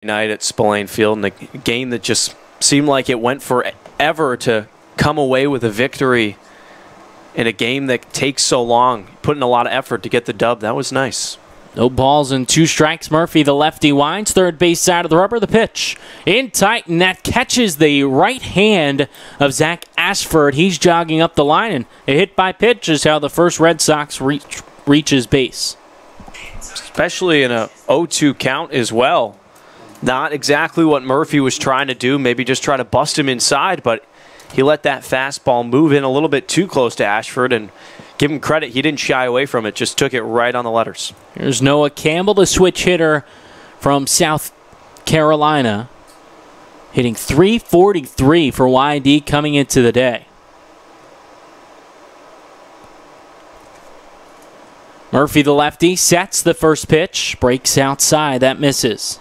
night at Spillane Field, in a game that just seemed like it went forever to come away with a victory in a game that takes so long, putting a lot of effort to get the dub. That was nice. No balls and 2 strikes. Murphy, the lefty, winds. Third base side of the rubber. The pitch in tight, and that catches the right hand of Zach Ashford. He's jogging up the line, and a hit by pitch is how the first Red Sox reaches base. Especially in a 0-2 count as well. Not exactly what Murphy was trying to do. Maybe just try to bust him inside, but he let that fastball move in a little bit too close to Ashford, and give him credit, he didn't shy away from it, just took it right on the letters. Here's Noah Campbell, the switch hitter from South Carolina, hitting .343 for YD coming into the day. Murphy, the lefty, sets the first pitch, breaks outside, that misses.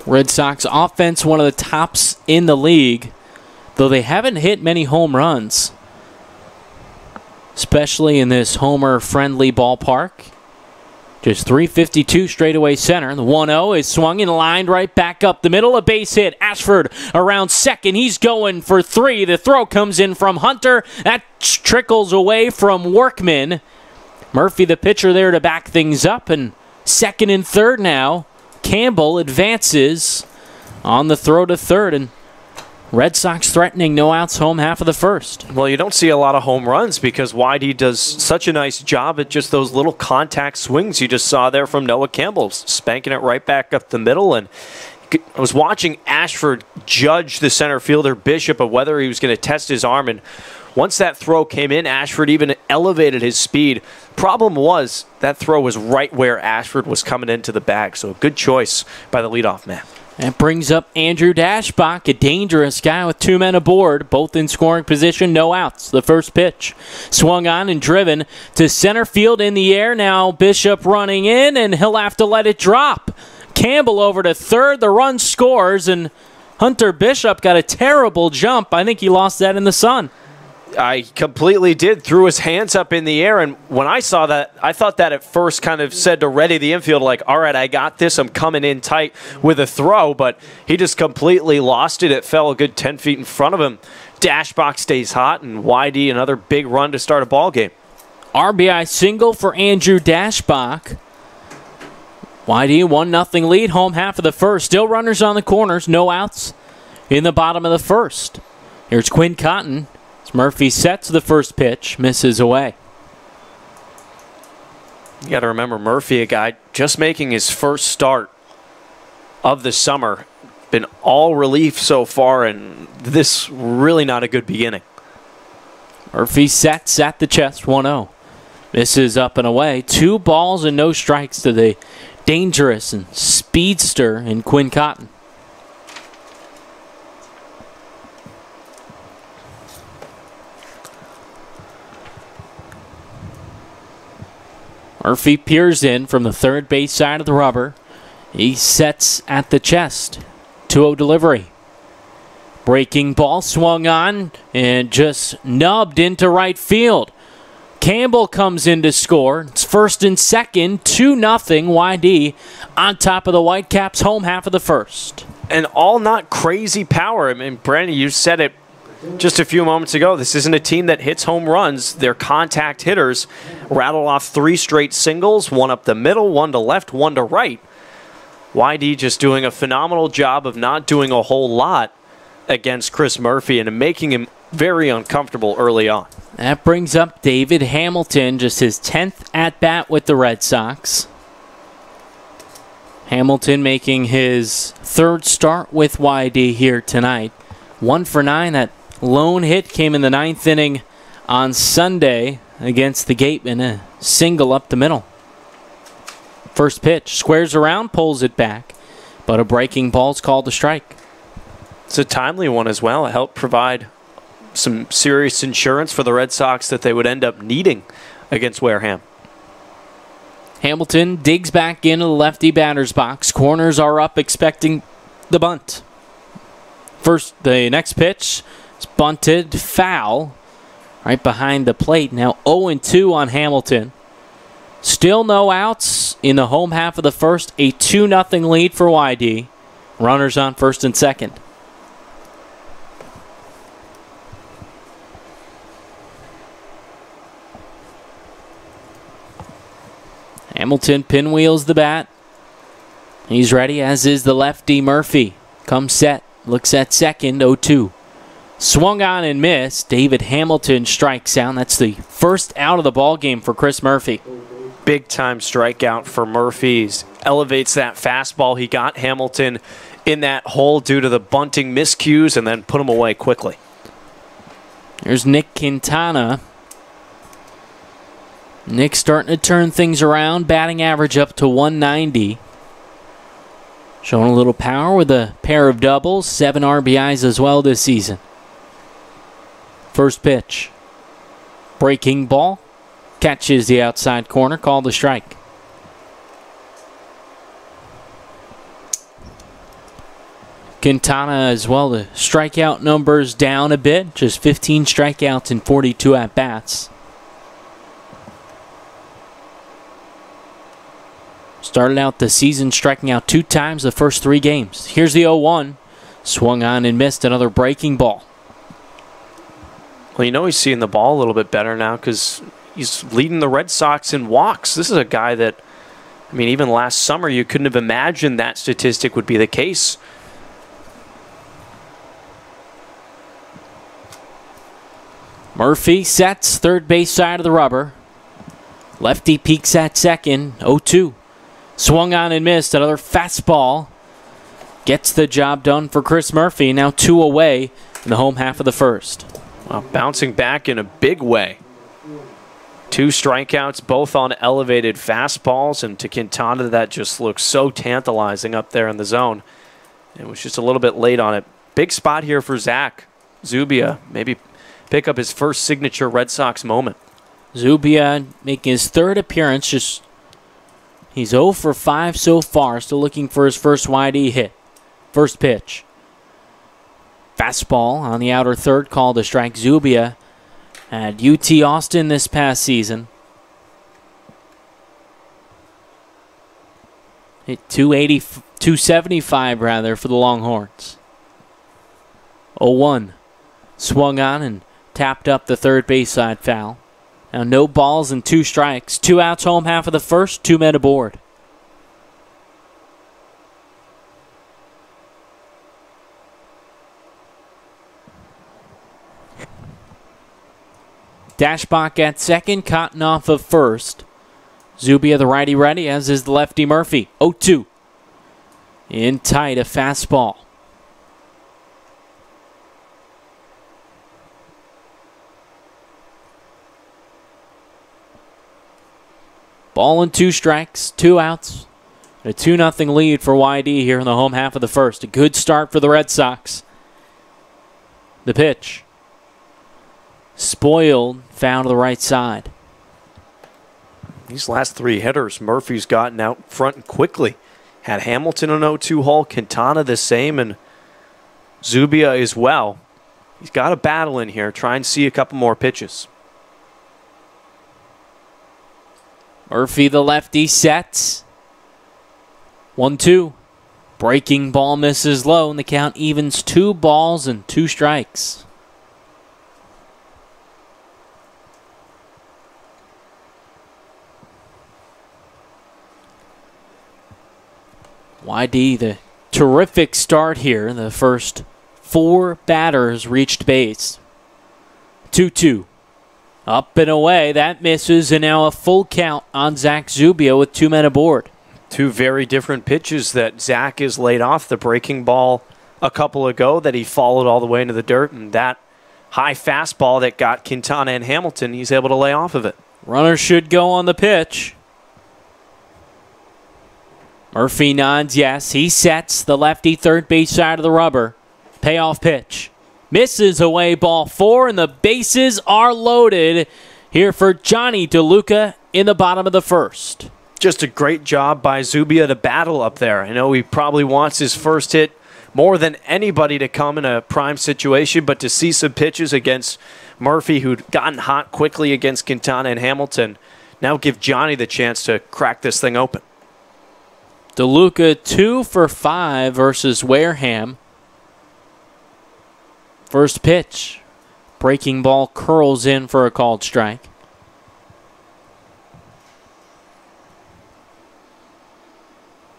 Red Sox offense, one of the tops in the league, though they haven't hit many home runs, especially in this homer-friendly ballpark. Just .352 straightaway center. The 1-0 is swung and lined right back up the middle. A base hit. Ashford around second. He's going for 3. The throw comes in from Hunter. That trickles away from Workman. Murphy, the pitcher, there to back things up. And second and third now. Campbell advances on the throw to third, and Red Sox threatening no outs home half of the first. Well, you don't see a lot of home runs because YD does such a nice job at just those little contact swings you just saw there from Noah Campbell, spanking it right back up the middle. And I was watching Ashford judge the center fielder Bishop of whether he was going to test his arm, and once that throw came in, Ashford even elevated his speed. Problem was, that throw was right where Ashford was coming into the bag, so a good choice by the leadoff man. That brings up Andrew Dashbach, a dangerous guy with 2 men aboard, both in scoring position, no outs. The first pitch swung on and driven to center field in the air. Now Bishop running in, and he'll have to let it drop. Campbell over to third. The run scores, and Hunter Bishop got a terrible jump. I think he lost that in the sun. I completely did. Threw his hands up in the air, and when I saw that, I thought that at first kind of said to Reddy, the infield, like, all right, I got this. I'm coming in tight with a throw, but he just completely lost it. It fell a good 10 feet in front of him. Dashbox stays hot, and YD another big run to start a ball game. RBI single for Andrew Dashbach. YD 1-0 lead, home half of the first. Still runners on the corners, no outs in the bottom of the first. Here's Quinn Cotton. Murphy sets the first pitch, misses away. You got to remember, Murphy, a guy just making his first start of the summer. Been all relief so far, and this really not a good beginning. Murphy sets at the chest, 1-0. Misses up and away. 2 balls and no strikes to the dangerous and speedster in Quinn Cotton. Murphy peers in from the third base side of the rubber. He sets at the chest. 2-0 delivery. Breaking ball swung on and just nubbed into right field. Campbell comes in to score. It's first and second, 2-0 YD on top of the Whitecaps home half of the first. And all not crazy power. I mean, Brandon, you said it just a few moments ago. This isn't a team that hits home runs. They're contact hitters. Rattled off 3 straight singles, 1 up the middle, 1 to left, 1 to right. YD just doing a phenomenal job of not doing a whole lot against Chris Murphy and making him very uncomfortable early on. That brings up David Hamilton, just his 10th at-bat with the Red Sox. Hamilton making his 3rd start with YD here tonight. 1 for 9. That lone hit came in the 9th inning on Sunday against the Gatemen. A single up the middle. First pitch, squares around, pulls it back, but a breaking ball's called a strike. It's a timely one as well. It helped provide some serious insurance for the Red Sox that they would end up needing against Wareham. Hamilton digs back into the lefty batter's box. Corners are up, expecting the bunt. First, the next pitch is bunted, foul, right behind the plate. Now 0-2 on Hamilton. Still no outs in the home half of the first. A 2-0 lead for YD. Runners on first and second. Hamilton pinwheels the bat. He's ready, as is the lefty Murphy. Comes set, looks at second, 0-2. Swung on and missed. David Hamilton strikes out. That's the first out of the ball game for Chris Murphy. Big time strikeout for Murphy. Elevates that fastball. He got Hamilton in that hole due to the bunting miscues and then put him away quickly. Here's Nick Quintana. Nick starting to turn things around. Batting average up to 190. Showing a little power with a pair of doubles. 7 RBIs as well this season. First pitch. Breaking ball. Catches the outside corner. Called a strike. Quintana as well. The strikeout numbers down a bit. Just 15 strikeouts and 42 at-bats. Started out the season striking out 2 times the first 3 games. Here's the 0-1. Swung on and missed another breaking ball. Well, you know he's seeing the ball a little bit better now because he's leading the Red Sox in walks. This is a guy that, I mean, even last summer you couldn't have imagined that statistic would be the case. Murphy sets third base side of the rubber. Lefty peeks at second, 0-2. Swung on and missed another fastball. Gets the job done for Chris Murphy. Now 2 away in the home half of the first. Well, bouncing back in a big way. 2 strikeouts, both on elevated fastballs, and to Quintana, that just looks so tantalizing up there in the zone. It was just a little bit late on it. Big spot here for Zach Zubia. Maybe pick up his first signature Red Sox moment. Zubia making his 3rd appearance. He's 0 for 5 so far. Still looking for his first YD hit. First pitch. Fastball on the outer third, called a strike. Zubia at UT Austin this past season. Hit 275 rather for the Longhorns. 0-1. Swung on and tapped up the third base side foul. Now no balls and 2 strikes. 2 outs home half of the first, 2 men aboard. Dashbach at second, Cotton off of first. Zubia the righty ready, as is the lefty Murphy. 0-2. In tight, a fastball. Ball and 2 strikes, 2 outs. A 2-0 lead for YD here in the home half of the first. A good start for the Red Sox. The pitch. Spoiled, found to the right side. These last 3 hitters, Murphy's gotten out front quickly. Had Hamilton an 0-2 hole, Quintana the same, and Zubia as well. He's got a battle in here. Try and see a couple more pitches. Murphy, the lefty, sets. 1-2. Breaking ball misses low, and the count evens 2 balls and 2 strikes. YD, the terrific start here. The first 4 batters reached base. 2-2. Up and away, that misses, and now a full count on Zach Zubia with 2 men aboard. 2 very different pitches that Zach is laid off. The breaking ball a couple ago that he followed all the way into the dirt, and that high fastball that got Quintana and Hamilton, he's able to lay off of it. Runner should go on the pitch. Murphy nods yes. He sets the lefty third base side of the rubber. Payoff pitch. Misses away, ball 4, and the bases are loaded here for Johnny DeLuca in the bottom of the first. Just a great job by Zubia to battle up there. I know he probably wants his first hit more than anybody to come in a prime situation, but to see some pitches against Murphy, who'd gotten hot quickly against Quintana and Hamilton, Now give Johnny the chance to crack this thing open. DeLuca 2 for 5 versus Wareham. First pitch. Breaking ball curls in for a called strike.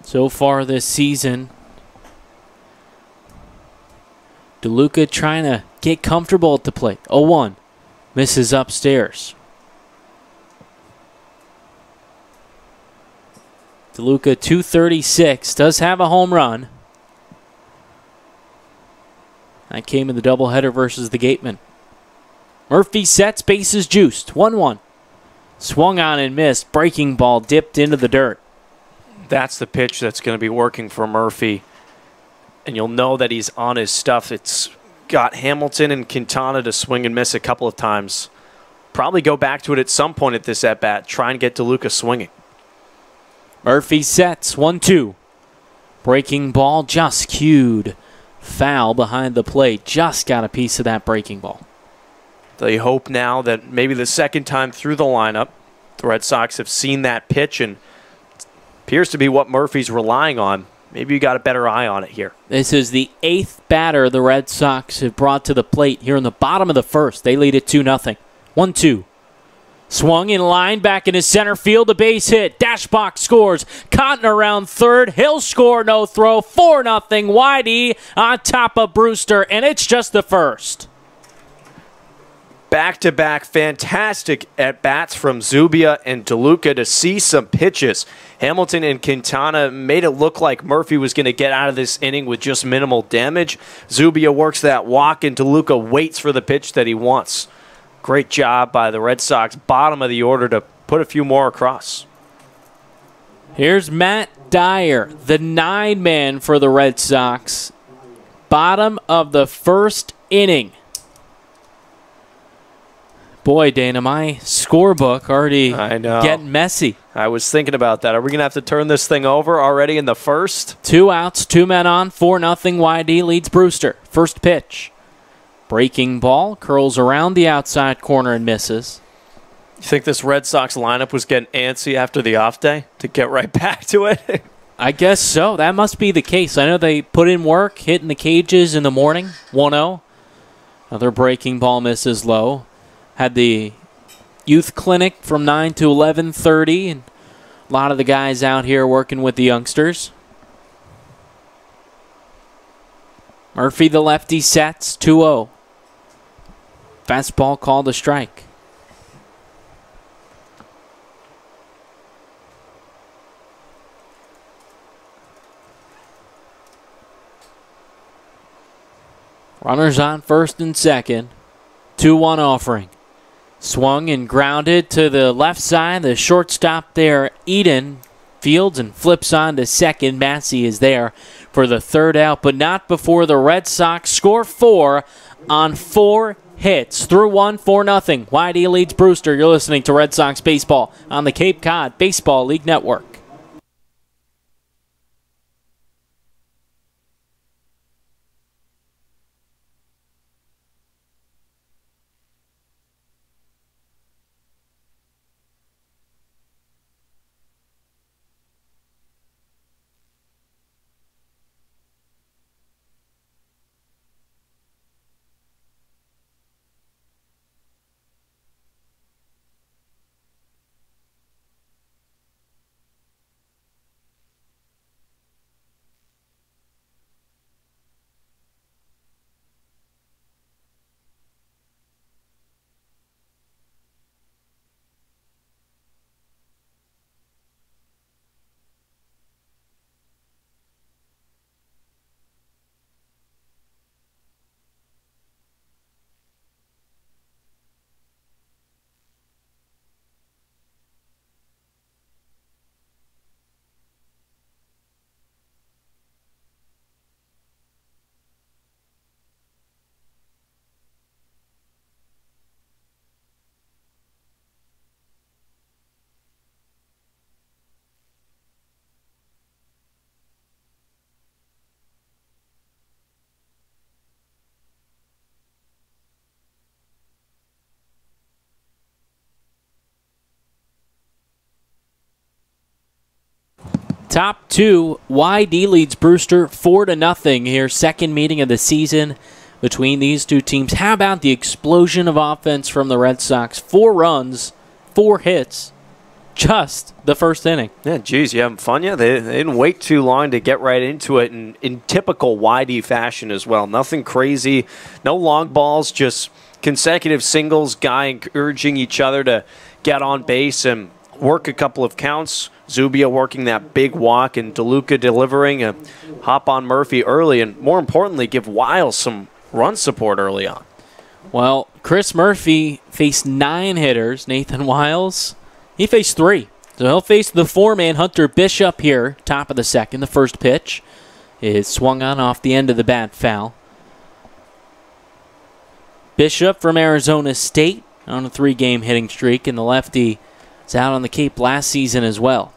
So far this season, DeLuca trying to get comfortable at the plate. 0-1. Misses upstairs. DeLuca 236. Does have a home run. That came in the doubleheader versus the Gateman. Murphy sets, bases juiced. 1-1. Swung on and missed. Breaking ball dipped into the dirt. That's the pitch that's going to be working for Murphy. And you'll know that he's on his stuff. It's got Hamilton and Quintana to swing and miss a couple of times. Probably go back to it at some point at this at-bat. Try and get DeLuca swinging. Murphy sets. 1-2. Breaking ball just cued. Foul behind the plate. Just got a piece of that breaking ball. They hope now that maybe the second time through the lineup, the Red Sox have seen that pitch and it appears to be what Murphy's relying on. Maybe you got a better eye on it here. This is the 8th batter the Red Sox have brought to the plate here in the bottom of the first. They lead it 2-0. 1-2. Swung in line back in his center field. A base hit. Dashbox scores. Cotton around third. He'll score. No throw. 4-0. Whitey on top of Brewster. And it's just the first. Back-to-back fantastic at-bats from Zubia and DeLuca to see some pitches. Hamilton and Quintana made it look like Murphy was going to get out of this inning with just minimal damage. Zubia works that walk, and DeLuca waits for the pitch that he wants. Great job by the Red Sox, bottom of the order, to put a few more across. Here's Matt Dyer, the 9-man for the Red Sox. Bottom of the first inning. Boy, Dana, my scorebook already getting messy. I was thinking about that. Are we going to have to turn this thing over already in the first? 2 outs, 2 men on, 4-0. YD leads Brewster. First pitch. Breaking ball, curls around the outside corner and misses. You think this Red Sox lineup was getting antsy after the off day to get right back to it? I guess so. That must be the case. I know they put in work, hitting the cages in the morning. 1-0. Another breaking ball misses low. Had the youth clinic from 9 to 11:30, and a lot of the guys out here working with the youngsters. Murphy, the lefty, sets. 2-0. Fastball called a strike. Runners on first and second. 2-1 offering. Swung and grounded to the left side. The shortstop there, Eden, fields and flips on to second. Massey is there for the third out, but not before the Red Sox score 4 on 4 hits. Through 1, 4-0. YD leads Brewster. You're listening to Red Sox Baseball on the Cape Cod Baseball League Network. Top two, YD leads Brewster 4-0 here. Second meeting of the season between these two teams. How about the explosion of offense from the Red Sox? 4 runs, 4 hits, just the first inning. Yeah, geez, you having fun yet? They didn't wait too long to get right into it in typical YD fashion as well. Nothing crazy, no long balls, just consecutive singles, guy encouraging each other to get on base and work a couple of counts. Zubia working that big walk and DeLuca delivering a hop on Murphy early, and more importantly, give Wiles some run support early on. Well, Chris Murphy faced 9 hitters. Nathan Wiles, he faced 3. So he'll face the 4-man Hunter Bishop here, top of the second. The first pitch is swung on off the end of the bat, foul. Bishop from Arizona State on a 3-game hitting streak, and the lefty is out on the Cape last season as well.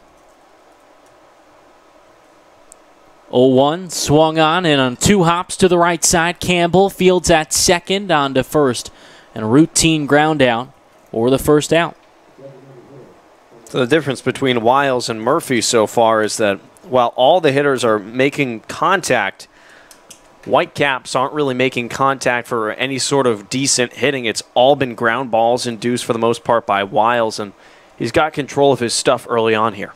0-1, swung on, and on 2 hops to the right side, Campbell fields at second, on to first, and a routine ground out for the first out. So the difference between Wiles and Murphy so far is that while all the hitters are making contact, Whitecaps aren't really making contact for any sort of decent hitting. It's all been ground balls induced for the most part by Wiles, and he's got control of his stuff early on here.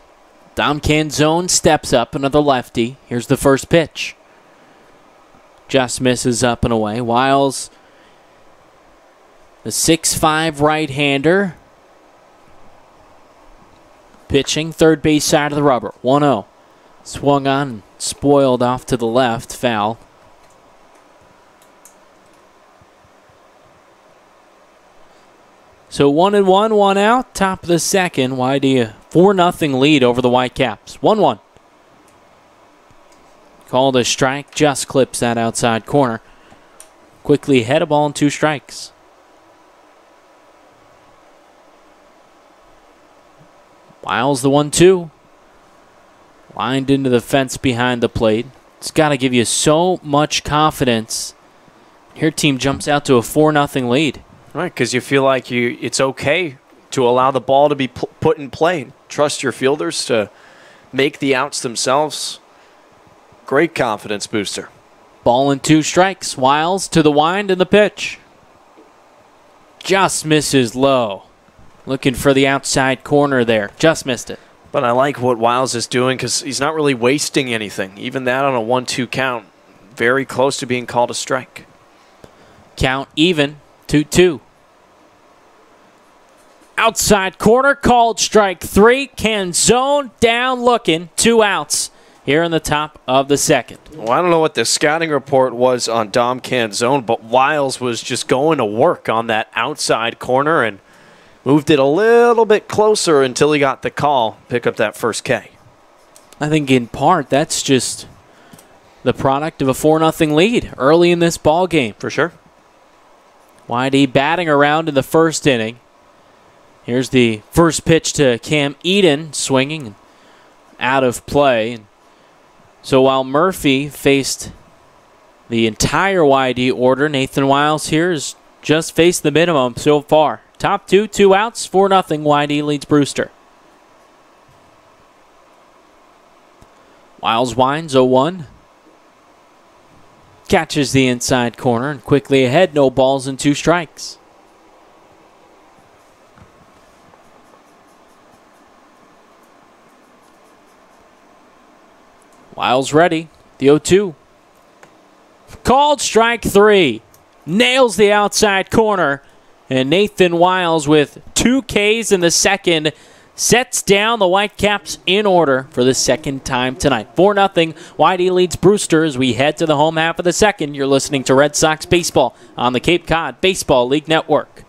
Dom Canzone steps up, another lefty. Here's the first pitch. Just misses up and away. Wiles, the 6'5" right-hander, pitching third base side of the rubber. 1-0. Swung on and spoiled off to the left. Foul. So 1-1, 1 out. Top of the second. YD 4-0 lead over the Whitecaps. 1-1. Called a strike. Just clips that outside corner. Quickly hit a ball and 2 strikes. Wiles the 1-2. Lined into the fence behind the plate. It's got to give you so much confidence. Your team jumps out to a 4-0 lead. Right, because you feel like it's okay to allow the ball to be put in play. Trust your fielders to make the outs themselves. Great confidence booster. Ball and 2 strikes. Wiles to the wind and the pitch. Just misses low. Looking for the outside corner there. Just missed it. But I like what Wiles is doing because he's not really wasting anything. Even that on a 1-2 count. Very close to being called a strike. Count even. 2-2. Outside corner, called strike 3. Canzone down looking. 2 outs here in the top of the second. Well, I don't know what the scouting report was on Dom Canzone, but Wiles was just going to work on that outside corner and moved it a little bit closer until he got the call. Pick up that first K. I think in part that's just the product of a 4-0 lead early in this ball game. For sure. YD batting around in the first inning. Here's the first pitch to Cam Eden, swinging out of play. So while Murphy faced the entire YD order, Nathan Wiles here has just faced the minimum so far. Top 2, 2 outs, 4-0. YD leads Brewster. Wiles winds 0-1. Catches the inside corner and quickly ahead. No balls and 2 strikes. Wiles ready. The 0-2. Called strike 3. Nails the outside corner. And Nathan Wiles with 2 Ks in the second sets down the Whitecaps in order for the second time tonight. 4-0. YD leads Brewster as we head to the home half of the second. You're listening to Red Sox Baseball on the Cape Cod Baseball League Network.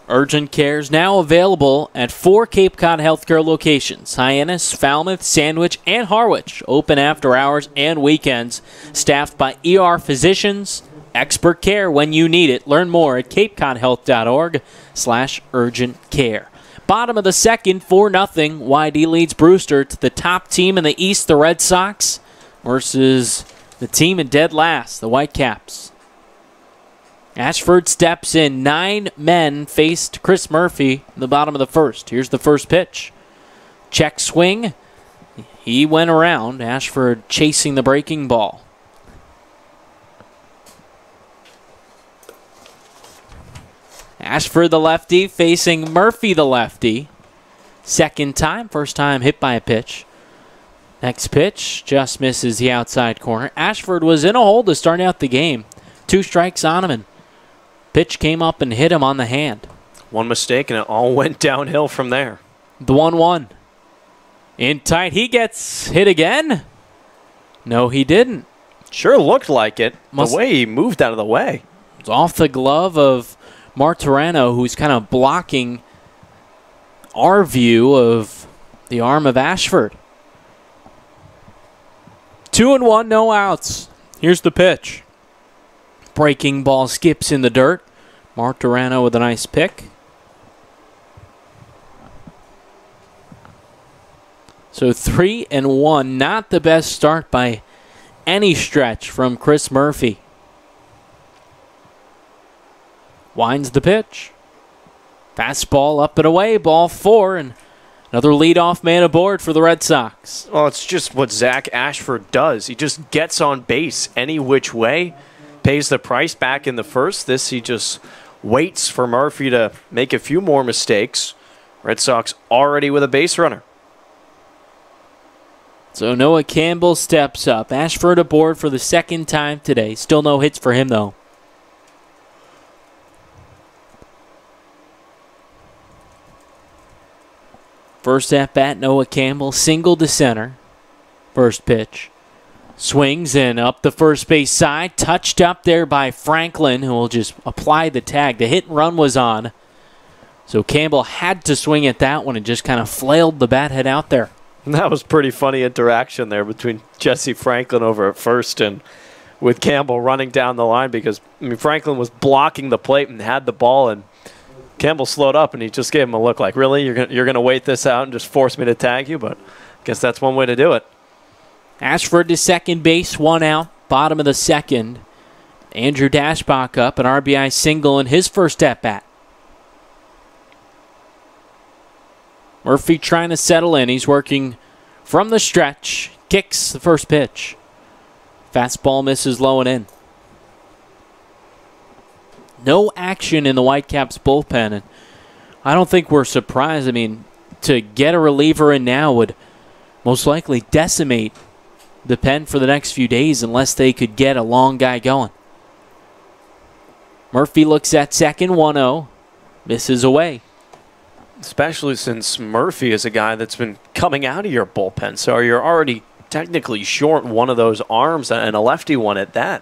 Urgent Care is now available at 4 Cape Cod healthcare locations: Hyannis, Falmouth, Sandwich, and Harwich. Open after hours and weekends. Staffed by ER physicians. Expert care when you need it. Learn more at capecodhealth.org/urgent care. Bottom of the second, 4-0. YD leads Brewster to the top team in the East, the Red Sox, versus the team in dead last, the Whitecaps. Ashford steps in. 9 men faced Chris Murphy in the bottom of the first. Here's the first pitch. Check swing. He went around. Ashford chasing the breaking ball. Ashford the lefty facing Murphy the lefty. Second time. First time hit by a pitch. Next pitch just misses the outside corner. Ashford was in a hole to start out the game. 2 strikes on him, and pitch came up and hit him on the hand. One mistake, and it all went downhill from there. The 1-1. In tight. He gets hit again? No, he didn't. Sure looked like it. The way he moved out of the way. It's off the glove of Martirano, who's kind of blocking our view of the arm of Ashford. 2-1, no outs. Here's the pitch. Breaking ball skips in the dirt. Martirano with a nice pick. So 3-1, not the best start by any stretch from Chris Murphy. Winds the pitch. Fastball up and away, ball 4, and another leadoff man aboard for the Red Sox. Well, it's just what Zach Ashford does. He just gets on base any which way, pays the price back in the first. This, he just waits for Murphy to make a few more mistakes. Red Sox already with a base runner. So Noah Campbell steps up. Ashford aboard for the second time today. Still no hits for him, though. First at bat, Noah Campbell, single to center. First pitch. Swings and up the first base side. Touched up there by Franklin, who will just apply the tag. The hit and run was on. So Campbell had to swing at that one and just kind of flailed the bat head out there. That was pretty funny interaction there between Jesse Franklin over at first and with Campbell running down the line, because Franklin was blocking the plate and had the ball, and Campbell slowed up, and he just gave him a look like, really? You're gonna wait this out and just force me to tag you? But I guess that's one way to do it. Ashford to second base, 1 out, bottom of the second. Andrew Dashbach up, an RBI single in his first at-bat. Murphy trying to settle in. He's working from the stretch. Kicks the first pitch. Fastball misses low and in. No action in the Whitecaps bullpen, and I don't think we're surprised. I mean, to get a reliever in now would most likely decimate the pen for the next few days unless they could get a long guy going. Murphy looks at second, 1-0, misses away. Especially since Murphy is a guy that's been coming out of your bullpen, so you're already technically short one of those arms, and a lefty one at that.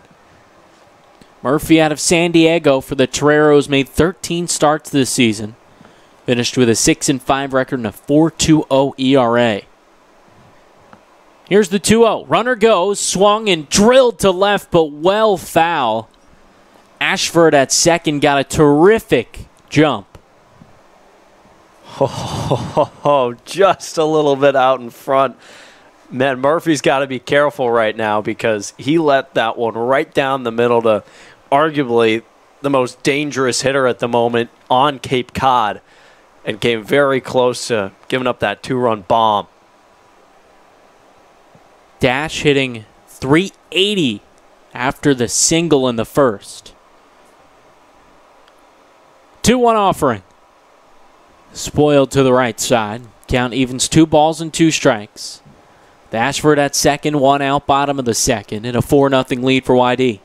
Murphy out of San Diego for the Toreros, made 13 starts this season. Finished with a 6-5 record and a 4.20 ERA. Here's the 2-0. Runner goes, swung and drilled to left, but well foul. Ashford at second got a terrific jump. Oh, just a little bit out in front. Man, Murphy's got to be careful right now because he let that one right down the middle to arguably the most dangerous hitter at the moment on Cape Cod and came very close to giving up that 2-run bomb. Dash hitting .380 after the single in the first. 2-1 offering. Spoiled to the right side. Count evens 2 balls and 2 strikes. Ashford at second, 1 out, bottom of the second, and a 4-0 lead for YD.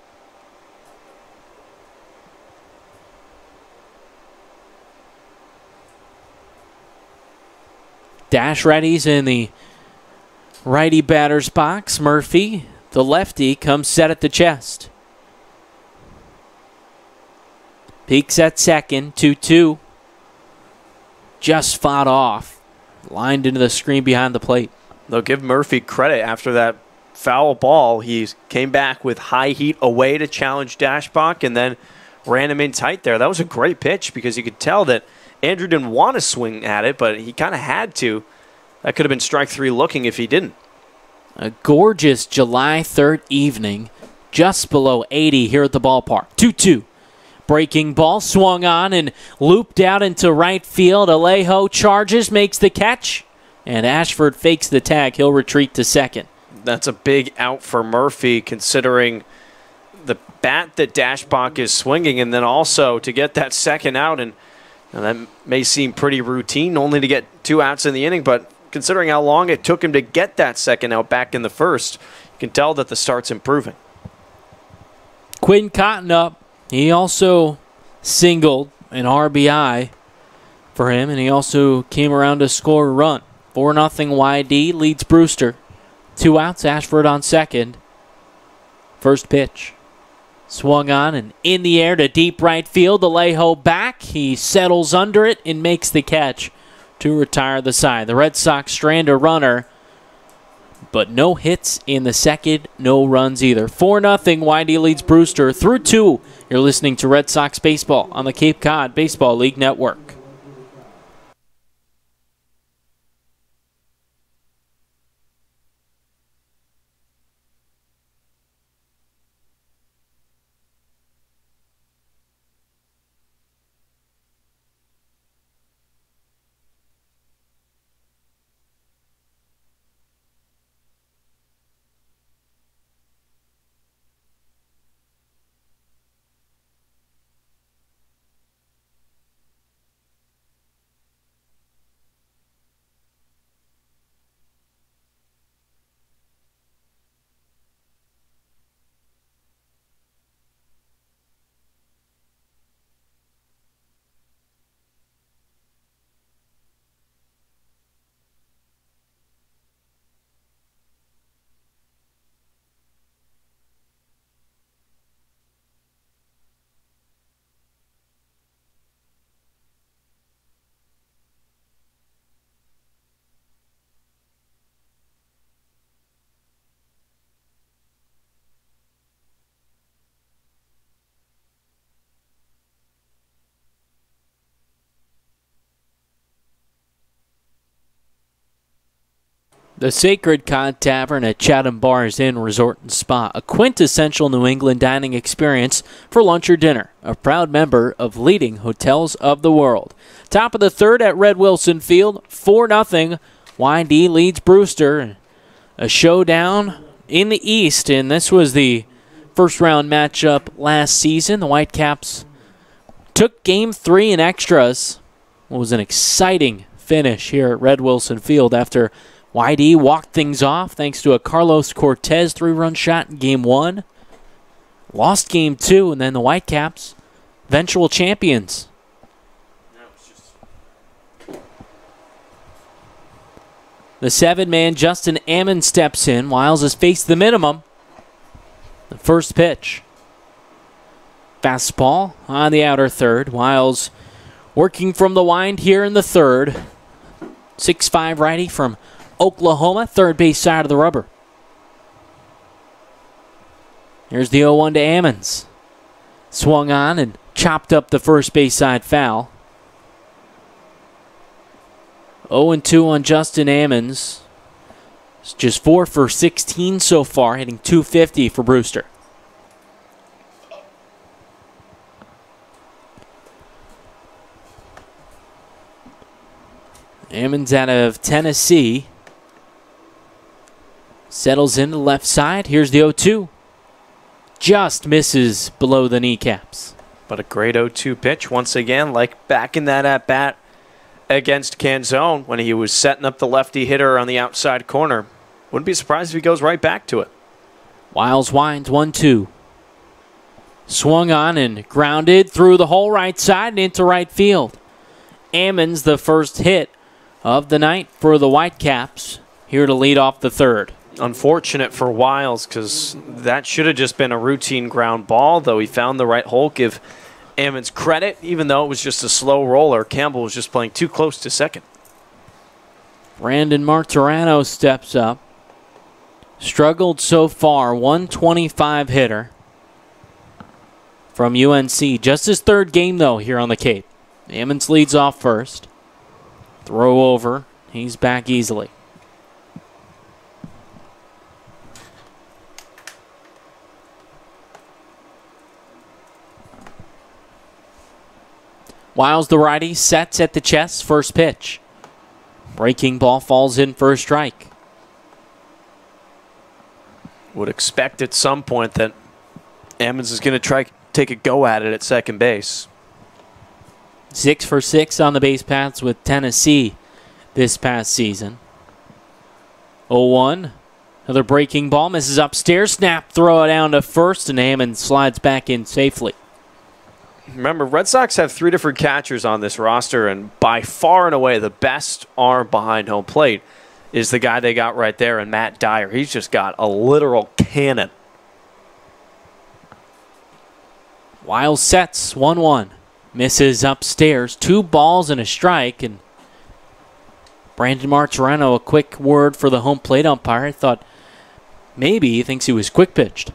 Dash readies in the righty batter's box. Murphy, the lefty, comes set at the chest. Peaks at second, 2-2. just fought off, lined into the screen behind the plate. They'll give Murphy credit after that foul ball. He came back with high heat away to challenge Dashbach and then ran him in tight there. That was a great pitch because you could tell that Andrew didn't want to swing at it, but he kind of had to. That could have been strike three looking if he didn't. A gorgeous July 3rd evening, just below 80 here at the ballpark. 2-2. Breaking ball swung on and looped out into right field. Alejo charges, makes the catch, and Ashford fakes the tag. He'll retreat to second. That's a big out for Murphy considering the bat that Dashbach is swinging, and then also to get that second out. And that may seem pretty routine, only to get 2 outs in the inning, but considering how long it took him to get that second out back in the first, you can tell that the start's improving. Quinn Cotton up. He also singled an RBI for him, and he also came around to score a run. 4-0 YD leads Brewster. 2 outs, Ashford on second. First pitch. Swung on and in the air to deep right field. Alejo back. He settles under it and makes the catch to retire the side. The Red Sox strand a runner, but no hits in the second, no runs either. 4-0 YD leads Brewster through 2. You're listening to Red Sox Baseball on the Cape Cod Baseball League Network. The Sacred Cod Tavern at Chatham Bars Inn Resort and Spa, a quintessential New England dining experience for lunch or dinner, a proud member of leading hotels of the world. Top of the third at Red Wilson Field, 4-0. YD leads Brewster. A showdown in the East, and this was the first-round matchup last season. The Whitecaps took Game 3 in extras. It was an exciting finish here at Red Wilson Field after YD walked things off thanks to a Carlos Cortez 3-run shot in Game 1. Lost Game 2, and then the Whitecaps, eventual champions. The 7-man Justin Ammon steps in. Wiles has faced the minimum. The first pitch. Fastball on the outer third. Wiles working from the wind here in the third. 6'5" righty from Oklahoma, third base side of the rubber. Here's the 0-1 to Ammons. Swung on and chopped up the first base side foul. 0-2 on Justin Ammons. It's just 4 for 16 so far, hitting .250 for Brewster. Ammons out of Tennessee. Settles into the left side. Here's the 0-2. Just misses below the kneecaps. But a great 0-2 pitch once again, like back in that at-bat against Canzone when he was setting up the lefty hitter on the outside corner. Wouldn't be surprised if he goes right back to it. Wiles winds 1-2. Swung on and grounded through the whole right side and into right field. Ammons, the first hit of the night for the Whitecaps, here to lead off the third. Unfortunate for Wiles because that should have just been a routine ground ball, though he found the right hole. Give Ammon's credit, even though it was just a slow roller. Campbell was just playing too close to second. Brandon Martirano steps up. Struggled so far, 125 hitter from UNC. Just his third game, though, here on the Cape. Ammons leads off first. Throw over. He's back easily. Wiles, the righty, sets at the chest. First pitch. Breaking ball falls in for a strike. Would expect at some point that Ammons is going to try take a go at it at second base. 6 for 6 on the base paths with Tennessee this past season. 0-1. Another breaking ball. Misses upstairs. Snap. Throw it down to first, and Ammons slides back in safely. Remember, Red Sox have 3 different catchers on this roster, and by far and away the best arm behind home plate is the guy they got right there, and Matt Dyer. He's just got a literal cannon. Wiles sets 1-1. Misses upstairs. 2 balls and a strike, and Brandon Martirano, a quick word for the home plate umpire. I thought maybe he thinks he was quick pitched.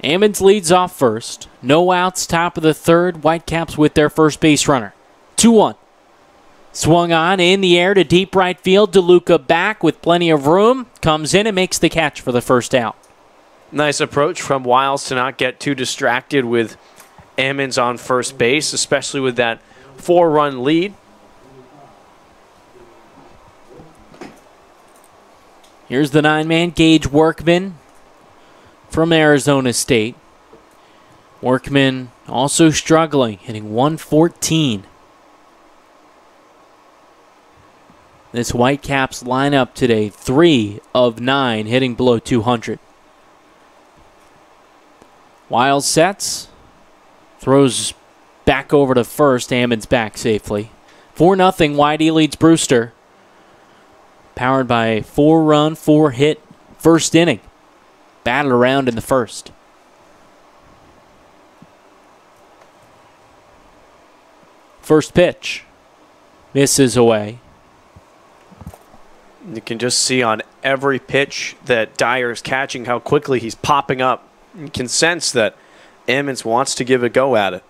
Ammons leads off first. No outs, top of the third. Whitecaps with their first base runner. 2-1. Swung on in the air to deep right field. DeLuca back with plenty of room. Comes in and makes the catch for the first out. Nice approach from Wiles to not get too distracted with Ammons on first base, especially with that 4-run lead. Here's the 9-man, Gage Workman from Arizona State. Workman also struggling, hitting 114. This Whitecaps lineup today, 3 of 9 hitting below 200. Wiles sets, throws back over to first. Ammons back safely. 4-0, Whitey leads Brewster. Powered by a 4-run, 4-hit first inning. Battled around in the first. First pitch. Misses away. You can just see on every pitch that Dyer's catching how quickly he's popping up. You can sense that Ammons wants to give a go at it.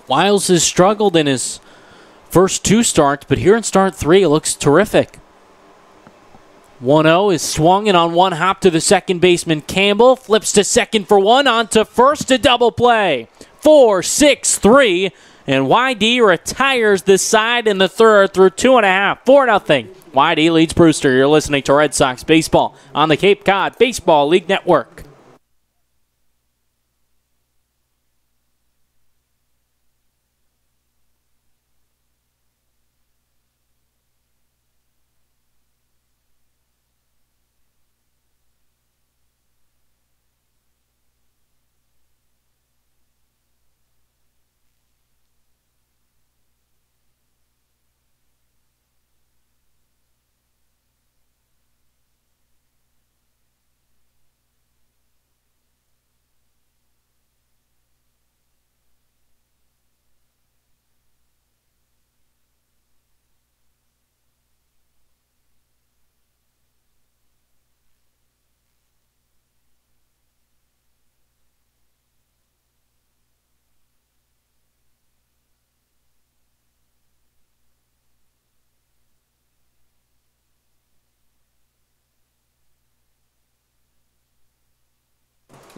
Wiles has struggled in his first 2 starts, but here in start 3, it looks terrific. 1-0 is swung and on one hop to the second baseman Campbell. Flips to second for 1, on to first, a double play. 4-6-3, and YD retires the side in the third through 2.5. 4-0. YD leads Brewster. You're listening to Red Sox Baseball on the Cape Cod Baseball League Network.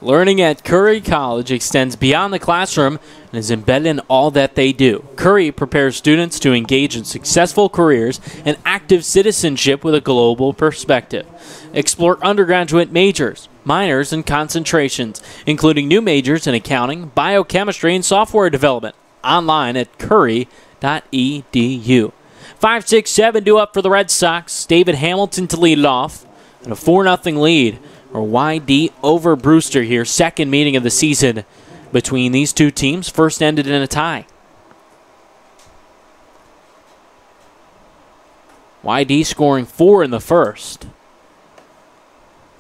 Learning at Curry College extends beyond the classroom and is embedded in all that they do. Curry prepares students to engage in successful careers and active citizenship with a global perspective. Explore undergraduate majors, minors, and concentrations, including new majors in accounting, biochemistry, and software development. Online at curry.edu. 5-6-7 due up for the Red Sox. David Hamilton to lead it off, and a 4-0 lead. Or YD over Brewster here. Second meeting of the season between these two teams. First ended in a tie. YD scoring 4 in the first.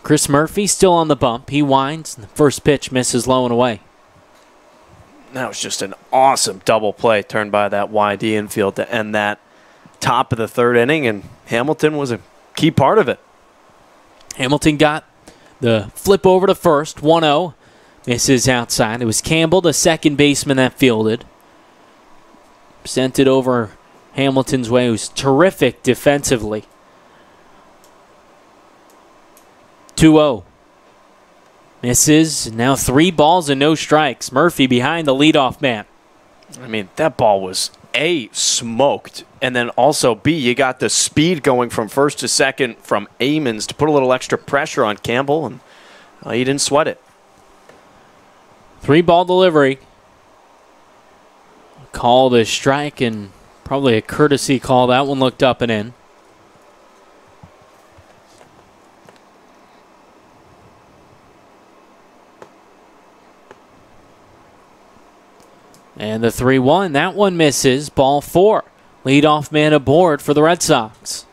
Chris Murphy still on the bump. He winds, and the first pitch misses low and away. That was just an awesome double play turned by that YD infield to end that top of the third inning, and Hamilton was a key part of it. Hamilton got the flip over to first, 1-0. Misses outside. It was Campbell, the second baseman, that fielded. Sent it over Hamilton's way, who's terrific defensively. 2-0. Misses. Now 3 balls and no strikes. Murphy behind the leadoff man. I mean, that ball was A, smoked, and then also B, you got the speed going from first to second from Amons to put a little extra pressure on Campbell, and he didn't sweat it. 3-ball delivery. Called a strike and probably a courtesy call. That one looked up and in. And the 3-1, that one misses. Ball 4. Leadoff man aboard for the Red Sox.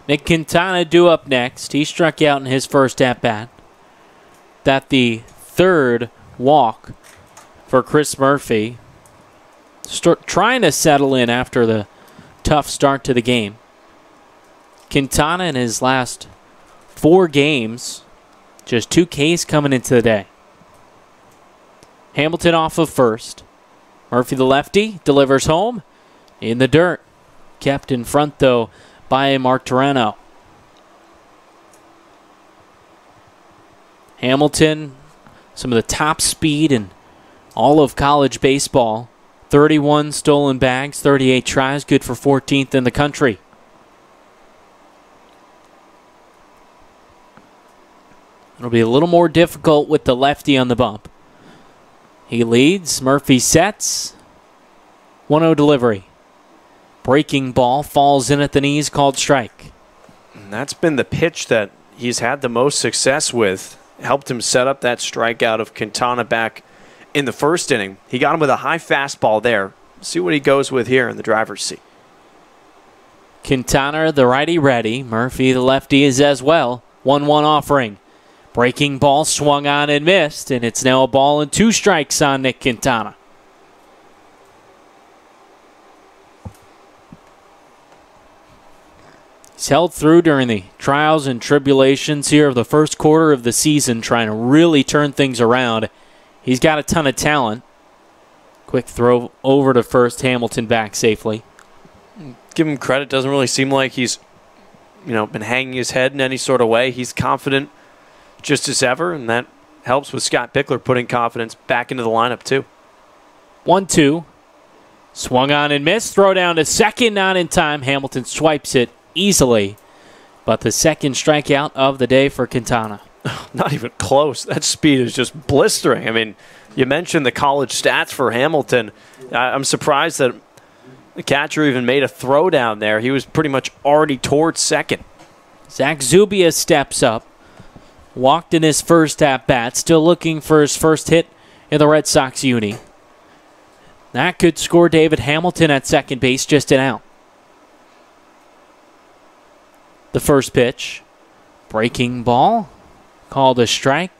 Nick Quintana due up next. He struck out in his first at-bat. That the third walk for Chris Murphy. Trying to settle in after the tough start to the game. Quintana in his last 4 games, just 2 Ks coming into the day. Hamilton off of first. Murphy, the lefty, delivers home in the dirt. Kept in front, though, by Mark Torrano. Hamilton, some of the top speed in all of college baseball. 31 stolen bags, 38 tries, good for 14th in the country. It'll be a little more difficult with the lefty on the bump. He leads. Murphy sets. 1-0 delivery. Breaking ball falls in at the knees, called strike. And that's been the pitch that he's had the most success with. Helped him set up that strikeout of Quintana back in the first inning. He got him with a high fastball there. See what he goes with here in the driver's seat. Quintana, the righty ready. Murphy, the lefty, is as well. 1-1 offering. Breaking ball swung on and missed, and it's now a ball and 2 strikes on Nick Quintana. He's held through during the trials and tribulations here of the first quarter of the season, trying to really turn things around. He's got a ton of talent. Quick throw over to first, Hamilton back safely. Give him credit. Doesn't really seem like he's, been hanging his head in any sort of way. He's confident just as ever, and that helps with Scott Pickler putting confidence back into the lineup too. 1-2. Swung on and missed. Throw down to second, not in time. Hamilton swipes it easily, but the second strikeout of the day for Quintana. Not even close. That speed is just blistering. I mean, you mentioned the college stats for Hamilton. I'm surprised that the catcher even made a throw down there. He was pretty much already towards second. Zach Zubia steps up. Walked in his first at-bat. Still looking for his first hit in the Red Sox uni. That could score David Hamilton at second base, just an out. The first pitch. Breaking ball. Called a strike.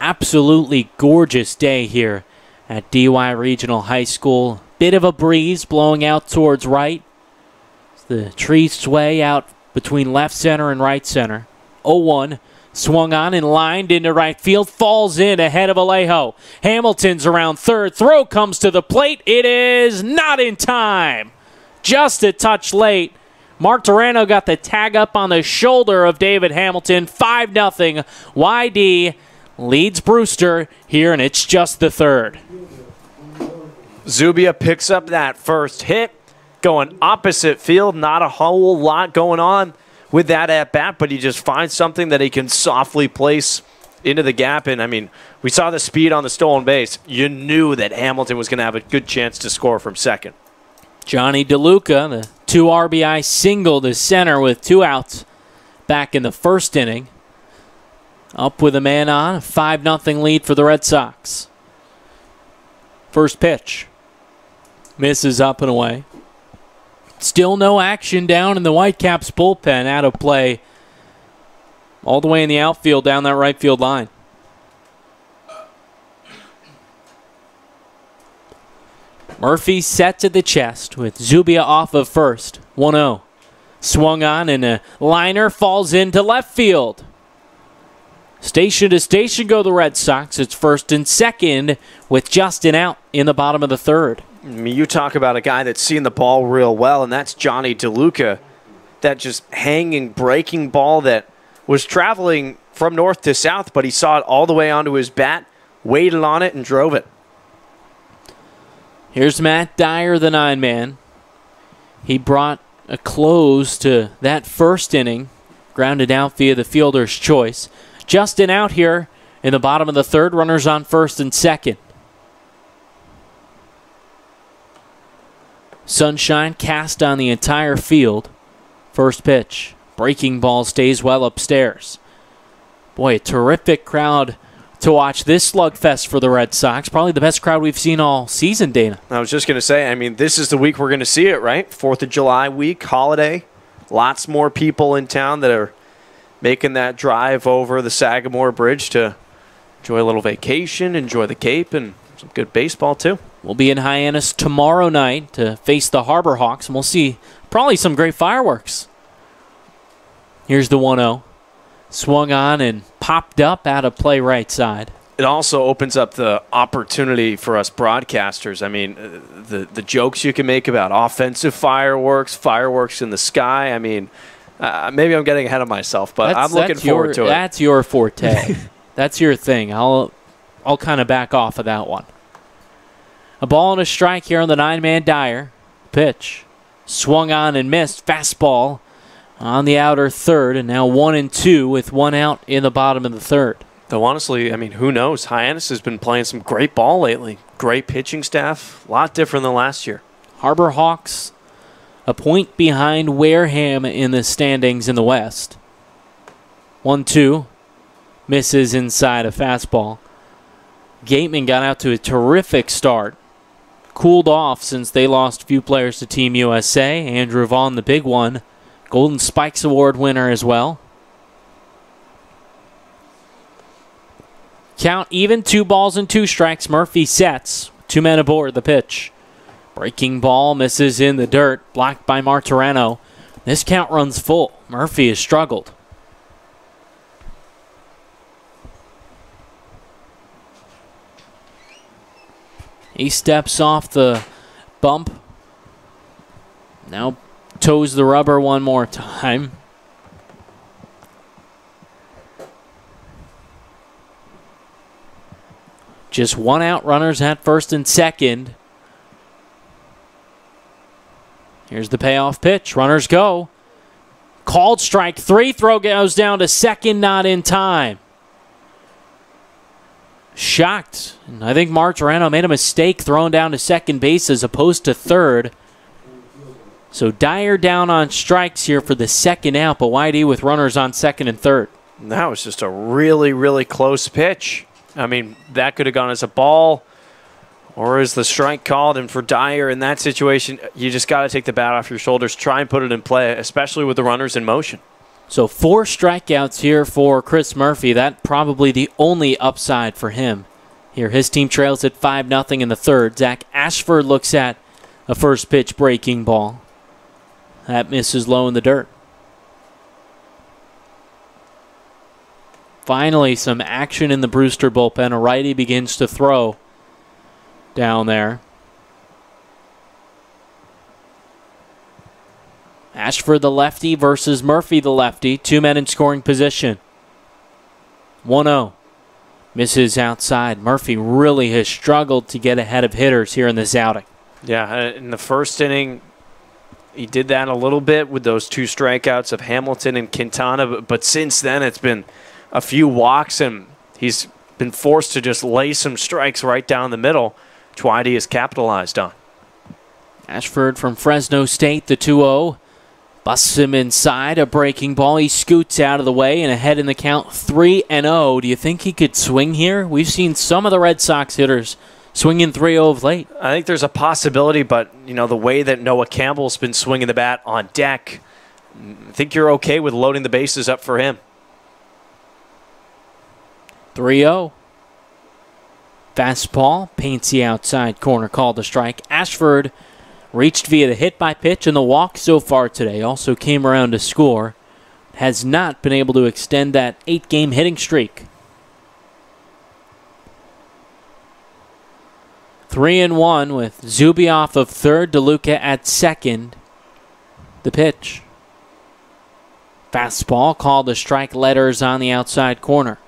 Absolutely gorgeous day here at DY Regional High School. Bit of a breeze blowing out towards right. The trees sway out between left center and right center. 0-1. Swung on and lined into right field. Falls in ahead of Alejo. Hamilton's around third. Throw comes to the plate. It is not in time. Just a touch late. Mark Torrano got the tag up on the shoulder of David Hamilton. 5-0. YD leads Brewster here, and it's just the third. Zubia picks up that first hit. Going opposite field, not a whole lot going on with that at-bat, but he just finds something that he can softly place into the gap. And, I mean, we saw the speed on the stolen base. You knew that Hamilton was going to have a good chance to score from second. Johnny DeLuca, the 2 RBI single to center with 2 outs back in the first inning. Up with a man on, 5-0 lead for the Red Sox. First pitch. Misses up and away. Still no action down in the Whitecaps bullpen. Out of play all the way in the outfield down that right field line. Murphy set to the chest with Zubia off of first. 1-0. Swung on and a liner falls into left field. Station to station go the Red Sox. It's first and second with Justin out in the bottom of the third. I mean, you talk about a guy that's seen the ball real well, and that's Johnny DeLuca. That just hanging, breaking ball that was traveling from north to south, but he saw it all the way onto his bat, waited on it, and drove it. Here's Matt Dyer, the 9-man. He brought a close to that first inning, grounded out via the fielder's choice. Justin out here in the bottom of the third, runners on first and second. Sunshine cast on the entire field. First pitch. Breaking ball stays well upstairs. Boy, a terrific crowd to watch this slugfest for the Red Sox. Probably the best crowd we've seen all season, Dana. I was just going to say, I mean, this is the week we're going to see it, right? 4th of July week, holiday. Lots more people in town that are making that drive over the Sagamore Bridge to enjoy a little vacation, enjoy the Cape, and some good baseball, too. We'll be in Hyannis tomorrow night to face the Harbor Hawks, and we'll see probably some great fireworks. Here's the 1-0. Swung on and popped up out of play right side. It also opens up the opportunity for us broadcasters. I mean, the jokes you can make about offensive fireworks, fireworks in the sky. I mean, maybe I'm getting ahead of myself, but I'm looking forward to it. That's your forte. That's your thing. I'll kind of back off of that one. A ball and a strike here on the 9-man Dyer. Pitch. Swung on and missed. Fastball on the outer third, and now 1-2 with one out in the bottom of the third. Though honestly, I mean, who knows? Hyannis has been playing some great ball lately. Great pitching staff. A lot different than last year. Harbor Hawks a point behind Wareham in the standings in the West. 1-2. Misses inside a fastball. Gateman got out to a terrific start. Cooled off since they lost a few players to Team USA. Andrew Vaughn, the big one. Golden Spikes Award winner as well. Count even, 2 balls and 2 strikes. Murphy sets. 2 men aboard the pitch. Breaking ball misses in the dirt. Blocked by Martirano. This count runs full. Murphy has struggled. He steps off the bump. Now toes the rubber one more time. Just one out, runners at first and second. Here's the payoff pitch. Runners go. Called strike 3. Throw goes down to second, not in time. Shocked. And I think Martirano made a mistake throwing down to second base as opposed to third. So Dyer down on strikes here for the second out, but Whitey with runners on second and third. That was just a really, really close pitch. I mean, that could have gone as a ball or as the strike called. And for Dyer in that situation, you just got to take the bat off your shoulders, try and put it in play, especially with the runners in motion. So 4 strikeouts here for Chris Murphy. That probably the only upside for him. Here, his team trails at 5-0 in the third. Zach Ashford looks at a first pitch breaking ball. That misses low in the dirt. Finally, some action in the Brewster bullpen. A righty begins to throw down there. Ashford the lefty versus Murphy the lefty. 2 men in scoring position. 1-0. Misses outside. Murphy really has struggled to get ahead of hitters here in this outing. Yeah, in the first inning, he did that a little bit with those 2 strikeouts of Hamilton and Quintana. But since then, it's been a few walks, and he's been forced to just lay some strikes right down the middle, which Whitey has capitalized on. Ashford from Fresno State, the 2-0. Busts him inside, a breaking ball. He scoots out of the way and ahead in the count 3-0. Do you think he could swing here? We've seen some of the Red Sox hitters swinging 3-0 of late. I think there's a possibility, but the way that Noah Campbell's been swinging the bat on deck, I think you're okay with loading the bases up for him. 3-0. Fastball paints the outside corner, called a strike. Ashford reached via the hit by pitch and the walk so far today. Also came around to score. Has not been able to extend that 8-game hitting streak. 3-1 with Zubioff of third, DeLuca at second. The pitch. Fastball called a strike, letters on the outside corner.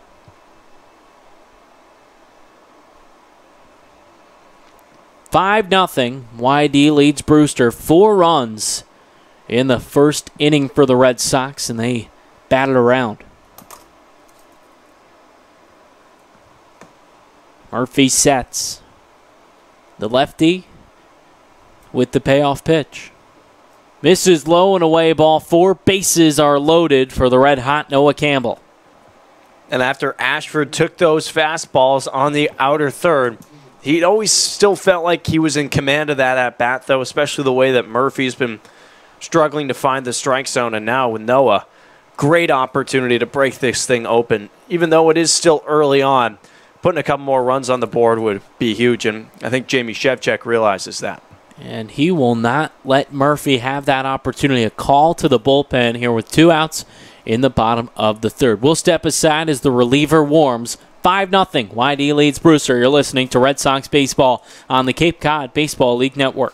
5-0. YD leads Brewster 4 runs in the first inning for the Red Sox, and they batted around. Murphy sets. The lefty with the payoff pitch. Misses low and away, ball 4. Bases are loaded for the red-hot Noah Campbell. And after Ashford took those fastballs on the outer third, he always still felt like he was in command of that at-bat, though, especially the way that Murphy's been struggling to find the strike zone. And now with Noah, great opportunity to break this thing open. Even though it is still early on, putting a couple more runs on the board would be huge, and I think Jamie Shevchuk realizes that. And he will not let Murphy have that opportunity. A call to the bullpen here with 2 outs in the bottom of the third. We'll step aside as the reliever warms. 5-0. YD leads Brewster. You're listening to Red Sox Baseball on the Cape Cod Baseball League Network.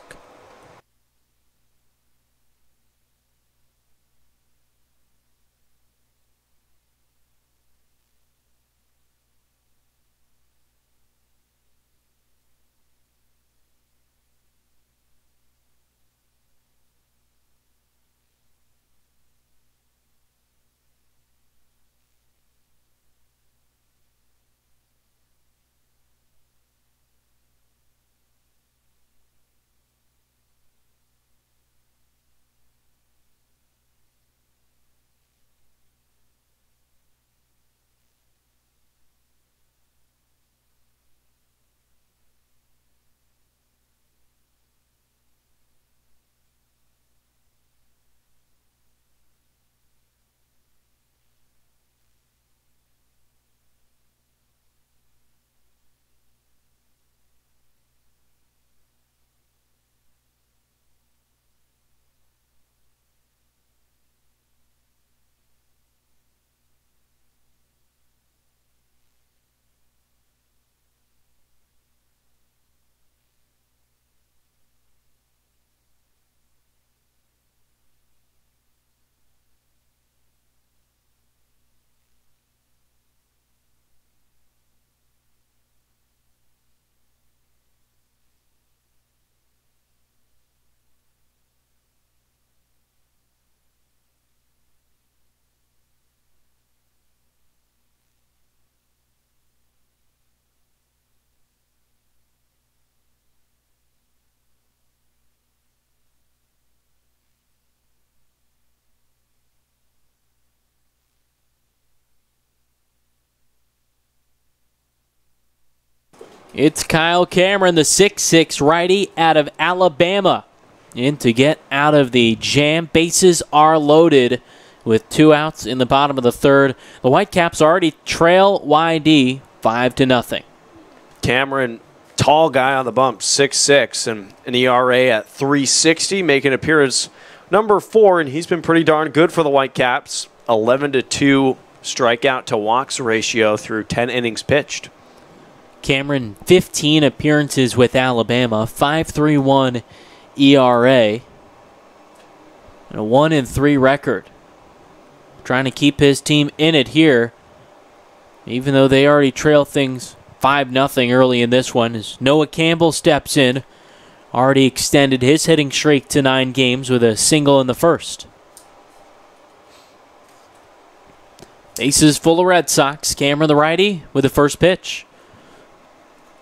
It's Kyle Cameron, the 6'6" righty out of Alabama, in to get out of the jam. Bases are loaded with 2 outs in the bottom of the third. The Whitecaps already trail YD 5-0. Cameron, tall guy on the bump, 6'6", and an ERA at 3.60, making appearance number 4, and he's been pretty darn good for the Whitecaps. 11-2 strikeout to walks ratio through 10 innings pitched. Cameron, 15 appearances with Alabama, 5.31 ERA, and a 1-3 record. Trying to keep his team in it here, even though they already trail things 5-0 early in this one, as Noah Campbell steps in. Already extended his hitting streak to 9 games with a single in the first. Bases full of Red Sox. Cameron, the righty, with the first pitch.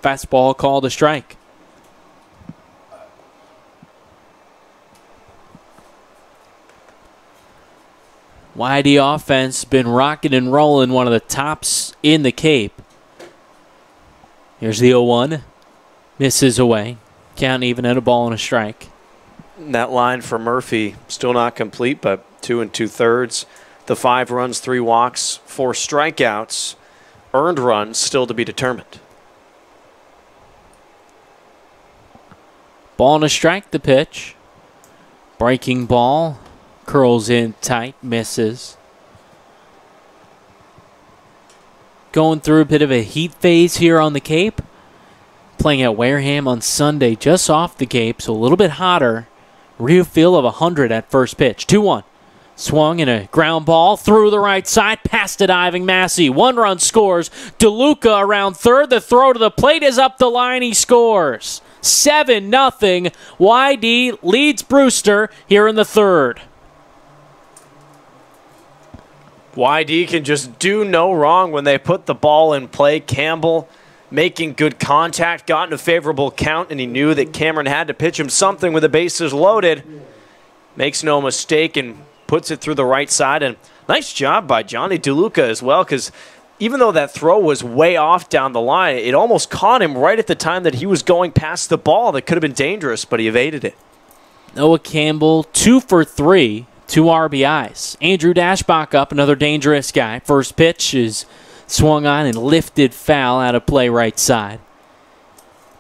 Fastball called a strike. YD offense been rocking and rolling, one of the tops in the Cape. Here's the 0-1. misses away. Count even at a ball and a strike. That line for Murphy still not complete, but 2 2/3. The 5 runs, 3 walks, 4 strikeouts. Earned runs still to be determined. Ball and a strike, the pitch. Breaking ball. Curls in tight, misses. Going through a bit of a heat phase here on the Cape. Playing at Wareham on Sunday, just off the Cape, so a little bit hotter. Real feel of 100 at first pitch. 2-1. Swung in a ground ball through the right side, past the diving Massey. 1 run scores. DeLuca around third. The throw to the plate is up the line. He scores. 7-0. YD leads Brewster here in the third. YD can just do no wrong when they put the ball in play. Campbell making good contact, got in a favorable count, and he knew that Cameron had to pitch him something with the bases loaded. Makes no mistake and puts it through the right side. And nice job by Johnny DeLuca as well, because even though that throw was way off down the line, it almost caught him right at the time that he was going past the ball. That could have been dangerous, but he evaded it. Noah Campbell, 2 for 3, 2 RBIs. Andrew Dashbach up, another dangerous guy. First pitch is swung on and lifted foul out of play right side.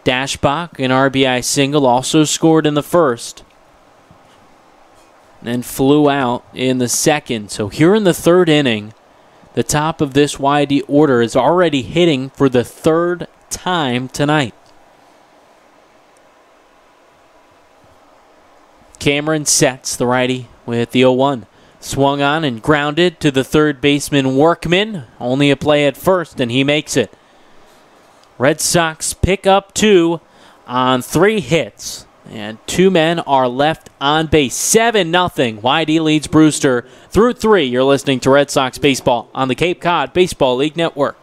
Dashbach, an RBI single, also scored in the first. Then flew out in the second. So here in the third inning, the top of this YD order is already hitting for the third time tonight. Cameron sets the righty with the 0-1. Swung on and grounded to the third baseman Workman. Only a play at first, and he makes it. Red Sox pick up 2 on 3 hits. And 2 men are left on base. 7-0. YD leads Brewster through 3. You're listening to Red Sox Baseball on the Cape Cod Baseball League Network.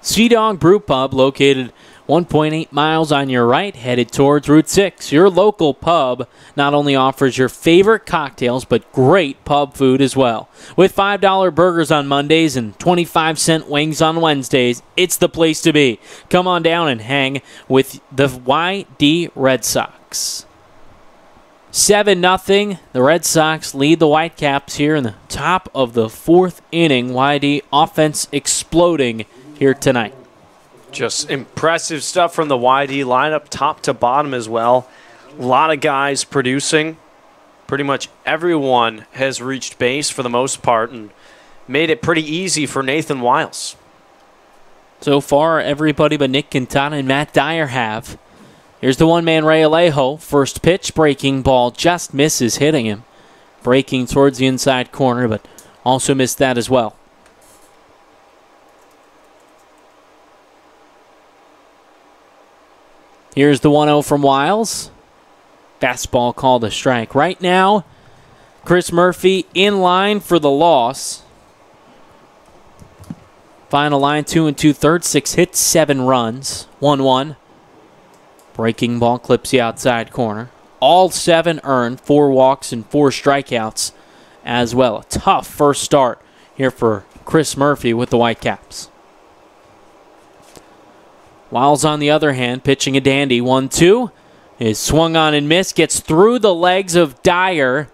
Sea Dog Brew Pub, located 1.8 miles on your right, headed towards Route 6. Your local pub not only offers your favorite cocktails, but great pub food as well. With $5 burgers on Mondays and 25-cent wings on Wednesdays, it's the place to be. Come on down and hang with the YD Red Sox. 7-0. The Red Sox lead the Whitecaps here in the top of the 4th inning. YD offense exploding here tonight. Just impressive stuff from the YD lineup, top to bottom as well. A lot of guys producing. Pretty much everyone has reached base for the most part and made it pretty easy for Nathan Wiles. So far, everybody but Nick Quintana and Matt Dyer have. Here's the one-man Ray Alejo. First pitch, breaking ball, just misses hitting him. Breaking towards the inside corner, but also missed that as well. Here's the 1-0 from Wiles. Fastball called a strike. Right now, Chris Murphy in line for the loss. Final line, 2 2/3, 6 hits, 7 runs, 1-1. Breaking ball clips the outside corner. All 7 earned, 4 walks and 4 strikeouts as well. A tough first start here for Chris Murphy with the Whitecaps. Wiles, on the other hand, pitching a dandy. 1-2 is swung on and missed. Gets through the legs of Dyer.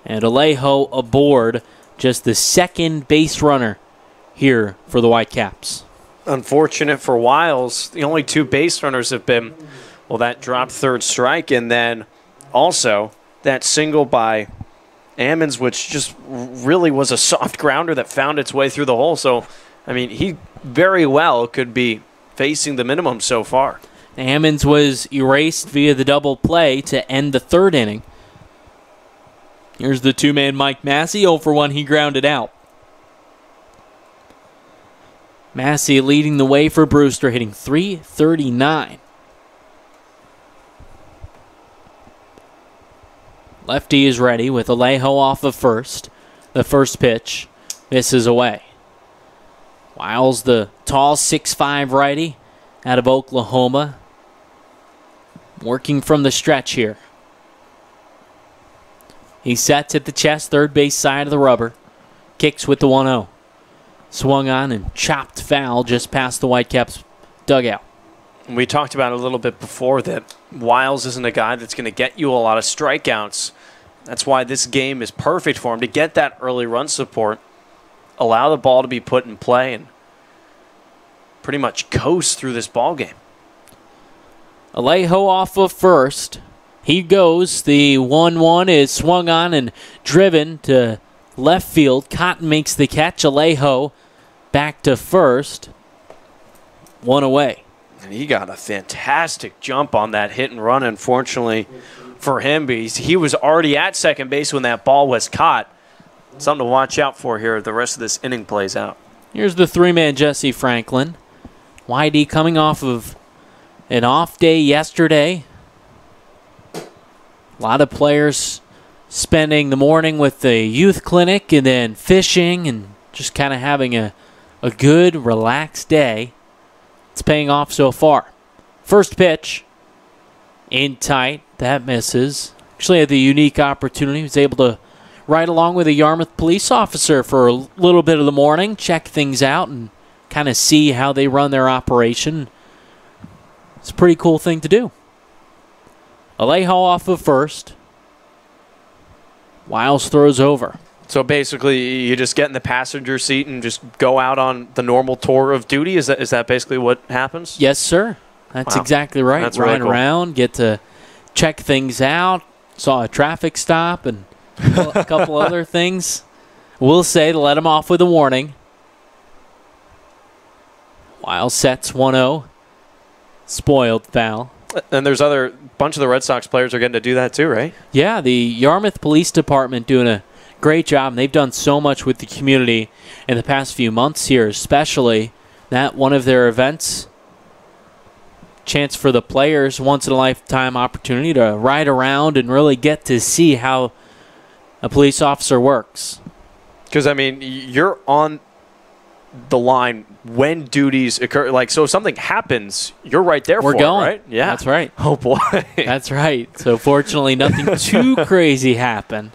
And Alejo aboard. Just the second base runner here for the Whitecaps. Unfortunate for Wiles. The only 2 base runners have been, well, that dropped third strike, and then also that single by Ammons, which just really was a soft grounder that found its way through the hole. So, I mean, he very well could be facing the minimum so far. Ammons was erased via the double play to end the 3rd inning. Here's the 2-man Mike Massey. 0 for 1, he grounded out. Massey leading the way for Brewster, hitting .339. Lefty is ready with Alejo off of first. The first pitch misses away. Wiles, the tall 6'5" righty out of Oklahoma, working from the stretch here. He sets at the chest, third base side of the rubber. Kicks with the 1-0. Swung on and chopped foul just past the Whitecaps dugout. We talked about it a little bit before that Wiles isn't a guy that's going to get you a lot of strikeouts. That's why this game is perfect for him, to get that early run support, allow the ball to be put in play, and pretty much coast through this ball game. Alejo off of first. He goes. The 1-1 is swung on and driven to left field. Cotton makes the catch. Alejo back to first. 1 away. And he got a fantastic jump on that hit and run, unfortunately for him. He was already at second base when that ball was caught. Something to watch out for here. The rest of this inning plays out. Here's the 3-man Jesse Franklin. YD coming off of an off day yesterday. A lot of players spending the morning with the youth clinic and then fishing and just kind of having a good, relaxed day. It's paying off so far. First pitch, in tight. That misses. Actually had the unique opportunity. He was able to ride along with a Yarmouth police officer for a little bit of the morning, check things out, and kind of see how they run their operation. It's a pretty cool thing to do. Alejo off of first. Wiles throws over. So basically, you just get in the passenger seat and just go out on the normal tour of duty? Is that basically what happens? Yes, sir. That's exactly right. That's Ride really cool. around, get to check things out. Saw a traffic stop and a couple other things. We'll say to let him off with a warning. Wiles sets 1-0. Spoiled foul. And there's other bunch of the Red Sox players are getting to do that too, right? Yeah, the Yarmouth Police Department doing a great job. And they've done so much with the community in the past few months here, especially that one of their events. Chance for the players, once-in-a-lifetime opportunity to ride around and really get to see how a police officer works. Because, I mean, you're on the line when duties occur. Like, so if something happens, you're right there We're for going. it, right? Yeah. That's right. Oh, boy. That's right. So, fortunately, nothing too crazy happened.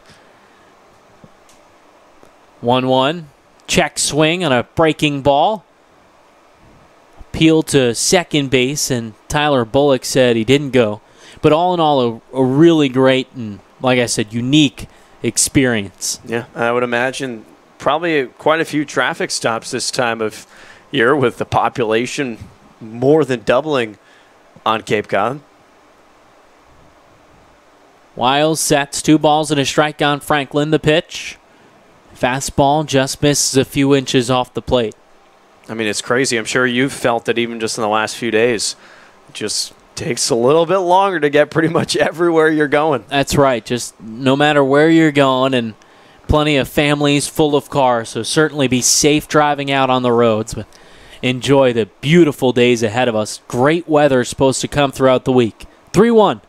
1-1. Check swing on a breaking ball. Appeal to second base, and Tyler Bullock said he didn't go. But all in all, a really great and, like I said, unique experience. Yeah, I would imagine probably quite a few traffic stops this time of year with the population more than doubling on Cape Cod. Wiles sets 2 balls and a strike on Franklin. The pitch. Fastball just misses a few inches off the plate. I mean, it's crazy. I'm sure you've felt it even just in the last few days. It just takes a little bit longer to get pretty much everywhere you're going. That's right. Just no matter where you're going, and plenty of families full of cars, so certainly be safe driving out on the roads, but enjoy the beautiful days ahead of us. Great weather is supposed to come throughout the week. 3-1.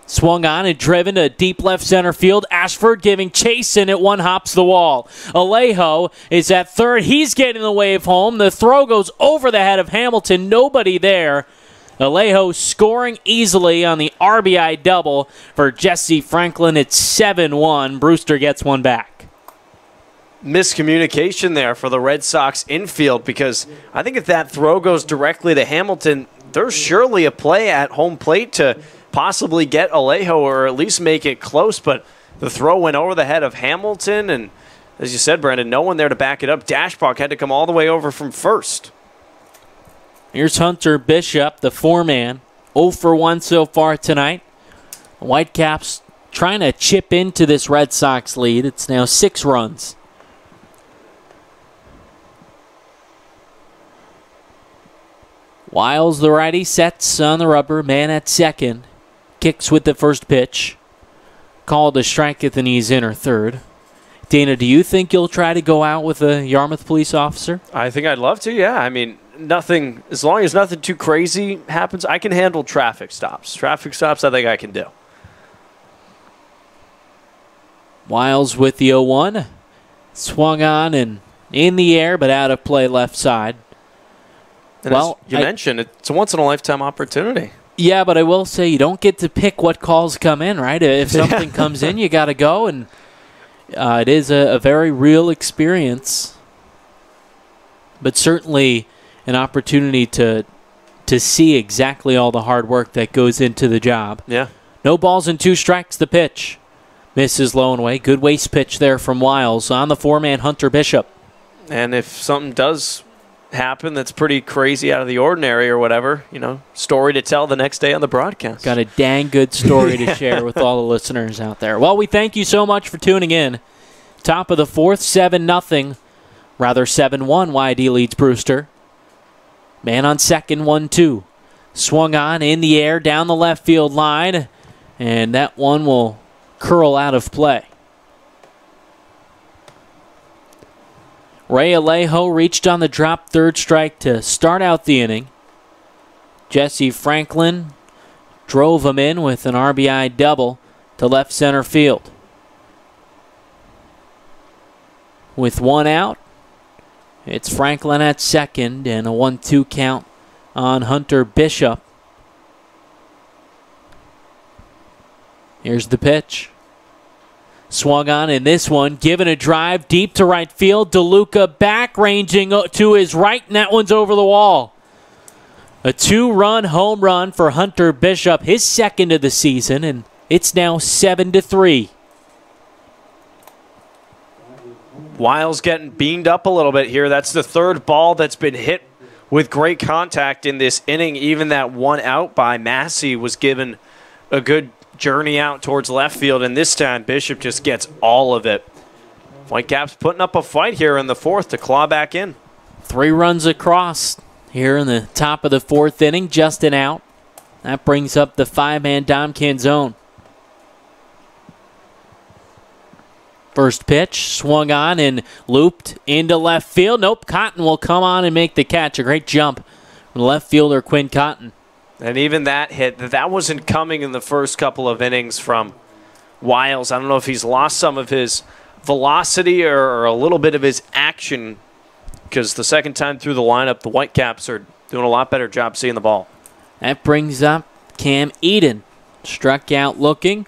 Swung on and driven to deep left center field. Ashford giving chase, and it one hops the wall. Alejo is at third. He's getting the wave home. The throw goes over the head of Hamilton. Nobody there. Alejo scoring easily on the RBI double for Jesse Franklin. It's 7-1. Brewster gets one back. Miscommunication there for the Red Sox infield, because I think if that throw goes directly to Hamilton, there's surely a play at home plate to possibly get Alejo or at least make it close, but the throw went over the head of Hamilton, and as you said, Brendan, no one there to back it up. Dashbach had to come all the way over from first. Here's Hunter Bishop, the foreman. 0 for 1 so far tonight. The Whitecaps trying to chip into this Red Sox lead. It's now 6 runs. Wiles, the righty, sets on the rubber. Man at second. Kicks with the first pitch. Called a strike at the knees in or third. Dana, do you think you'll try to go out with a Yarmouth police officer? I think I'd love to, yeah. I mean, nothing, as long as nothing too crazy happens, I can handle traffic stops. Traffic stops, I think I can do. Wiles with the 0-1. Swung on and in the air, but out of play left side. And well, as you mentioned, it's a once-in-a-lifetime opportunity. Yeah, but I will say you don't get to pick what calls come in, right? If something comes in, you got to go, and it is a very real experience. But certainly an opportunity to see exactly all the hard work that goes into the job. Yeah. No balls and 2 strikes, the pitch. Misses low and away. Good waste pitch there from Wiles on the foreman, Hunter Bishop. And if something does happen that's pretty crazy out of the ordinary or whatever, story to tell the next day on the broadcast. Got a dang good story to share with all the listeners out there. Well, we thank you so much for tuning in. Top of the 4th, 7-0. Rather 7-1, YD leads Brewster. Man on second, 1-2. Swung on in the air down the left field line, and that one will curl out of play. Ray Alejo reached on the drop, 3rd strike to start out the inning. Jesse Franklin drove him in with an RBI double to left center field. With 1 out, it's Franklin at second and a 1-2 count on Hunter Bishop. Here's the pitch. Swung on in this one, given a drive deep to right field. DeLuca back ranging to his right, and that one's over the wall. A 2-run home run for Hunter Bishop, his second of the season, and it's now 7-3. Wiles getting beamed up a little bit here. That's the 3rd ball that's been hit with great contact in this inning. Even that 1 out by Massey was given a good journey out towards left field, and this time Bishop just gets all of it. Whitecaps putting up a fight here in the 4th to claw back in. 3 runs across here in the top of the 4th inning, just an out. That brings up the 5-man Dom Canzone. First pitch, swung on and looped into left field. Nope, Cotton will come on and make the catch. A great jump from left fielder Quinn Cotton. And even that hit, that wasn't coming in the first couple of innings from Wiles. I don't know if he's lost some of his velocity or a little bit of his action, because the second time through the lineup, the Whitecaps are doing a lot better job seeing the ball. That brings up Cam Eden. Struck out looking.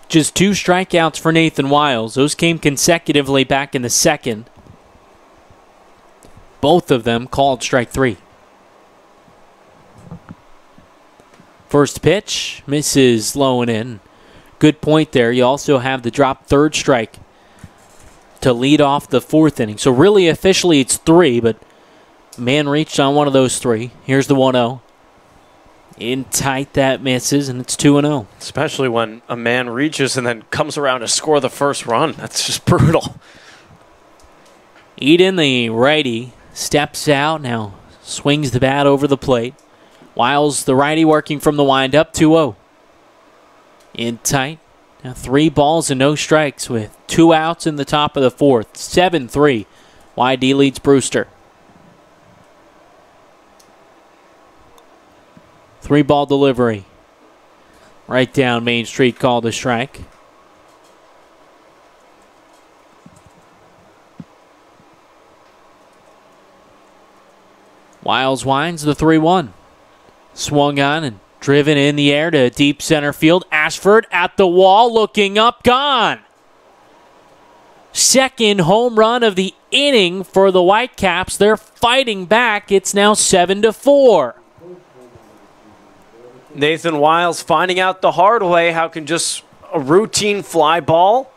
Just 2 strikeouts for Nathan Wiles. Those came consecutively back in the 2nd. Both of them called strike 3. First pitch, misses low and in. Good point there. You also have the drop 3rd strike to lead off the 4th inning. So really officially it's 3, but man reached on one of those 3. Here's the 1-0. In tight, that misses, and it's 2-0. Especially when a man reaches and then comes around to score the first run. That's just brutal. Eden, the righty, steps out now, swings the bat over the plate. Wiles, the righty, working from the windup, 2-0. In tight. Now 3 balls and no strikes with 2 outs in the top of the 4th. 7-3. YD leads Brewster. 3-ball delivery. Right down Main Street, called a strike. Wiles winds the 3-1. Swung on and driven in the air to deep center field. Ashford at the wall, looking up, gone. Second home run of the inning for the Whitecaps. They're fighting back. It's now 7-4. Nathan Wiles finding out the hard way how can just a routine fly ball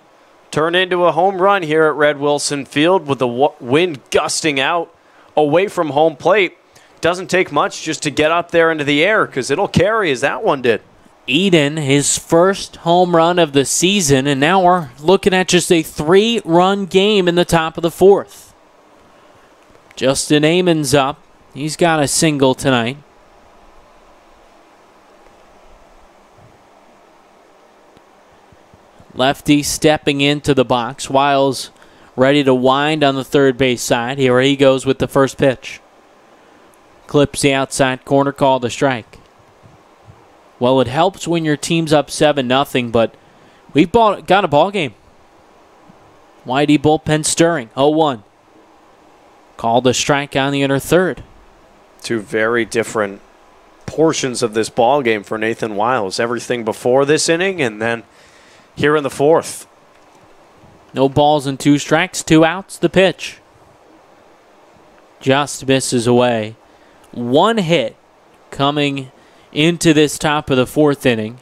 turn into a home run here at Red Wilson Field with the wind gusting out away from home plate. Doesn't take much just to get up there into the air because it'll carry as that one did. Eden, his first home run of the season, and now we're looking at just a 3-run game in the top of the 4th. Justin Amon's up. He's got a single tonight. Lefty stepping into the box. Wiles ready to wind on the third base side. Here he goes with the first pitch. Clips the outside corner, called a strike. Well, it helps when your team's up 7-0, but we've got a ball game. Whitey bullpen stirring, 0-1. Called a strike on the inner third. Two very different portions of this ball game for Nathan Wiles. Everything before this inning and then here in the 4th. No balls and 2 strikes, 2 outs, the pitch. Just misses away. 1 hit coming into this top of the 4th inning.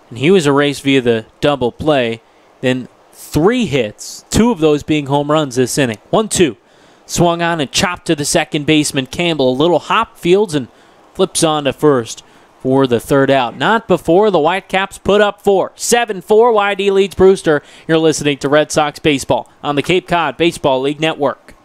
And he was erased via the double play. Then 3 hits, 2 of those being home runs this inning. 1-2. Swung on and chopped to the second baseman Campbell. A little hop, fields, and flips on to first for the 3rd out. Not before the Whitecaps put up 4. 7-4, YD leads Brewster. You're listening to Red Sox Baseball on the Cape Cod Baseball League Network.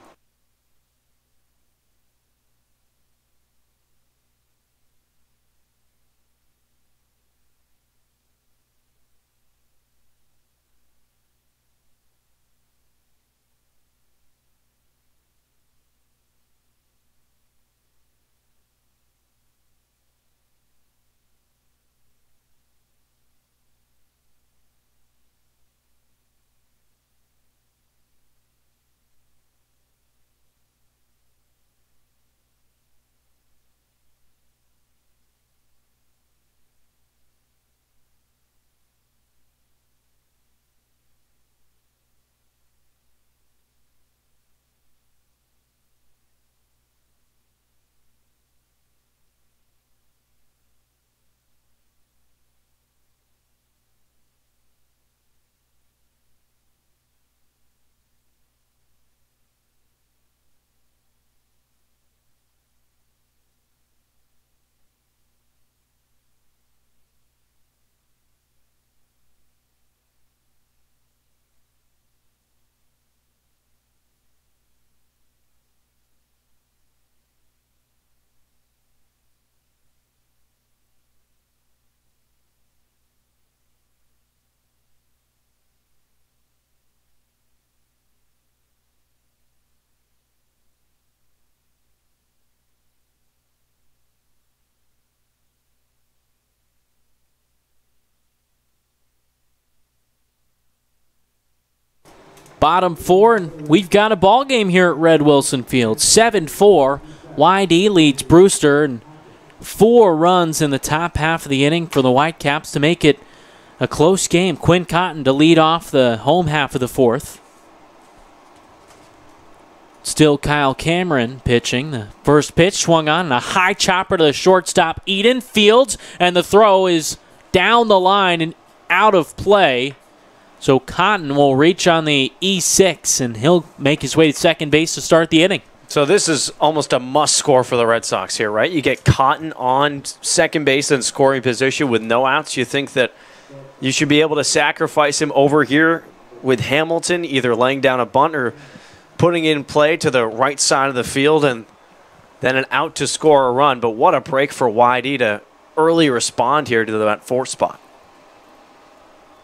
Bottom 4, and we've got a ball game here at Red Wilson Field. 7-4. YD leads Brewster, and 4 runs in the top half of the inning for the Whitecaps to make it a close game. Quinn Cotton to lead off the home half of the 4th. Still Kyle Cameron pitching. The first pitch swung on, and a high chopper to the shortstop Eden. Fields, and the throw is down the line and out of play. So Cotton will reach on the E6, and he'll make his way to second base to start the inning. So this is almost a must score for the Red Sox here, right? You get Cotton on second base in scoring position with no outs. You think that you should be able to sacrifice him over here with Hamilton, either laying down a bunt or putting it in play to the right side of the field, and then an out to score a run. But what a break for YD to early respond here to that 4th spot.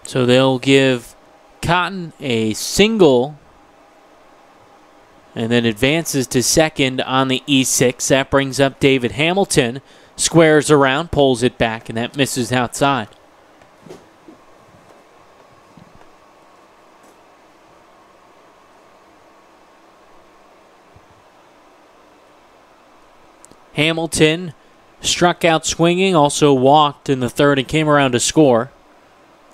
So they'll give Cotton a single and then advances to second on the E6. That brings up David Hamilton. Squares around, pulls it back, and that misses outside. Hamilton struck out swinging, also walked in the 3rd and came around to score.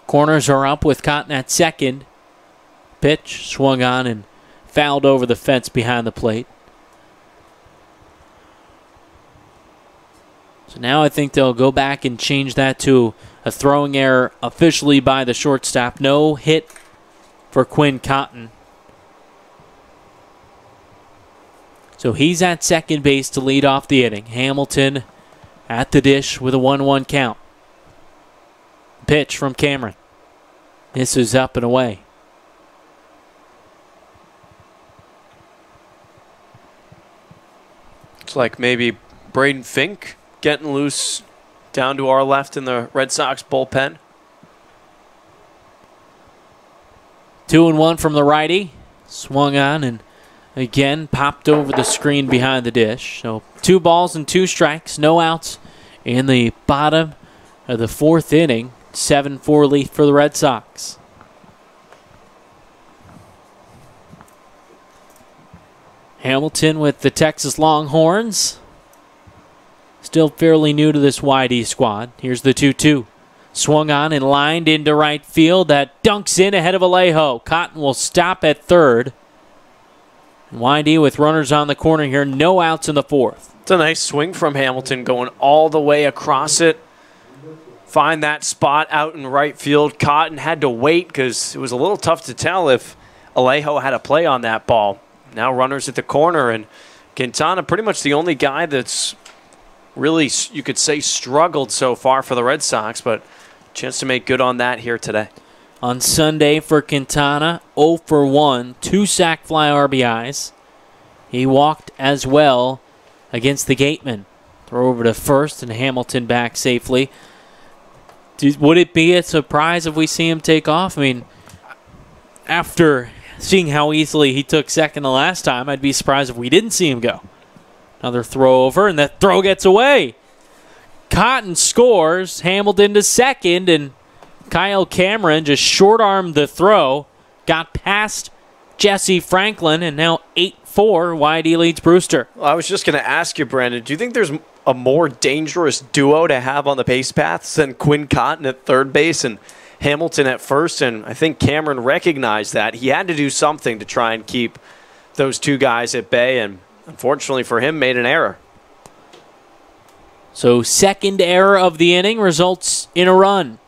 Corners are up with Cotton at second. Pitch swung on and fouled over the fence behind the plate. So now I think they'll go back and change that to a throwing error officially by the shortstop. No hit for Quinn Cotton. So he's at second base to lead off the inning. Hamilton at the dish with a 1-1 count. Pitch from Cameron. This is up and away. It's like maybe Braden Fink getting loose down to our left in the Red Sox bullpen. 2-1 from the righty. Swung on and again popped over the screen behind the dish. So 2 balls and 2 strikes. No outs in the bottom of the 4th inning. 7-4 lead for the Red Sox. Hamilton with the Texas Longhorns. Still fairly new to this YD squad. Here's the 2-2. Swung on and lined into right field. That dunks in ahead of Alejo. Cotton will stop at third. YD with runners on the corner here. No outs in the 4th. It's a nice swing from Hamilton going all the way across it. Find that spot out in right field. Cotton had to wait because it was a little tough to tell if Alejo had a play on that ball. Now runners at the corner, and Quintana pretty much the only guy that's really, you could say, struggled so far for the Red Sox, but chance to make good on that here today. On Sunday for Quintana, 0 for 1, 2 sac fly RBIs. He walked as well against the Gateman. Throw over to first and Hamilton back safely. Would it be a surprise if we see him take off? I mean, after seeing how easily he took second the last time, I'd be surprised if we didn't see him go. Another throw over, and that throw gets away. Cotton scores, Hamilton to second, and Kyle Cameron just short-armed the throw, got past Jesse Franklin, and now 8-4, YD leads Brewster. Well, I was just going to ask you, Brandon, do you think there's a more dangerous duo to have on the base paths than Quinn Cotton at third base and Hamilton at first? And I think Cameron recognized that. He had to do something to try and keep those 2 guys at bay, and unfortunately for him, made an error. So second error of the inning results in a run.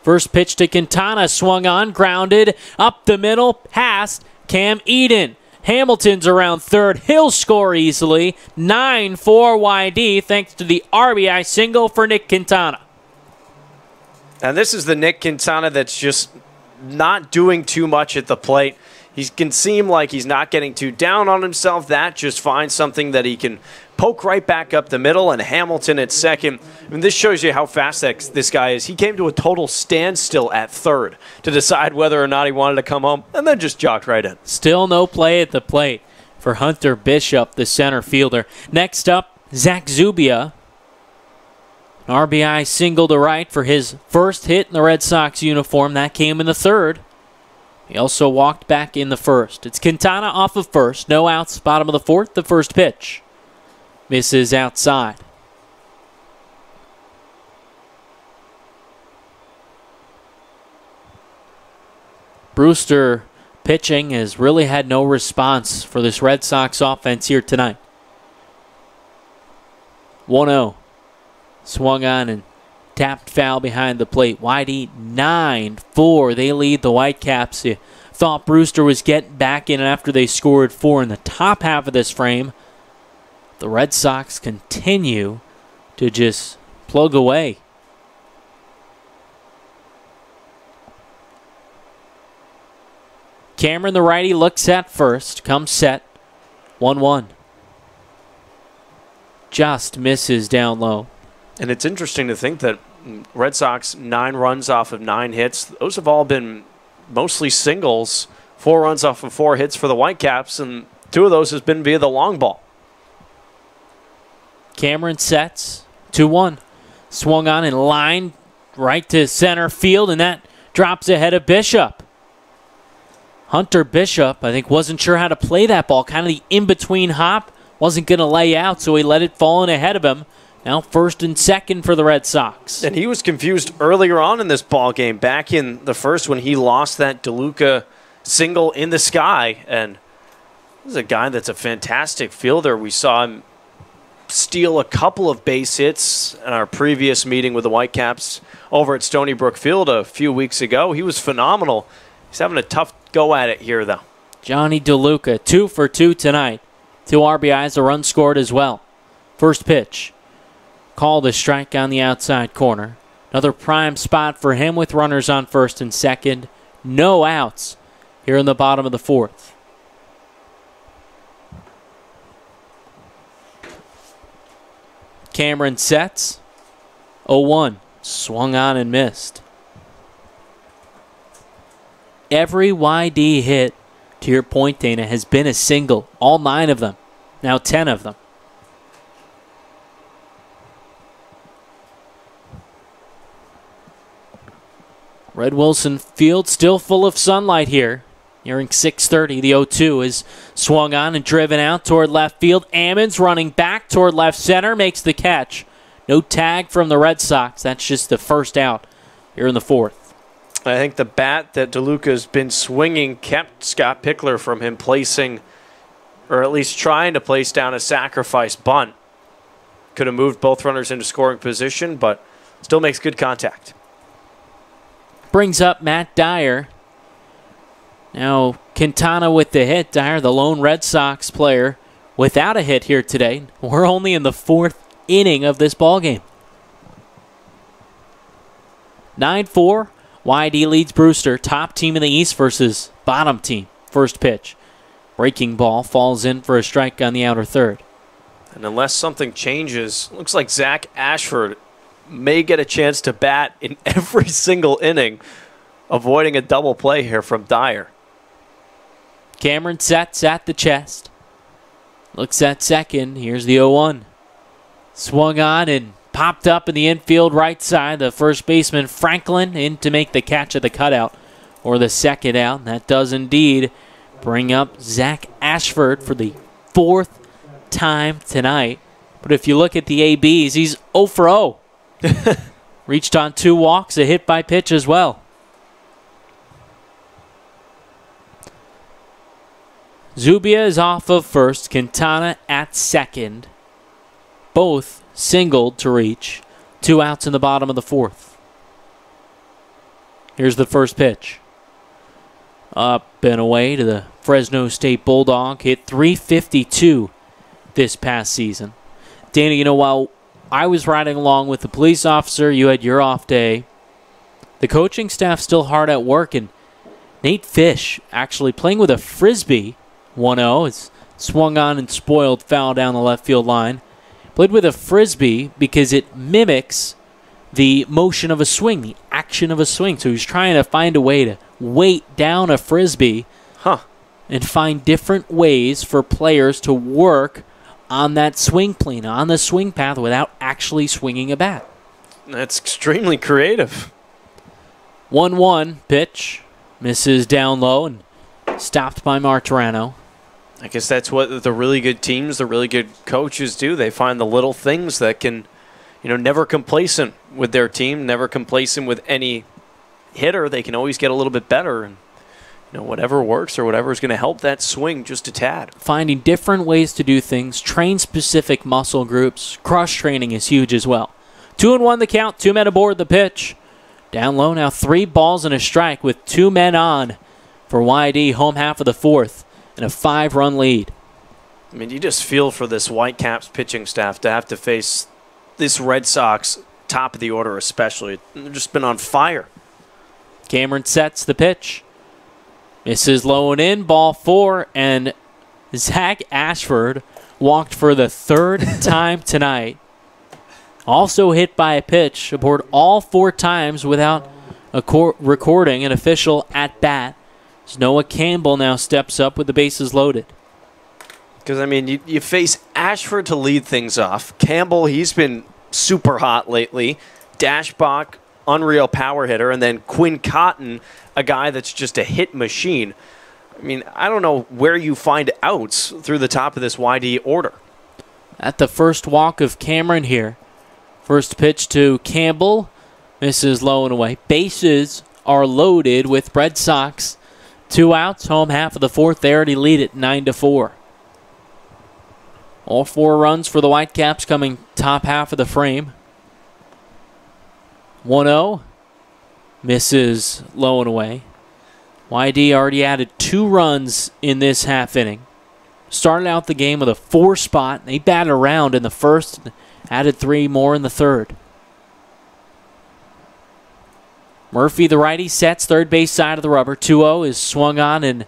First pitch to Quintana, swung on, grounded, up the middle, past Cam Eden. Hamilton's around third. He'll score easily. 9-4 YD thanks to the RBI single for Nick Quintana. And this is the Nick Quintana that's just not doing too much at the plate. He can seem like he's not getting too down on himself. That just finds something that he can poke right back up the middle, and Hamilton at second. I mean, this shows you how fast this guy is. He came to a total standstill at third to decide whether or not he wanted to come home, and then just jogged right in. Still no play at the plate for Hunter Bishop, the center fielder. Next up, Zach Zubia. An RBI single to right for his first hit in the Red Sox uniform. That came in the 3rd. He also walked back in the 1st. It's Quintana off of first. No outs, bottom of the 4th, the first pitch. Misses outside. Brewster pitching has really had no response for this Red Sox offense here tonight. 1-0. Swung on and tapped foul behind the plate. YD 9-4. They lead the Whitecaps. You thought Brewster was getting back in after they scored 4 in the top half of this frame. The Red Sox continue to just plug away. Cameron, the righty, looks at first. Comes set. 1-1. Just misses down low. And it's interesting to think that Red Sox, 9 runs off of 9 hits. Those have all been mostly singles. 4 runs off of 4 hits for the Whitecaps, and 2 of those has been via the long ball. Cameron sets. 2-1. Swung on and lined right to center field, and that drops ahead of Bishop. Hunter Bishop, I think, wasn't sure how to play that ball. Kind of the in-between hop. Wasn't going to lay out, so he let it fall in ahead of him. Now first and second for the Red Sox. And he was confused earlier on in this ball game, back in the first when he lost that DeLuca single in the sky. And this is a guy that's a fantastic fielder. We saw him steal a couple of base hits in our previous meeting with the Whitecaps over at Stony Brook Field a few weeks ago. He was phenomenal. He's having a tough go at it here, though. Johnny DeLuca, 2 for 2 tonight. 2 RBIs, a run scored as well. First pitch. Called a strike on the outside corner. Another prime spot for him with runners on first and second. No outs here in the bottom of the fourth. Cameron sets. 0-1. Swung on and missed. Every YD hit, to your point, Dana, has been a single. All 9 of them. Now 10 of them. Red Wilson Field still full of sunlight here. Nearing 6:30, the 0-2 is swung on and driven out toward left field. Ammons running back toward left center, makes the catch. No tag from the Red Sox. That's just the first out here in the fourth. I think the bat that DeLuca's been swinging kept Scott Pickler from him placing, or at least trying to place down a sacrifice bunt. Could have moved both runners into scoring position, but still makes good contact. Brings up Matt Dyer. Now Quintana with the hit. Dyer, the lone Red Sox player, without a hit here today. We're only in the 4th inning of this ballgame. 9-4. YD leads Brewster. Top team in the East versus bottom team. First pitch. Breaking ball falls in for a strike on the outer third. And unless something changes, looks like Zach Ashford may get a chance to bat in every single inning, avoiding a double play here from Dyer. Cameron sets at the chest. Looks at second. Here's the 0-1. Swung on and popped up in the infield right side. The first baseman, Franklin, in to make the catch at the cutout or the second out. And that does indeed bring up Zach Ashford for the 4th time tonight. But if you look at the ABs, he's 0 for 0. Reached on 2 walks, a hit by pitch as well. Zubia is off of first, Quintana at second. Both singled to reach. 2 outs in the bottom of the fourth. Here's the first pitch. Up and away to the Fresno State Bulldog. Hit .352 this past season. Dana, while I was riding along with the police officer, you had your off day, the coaching staff still hard at work, and Nate Fish actually playing with a Frisbee. 1-0. It's swung on and spoiled, foul down the left field line. Played with a Frisbee because it mimics the motion of a swing, the action of a swing. So he's trying to find a way to weight down a Frisbee and find different ways for players to work on that swing plane, on the swing path, without actually swinging a bat. That's extremely creative. 1-1 pitch. Misses down low and stopped by Martirano. I guess that's what the really good teams, the really good coaches do. They find the little things that can, never complacent with their team, never complacent with any hitter. They can always get a little bit better, and whatever works or whatever is going to help that swing just a tad. Finding different ways to do things, train specific muscle groups. Cross training is huge as well. 2-1 the count, 2 men aboard the pitch. Down low now, 3 balls and a strike with 2 men on for YD, home half of the fourth, and a 5-run lead. I mean, you just feel for this Whitecaps pitching staff to have to face this Red Sox top of the order especially. They've just been on fire. Cameron sets the pitch. Misses low and in, ball 4, and Zach Ashford walked for the 3rd time tonight. Also hit by a pitch aboard all 4 times without recording an official at-bat. Noah Campbell now steps up with the bases loaded. Because, you face Ashford to lead things off. Campbell, he's been super hot lately. Dashbach, unreal power hitter. And then Quinn Cotton, a guy that's just a hit machine. I don't know where you find outs through the top of this YD order. At the first walk of Cameron here. First pitch to Campbell. Misses low and away. Bases are loaded with Red Sox. 2 outs, home half of the fourth. They already lead it 9-4. All 4 runs for the Whitecaps coming top half of the frame. 1-0. Misses low and away. YD already added 2 runs in this half inning. Started out the game with a 4 spot. They batted around in the first, added 3 more in the third. Murphy, the righty, sets third base side of the rubber. 2-0 is swung on and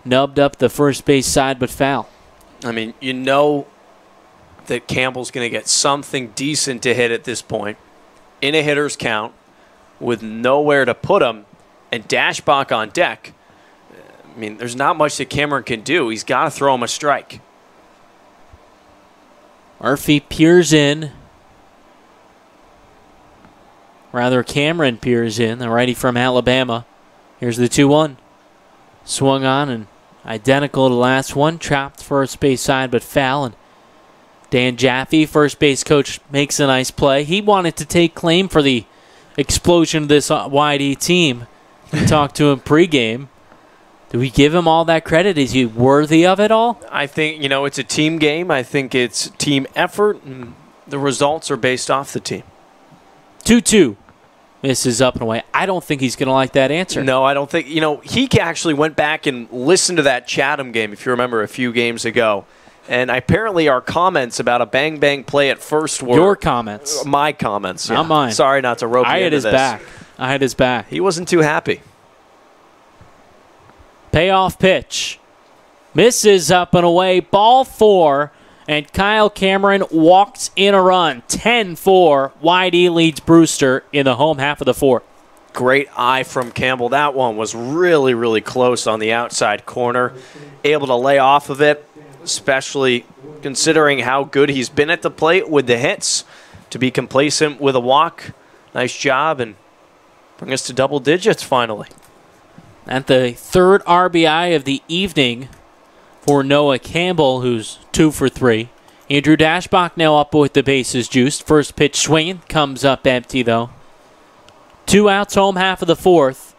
nubbed up the first base side, but foul. I mean, you know that Campbell's going to get something decent to hit at this point in a hitter's count with nowhere to put him and Dashbach on deck. I mean, there's not much that Cameron can do. He's got to throw him a strike. Murphy peers in. Rather, Cameron peers in, the righty from Alabama. Here's the 2-1. Swung on and identical to the last one. Chopped first base side, but foul. And Dan Jaffe, first base coach, makes a nice play. He wanted to take claim for the explosion of this YD team. We talked to him pregame. Do we give him all that credit? Is he worthy of it all? I think, it's a team game. I think it's team effort, and the results are based off the team. 2-2. Misses up and away. I don't think he's going to like that answer. No, I don't think. He actually went back and listened to that Chatham game, if you remember, a few games ago. And apparently our comments about a bang-bang play at first were... Your comments. My comments. Not mine. Sorry not to rope you into this. I had his back. He wasn't too happy. Payoff pitch. Misses up and away. Ball 4. And Kyle Cameron walks in a run. 10-4. YD leads Brewster in the home half of the 4th. Great eye from Campbell. That one was really, really close on the outside corner. Able to lay off of it, especially considering how good he's been at the plate with the hits. To be complacent with a walk, nice job, and bring us to double digits finally. At the 3rd RBI of the evening for Noah Campbell, who's 2 for 3. Andrew Dashbach now up with the bases juiced. First pitch swinging, comes up empty though. 2 outs, home half of the 4th.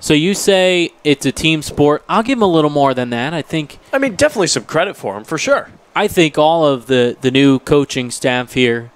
So you say it's a team sport. I'll give him a little more than that. I mean, definitely some credit for him, for sure. I think all of the new coaching staff here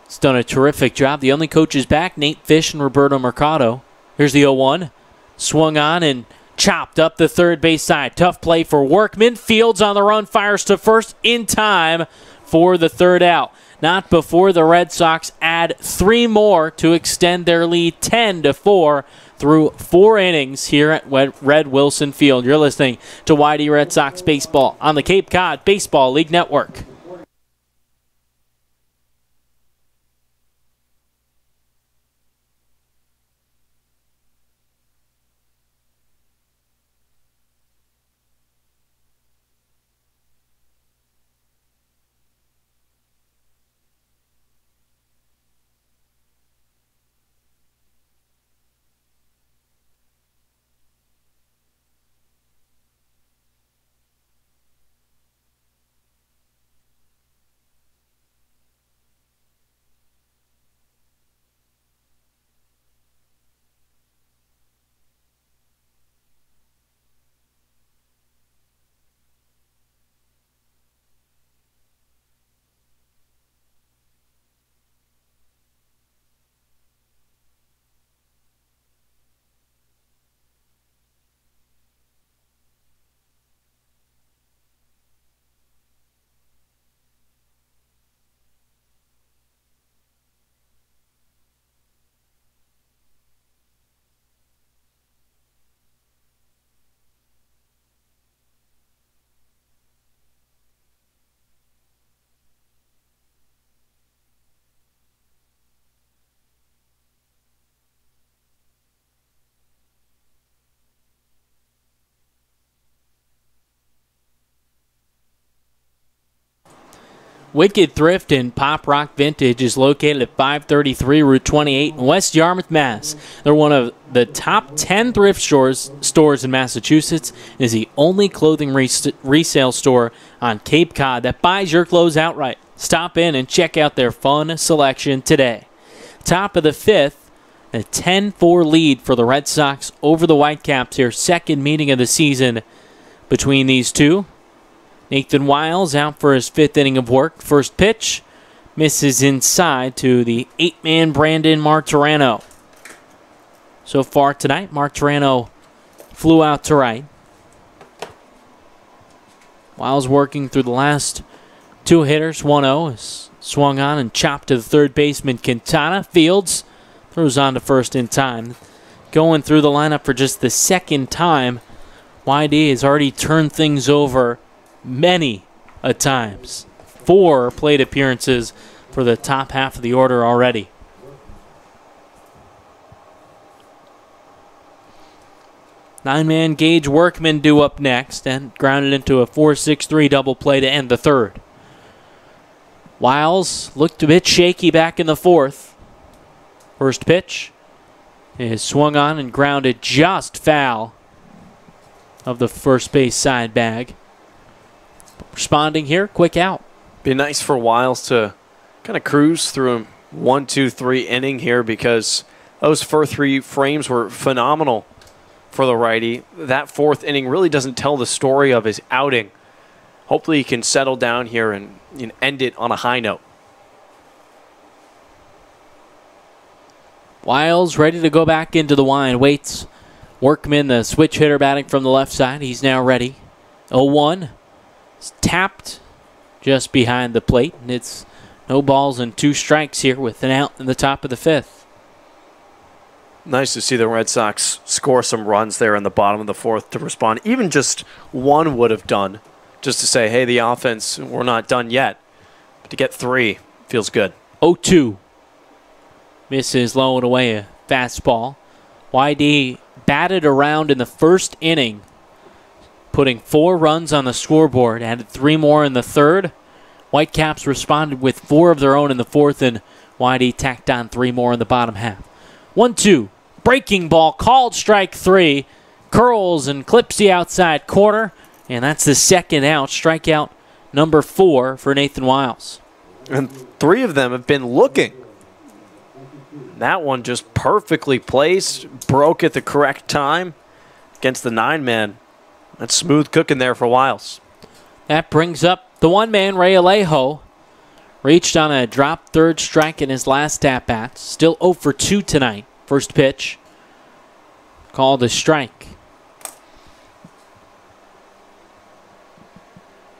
has done a terrific job. The only coaches back, Nate Fish and Roberto Mercado. Here's the 0-1. Swung on and chopped up the third base side. Tough play for Workman. Fields on the run, fires to first in time for the 3rd out. Not before the Red Sox add 3 more to extend their lead 10-4 through 4 innings here at Red Wilson Field. You're listening to YD Red Sox Baseball on the Cape Cod Baseball League Network. Wicked Thrift and Pop Rock Vintage is located at 533 Route 28 in West Yarmouth, Mass. They're one of the top 10 thrift stores in Massachusetts and is the only clothing resale store on Cape Cod that buys your clothes outright. Stop in and check out their fun selection today. Top of the 5th, a 10-4 lead for the Red Sox over the Whitecaps here. Second meeting of the season between these two. Nathan Wiles out for his 5th inning of work. First pitch misses inside to the 8-man Brandon Martirano. so far tonight. Mark Torano flew out to right. Wiles working through the last two hitters. 1-0 is swung on and chopped to the third baseman Quintana. Fields throws on to first in time. Going through the lineup for just the second time. YD has already turned things over many a times. 4 plate appearances for the top half of the order already. Nine-man Gage Workman due up next and grounded into a 4-6-3 double play to end the third. Wiles looked a bit shaky back in the fourth. First pitch is swung on and grounded just foul of the first base side bag. Responding here, quick out. Be nice for Wiles to kind of cruise through a 1-2-3 inning here because those first 3 frames were phenomenal for the righty. That fourth inning really doesn't tell the story of his outing. Hopefully he can settle down here and end it on a high note. Wiles ready to go back into the wind. Waits. Workman, the switch hitter, batting from the left side. He's now ready. 0-1. It's tapped just behind the plate, and it's no balls and 2 strikes here with an out in the top of the 5th. Nice to see the Red Sox score some runs there in the bottom of the 4th to respond. Even just 1 would have done, just to say, hey, the offense, we're not done yet. But to get 3 feels good. 0-2. Misses low and away a fastball. YD batted around in the first inning, putting 4 runs on the scoreboard, added 3 more in the third. Whitecaps responded with 4 of their own in the 4th, and YD tacked on 3 more in the bottom half. 1-2. Breaking ball called strike 3. Curls and clips the outside corner. And that's the second out. Strikeout number 4 for Nathan Wiles. And 3 of them have been looking. That one just perfectly placed. Broke at the correct time against the 9-man. That's smooth cooking there for Wiles. That brings up the 1-man Ray Alejo. Reached on a drop third strike in his last at-bat. Still 0 for 2 tonight. First pitch called a strike.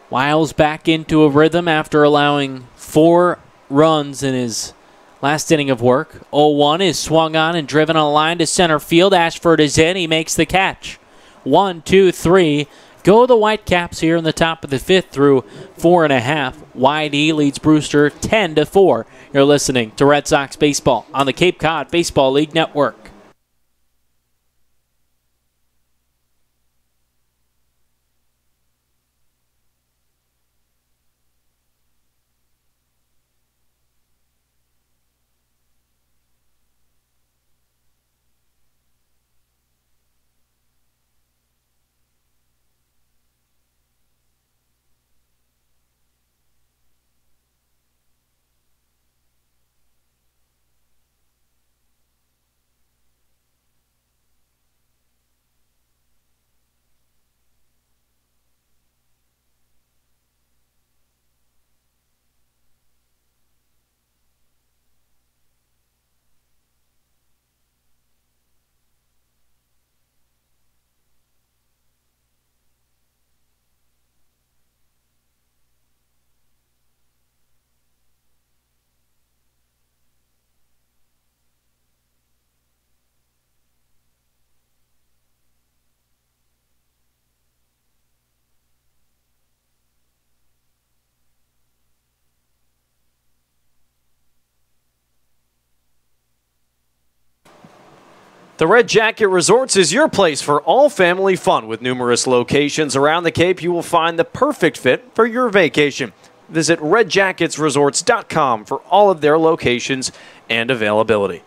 Wiles back into a rhythm after allowing 4 runs in his last inning of work. 0-1 is swung on and driven on a line to center field. Ashford is in. He makes the catch. 1, 2, 3. Go the Whitecaps here in the top of the 5th through 4.5. YD leads Brewster 10-4. You're listening to Red Sox Baseball on the Cape Cod Baseball League Network. The Red Jacket Resorts is your place for all family fun. With numerous locations around the Cape, you will find the perfect fit for your vacation. Visit redjacketsresorts.com for all of their locations and availability.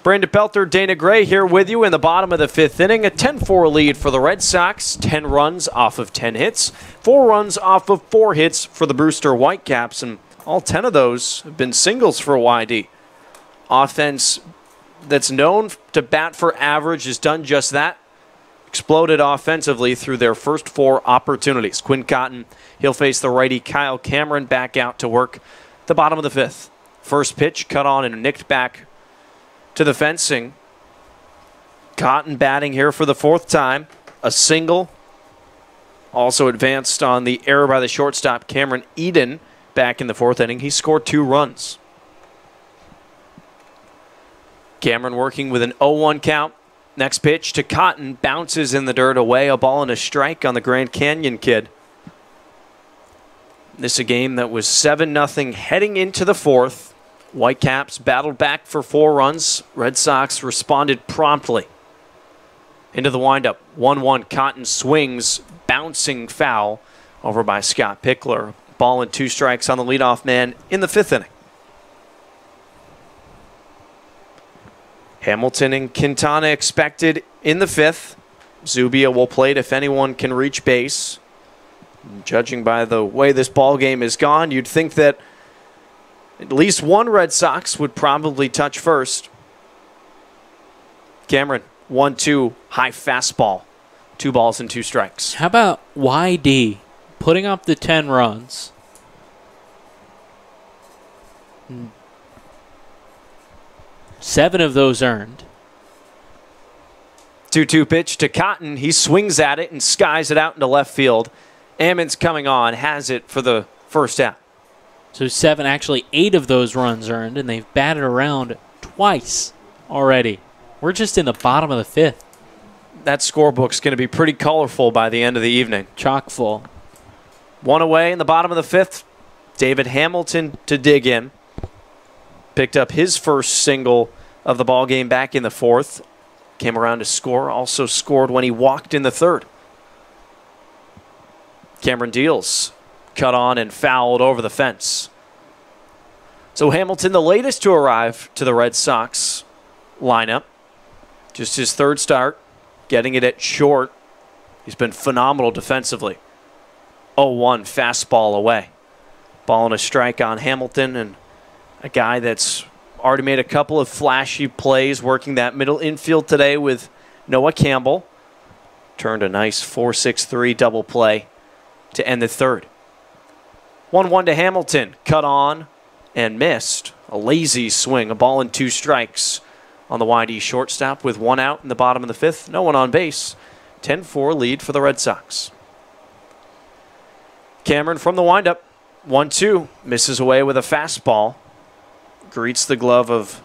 Brandon Pelter, Dana Gray here with you in the bottom of the 5th inning. A 10-4 lead for the Red Sox. 10 runs off of 10 hits. 4 runs off of 4 hits for the Brewster Whitecaps, and all 10 of those have been singles for YD. Offense that's known to bat for average has done just that. Exploded offensively through their first 4 opportunities. Quinn Cotton, he'll face the righty Kyle Cameron back out to work the bottom of the 5th. First pitch cut on and nicked back to the fencing. Cotton batting here for the fourth time. A single. Also advanced on the error by the shortstop, Cameron Eden, back in the fourth inning. He scored 2 runs. Cameron working with an 0-1 count. Next pitch to Cotton. Bounces in the dirt away. A ball and a strike on the Grand Canyon kid. This is a game that was 7-0 heading into the fourth. Whitecaps battled back for 4 runs. Red Sox responded promptly. Into the windup. 1-1. Cotton swings. Bouncing foul over by Scott Pickler. Ball and 2 strikes on the leadoff man in the fifth inning. Hamilton and Quintana expected in the fifth. Zubia will plate if anyone can reach base. Judging by the way this ball game is gone, you'd think that at least one Red Sox would probably touch first. Cameron, 1-2, high fastball. 2 balls and 2 strikes. How about YD putting up the 10 runs? 7 of those earned. 2-2 pitch to Cotton. He swings at it and skies it out into left field. Ammon's coming on, has it for the first out. So 7, actually 8 of those runs earned, and they've batted around twice already. We're just in the bottom of the fifth. That scorebook's going to be pretty colorful by the end of the evening. Chock full. 1 away in the bottom of the fifth. David Hamilton to dig in. Picked up his first single of the ball game back in the fourth. Came around to score. Also scored when he walked in the third. Cameron deals. Cut on and fouled over the fence. So Hamilton, the latest to arrive to the Red Sox lineup. Just his third start. Getting it at short. He's been phenomenal defensively. 0-1 fastball away. Ball and a strike on Hamilton, and a guy that's already made a couple of flashy plays working that middle infield today with Noah Campbell. Turned a nice 4-6-3 double play to end the third. 1-1 to Hamilton. Cut on and missed. A lazy swing. A ball and 2 strikes on the YD shortstop with 1 out in the bottom of the fifth. No one on base. 10-4 lead for the Red Sox. Cameron from the windup. 1-2. Misses away with a fastball. Greets the glove of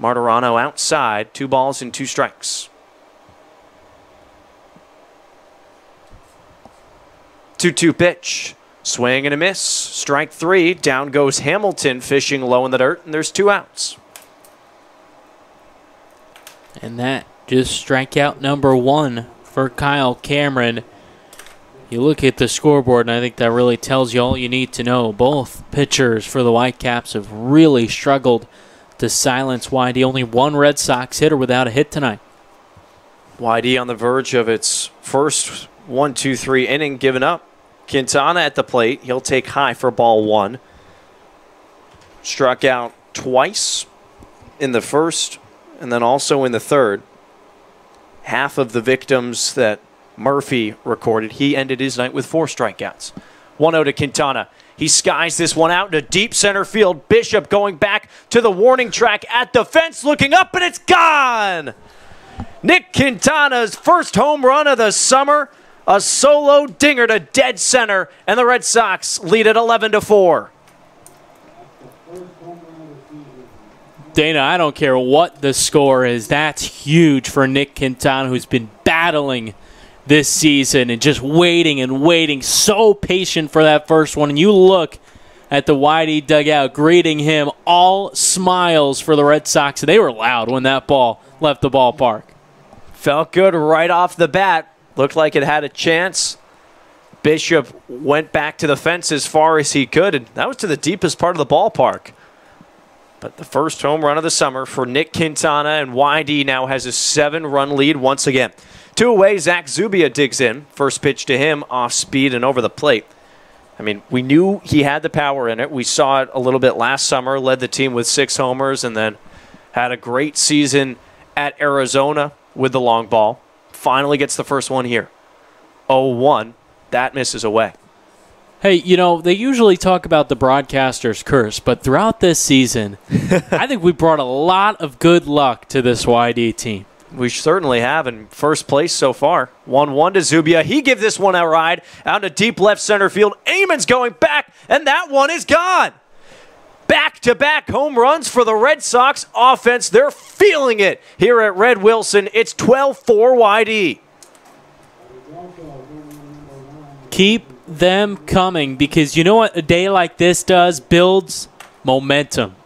Martirano outside. 2 balls and 2 strikes. 2-2 pitch. Swing and a miss. Strike 3. Down goes Hamilton, fishing low in the dirt, and there's 2 outs. And that just strikeout number 1 for Kyle Cameron. You look at the scoreboard, and I think that really tells you all you need to know. Both pitchers for the Whitecaps have really struggled to silence YD. Only 1 Red Sox hitter without a hit tonight. YD on the verge of its first 1-2-3 inning given up. Quintana at the plate. He'll take high for ball 1. Struck out twice in the first and then also in the third. Half of the victims that Murphy recorded, he ended his night with 4 strikeouts. 1-0 to Quintana. He skies this one out into deep center field. Bishop going back to the warning track at the fence, looking up, and it's gone! Nick Quintana's first home run of the summer. A solo dinger to dead center, and the Red Sox lead at 11-4. Dana, I don't care what the score is. That's huge for Nick Quintana, who's been battling this season and just waiting and waiting. So patient for that first one. And you look at the YD dugout greeting him, all smiles for the Red Sox. They were loud when that ball left the ballpark. Felt good right off the bat. Looked like it had a chance. Bishop went back to the fence as far as he could, and that was to the deepest part of the ballpark. But the first home run of the summer for Nick Quintana, and YD now has a 7-run lead once again. 2 away, Zach Zubia digs in. First pitch to him, off speed and over the plate. I mean, we knew he had the power in it. We saw it a little bit last summer, led the team with 6 homers, and then had a great season at Arizona with the long ball. Finally gets the first one here. 0-1. That misses away. Hey, you know, they usually talk about the broadcaster's curse, but throughout this season, I think we brought a lot of good luck to this YD team. We certainly have in first place so far. 1-1 to Zubia. He gives this one a ride out to deep left center field. Eamon's going back, and that one is gone. Back-to-back home runs for the Red Sox offense. They're feeling it here at Red Wilson. It's 12-4 YD. Keep them coming, because you know what a day like this does? Builds momentum.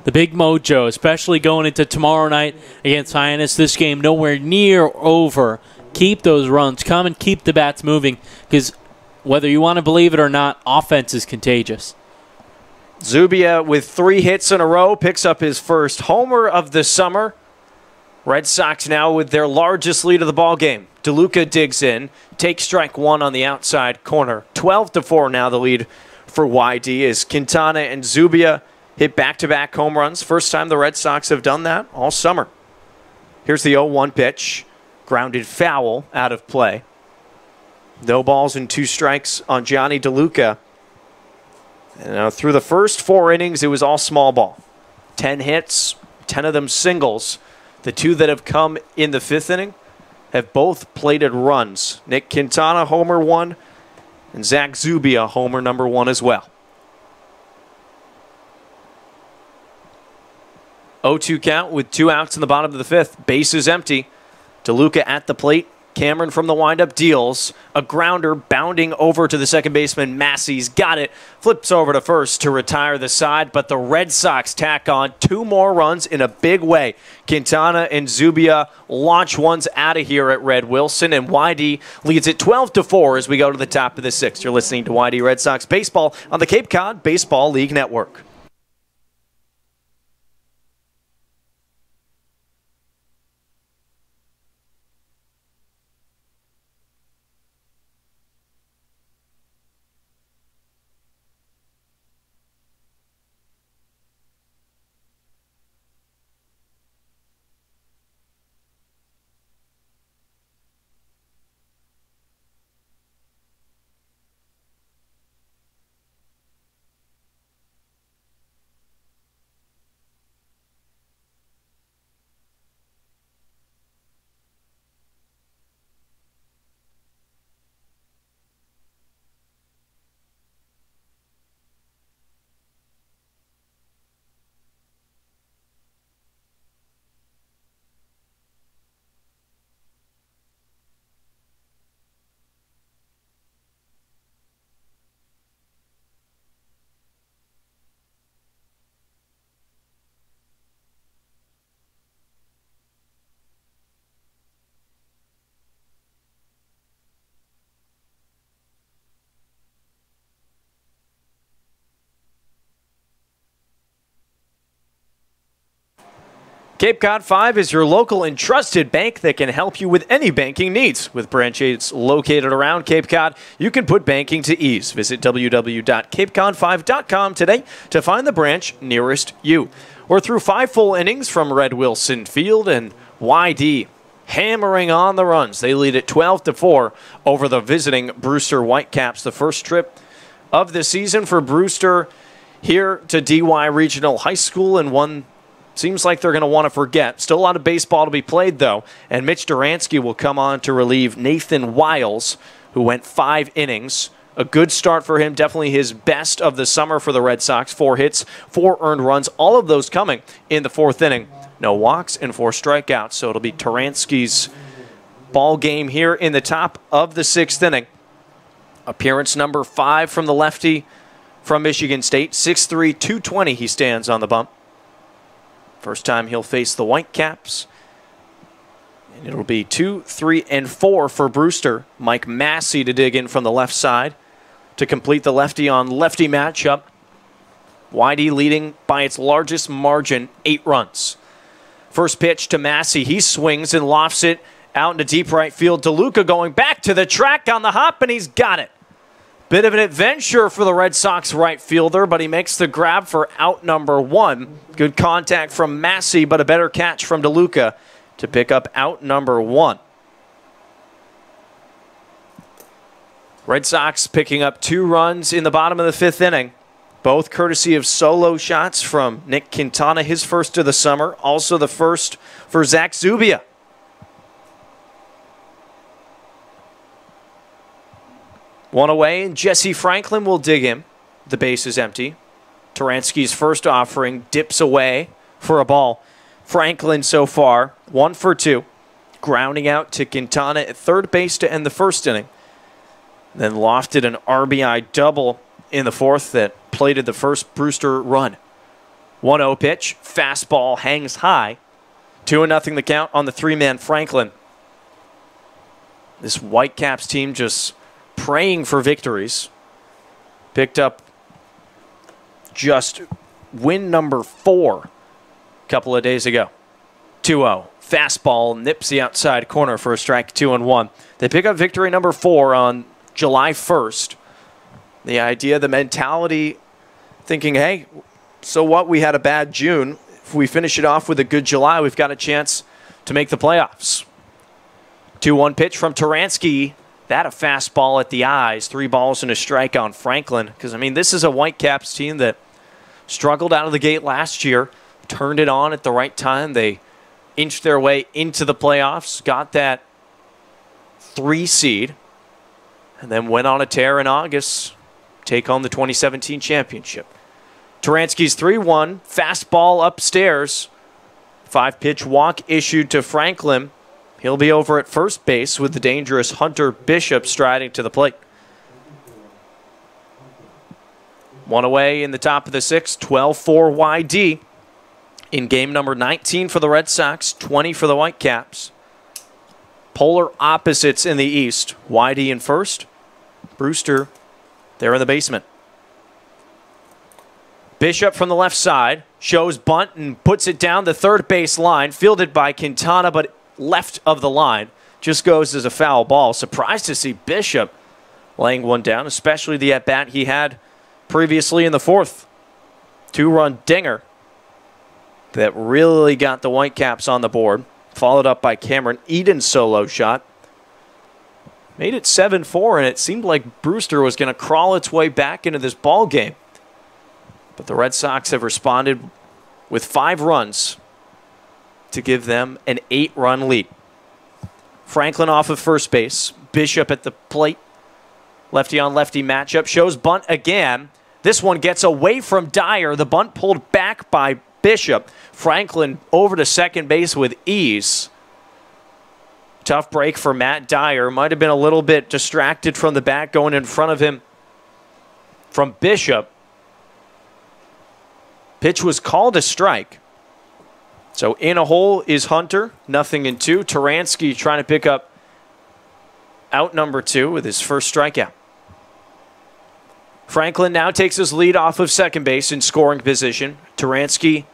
The big mojo, especially going into tomorrow night against Hyannis. This game nowhere near over. Keep those runs coming. Keep the bats moving, because whether you want to believe it or not, offense is contagious. Zubia with 3 hits in a row picks up his first homer of the summer. Red Sox now with their largest lead of the ball game. DeLuca digs in, takes strike 1 on the outside corner. 12-4 now the lead for YD as Quintana and Zubia hit back-to-back home runs. First time the Red Sox have done that all summer. Here's the 0-1 pitch. Grounded foul out of play. No balls and 2 strikes on Johnny DeLuca. And through the first 4 innings, it was all small ball. 10 hits, 10 of them singles. The 2 that have come in the 5th inning have both plated runs. Nick Quintana, homer 1, and Zach Zubia, homer number 1 as well. 0-2 count with 2 outs in the bottom of the 5th. Bases empty. DeLuca at the plate. Cameron from the windup deals. A grounder bounding over to the second baseman. Massey's got it. Flips over to first to retire the side, but the Red Sox tack on 2 more runs in a big way. Quintana and Zubia launch ones out of here at Red Wilson, and YD leads it 12-4 as we go to the top of the 6th. You're listening to YD Red Sox Baseball on the Cape Cod Baseball League Network. Cape Cod 5 is your local and trusted bank that can help you with any banking needs. With branches located around Cape Cod, you can put banking to ease. Visit www.capecod5.com today to find the branch nearest you. We're through 5 full innings from Red Wilson Field, and YD hammering on the runs. They lead it 12-4 over the visiting Brewster Whitecaps. The first trip of the season for Brewster here to DY Regional High School, and one seems like they're going to want to forget. Still a lot of baseball to be played, though. And Mitch Duransky will come on to relieve Nathan Wiles, who went 5 innings. A good start for him. Definitely his best of the summer for the Red Sox. 4 hits, 4 earned runs. All of those coming in the 4th inning. No walks and 4 strikeouts. So it'll be Duransky's ball game here in the top of the 6th inning. Appearance number 5 from the lefty from Michigan State. 6'3", 220 he stands on the bump. First time he'll face the Whitecaps. And it'll be 2, 3, and 4 for Brewster. Mike Massey to dig in from the left side to complete the lefty-on-lefty matchup. YD leading by its largest margin, 8 runs. First pitch to Massey. He swings and lofts it out into deep right field. DeLuca going back to the track on the hop, and he's got it. Bit of an adventure for the Red Sox right fielder, but he makes the grab for out number 1. Good contact from Massey, but a better catch from DeLuca to pick up out number 1. Red Sox picking up 2 runs in the bottom of the 5th inning, both courtesy of solo shots from Nick Quintana, his first of the summer, also the first for Zach Zubia. One away, and Jesse Franklin will dig in. The base is empty. Turansky's first offering dips away for a ball. Franklin so far, 1 for 2. Grounding out to Quintana at third base to end the first inning. Then lofted an RBI double in the fourth that plated the first Brewster run. 1-0 pitch, fastball hangs high. 2-0 the count on the three-man Franklin. This Whitecaps team just praying for victories. Picked up just win number 4 a couple of days ago. 2-0. Fastball nips the outside corner for a strike, 2-1. They pick up victory number 4 on July 1st. The idea, the mentality, thinking, hey, so what? We had a bad June. If we finish it off with a good July, we've got a chance to make the playoffs. 2-1 pitch from Turansky. That a fastball at the eyes. 3 balls and a strike on Franklin. Because, I mean, this is a Whitecaps team that struggled out of the gate last year. Turned it on at the right time. They inched their way into the playoffs. Got that 3 seed. And then went on a tear in August. Take home the 2017 championship. Turansky's 3-1. Fastball upstairs. 5-pitch walk issued to Franklin. He'll be over at first base with the dangerous Hunter Bishop striding to the plate. 1 away in the top of the 6th, 12-4 YD. In game number 19 for the Red Sox, 20 for the Whitecaps. Polar opposites in the East. YD in first. Brewster there in the basement. Bishop from the left side shows bunt and puts it down the third base line. Fielded by Quintana, but left of the line. Just goes as a foul ball. Surprised to see Bishop laying one down, especially the at-bat he had previously in the fourth. 2-run dinger that really got the Whitecaps on the board. Followed up by Cameron Eden's solo shot. Made it 7-4, and it seemed like Brewster was going to crawl its way back into this ball game. But the Red Sox have responded with 5 runs to give them an 8-run lead. Franklin off of first base. Bishop at the plate. Lefty-on-lefty matchup. Shows bunt again. This one gets away from Dyer. The bunt pulled back by Bishop. Franklin over to second base with ease. Tough break for Matt Dyer. Might have been a little bit distracted from the bat going in front of him from Bishop. Pitch was called a strike. So in a hole is Hunter. 0-2. Turansky trying to pick up out number 2 with his first strikeout. Franklin now takes his lead off of second base in scoring position. Turansky,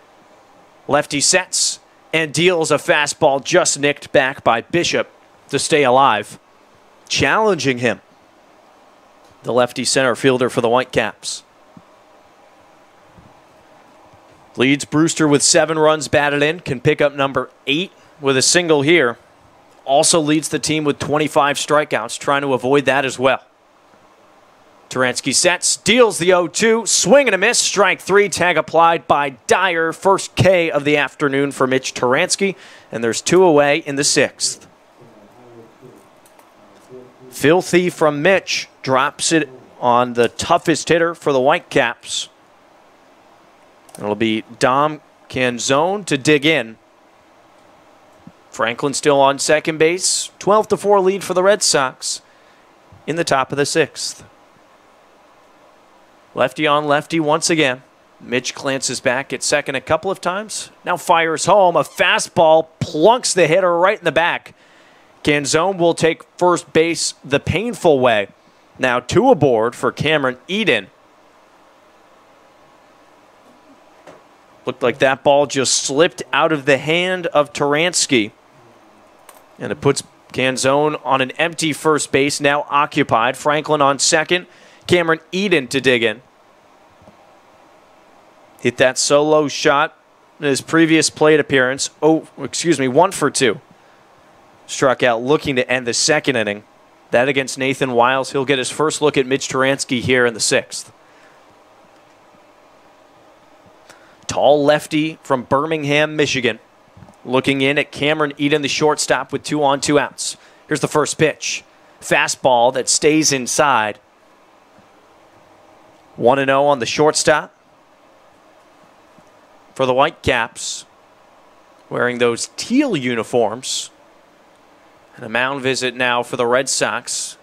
lefty sets and deals a fastball just nicked back by Bishop to stay alive. Challenging him, the lefty center fielder for the Whitecaps. Leads Brewster with 7 runs batted in. Can pick up number 8 with a single here. Also leads the team with 25 strikeouts, trying to avoid that as well. Turansky sets, deals the 0-2, swing and a miss, strike 3, tag applied by Dyer. First K of the afternoon for Mitch Turansky, and there's 2 away in the 6th. Filthy from Mitch, drops it on the toughest hitter for the Whitecaps. It'll be Dom Canzone to dig in. Franklin still on second base. 12-4 lead for the Red Sox in the top of the 6th. Lefty on lefty once again. Mitch glances back at second a couple of times. Now fires home. A fastball plunks the hitter right in the back. Canzone will take first base the painful way. Now 2 aboard for Cameron Eden. Looked like that ball just slipped out of the hand of Turansky. And it puts Canzone on an empty first base, now occupied. Franklin on second. Cameron Eden to dig in. Hit that solo shot in his previous plate appearance. 1 for 2. Struck out looking to end the second inning. That against Nathan Wiles. He'll get his first look at Mitch Turansky here in the 6th. Tall lefty from Birmingham, Michigan. Looking in at Cameron Eden, the shortstop, with 2 on 2 outs. Here's the first pitch. Fastball that stays inside. 1-0 on the shortstop for the Whitecaps, wearing those teal uniforms. And a mound visit now for the Red Sox.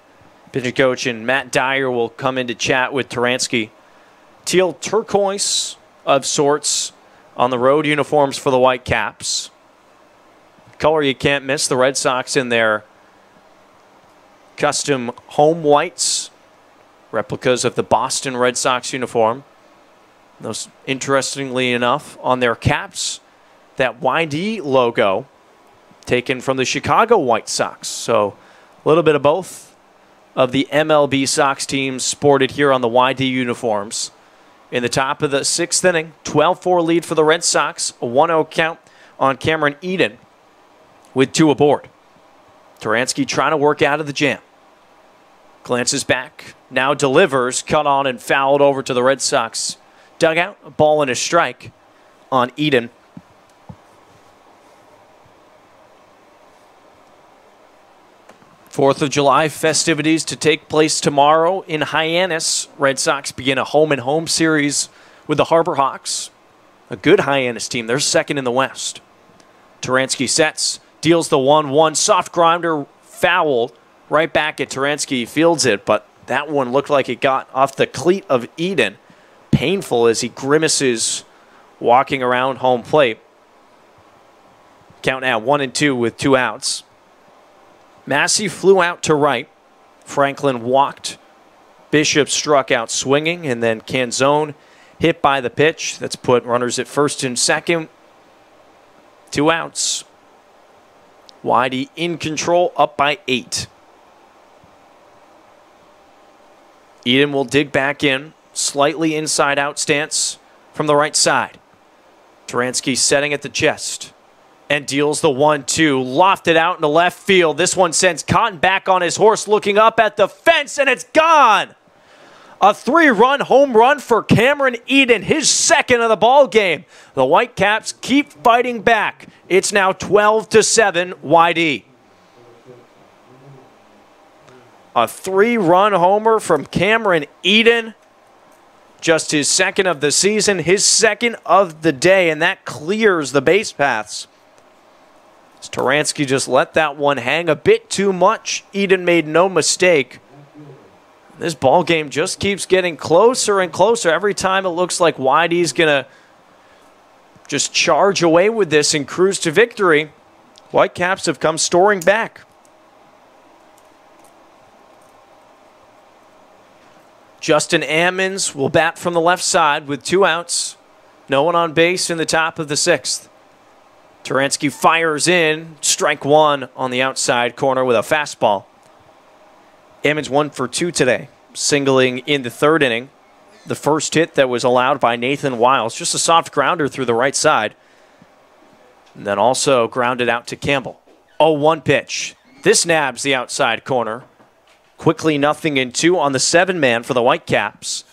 Pitching coach and Matt Dyer will come in to chat with Turansky. Teal turquoise of sorts on the road uniforms for the Whitecaps. Color you can't miss. The Red Sox in their custom home whites, replicas of the Boston Red Sox uniform. Those, interestingly enough, on their caps, that YD logo taken from the Chicago White Sox. So a little bit of both of the MLB Sox teams sported here on the YD uniforms. In the top of the sixth inning, 12-4 lead for the Red Sox, a 1-0 count on Cameron Eden with 2 aboard. Turansky trying to work out of the jam. Glances back, now delivers, cut on and fouled over to the Red Sox dugout. A ball and a strike on Eden. Fourth of July festivities to take place tomorrow in Hyannis. Red Sox begin a home-and-home series with the Harbor Hawks. A good Hyannis team. They're second in the West. Turansky sets, deals the 1-1. Soft grinder, foul. Right back at Turansky, fields it, but that one looked like it got off the cleat of Eden. Painful as he grimaces walking around home plate. Count now 1-2 with 2 outs. Massey flew out to right. Franklin walked. Bishop struck out swinging, and then Canzone hit by the pitch. That's put runners at first and second. 2 outs. Whitey in control, up by 8. Eden will dig back in. Slightly inside-out stance from the right side. Turansky setting at the chest. And deals the 1-2. Lofted out into left field. This one sends Cotton back on his horse, looking up at the fence, and it's gone! A 3-run home run for Cameron Eden, his second of the ball game. The Whitecaps keep fighting back. It's now 12-7 YD. A 3-run homer from Cameron Eden. Just his second of the season, his second of the day, and that clears the base paths. Turansky just let that one hang a bit too much. Eden made no mistake. This ball game just keeps getting closer and closer. Every time it looks like YD's going to just charge away with this and cruise to victory, Whitecaps have come storming back. Justin Ammons will bat from the left side with 2 outs. No one on base in the top of the 6th. Turansky fires in. Strike 1 on the outside corner with a fastball. Ammons 1 for 2 today. Singling in the 3rd inning. The first hit that was allowed by Nathan Wiles. Just a soft grounder through the right side. And then also grounded out to Campbell. 0-1 pitch. This nabs the outside corner. Quickly 0-2 on the 7-man for the Whitecaps.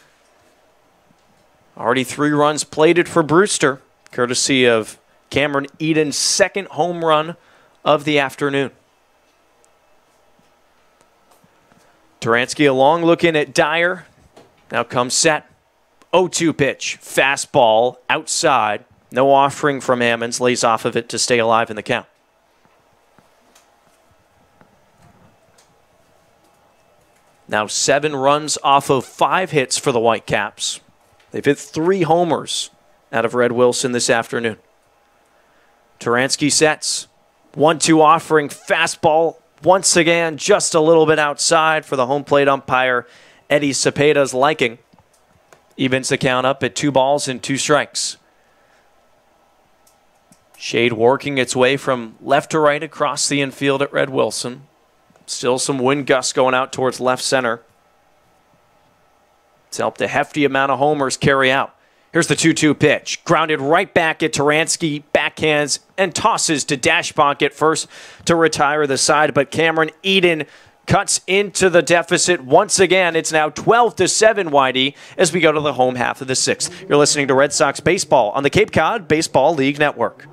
Already 3 runs plated for Brewster, courtesy of Cameron Eden's second home run of the afternoon. Turansky along looking at Dyer. Now comes set. 0-2 pitch. Fastball outside. No offering from Ammons. Lays off of it to stay alive in the count. Now 7 runs off of 5 hits for the Whitecaps. They've hit 3 homers out of Red Wilson this afternoon. Turansky sets. 1-2 offering. Fastball once again just a little bit outside for the home plate umpire Eddie Cepeda's liking. Evens the count up at 2 balls and 2 strikes. Shade working its way from left to right across the infield at Red Wilson. Still some wind gusts going out towards left center. It's helped a hefty amount of homers carry out. Here's the 2-2 pitch. Grounded right back at Turansky. Backhands and tosses to Dashbonk at first to retire the side. But Cameron Eden cuts into the deficit once again. It's now 12-7 YD as we go to the home half of the 6th. You're listening to Red Sox Baseball on the Cape Cod Baseball League Network.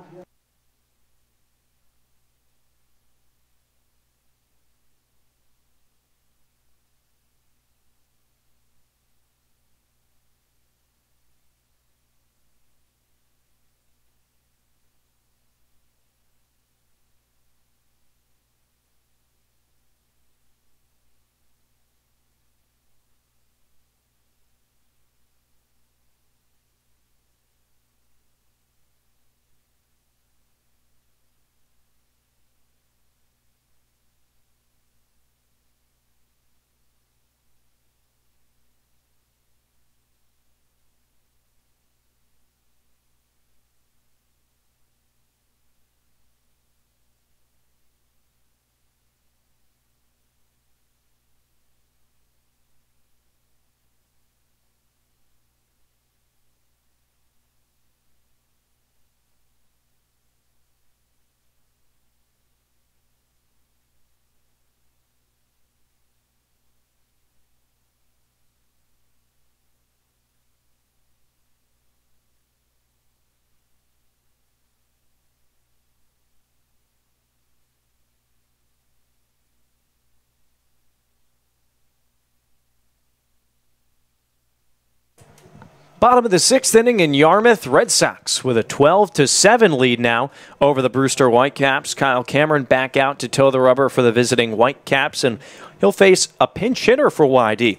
Bottom of the sixth inning in Yarmouth, Red Sox with a 12-7 lead now over the Brewster Whitecaps. Kyle Cameron back out to toe the rubber for the visiting Whitecaps, and he'll face a pinch hitter for YD.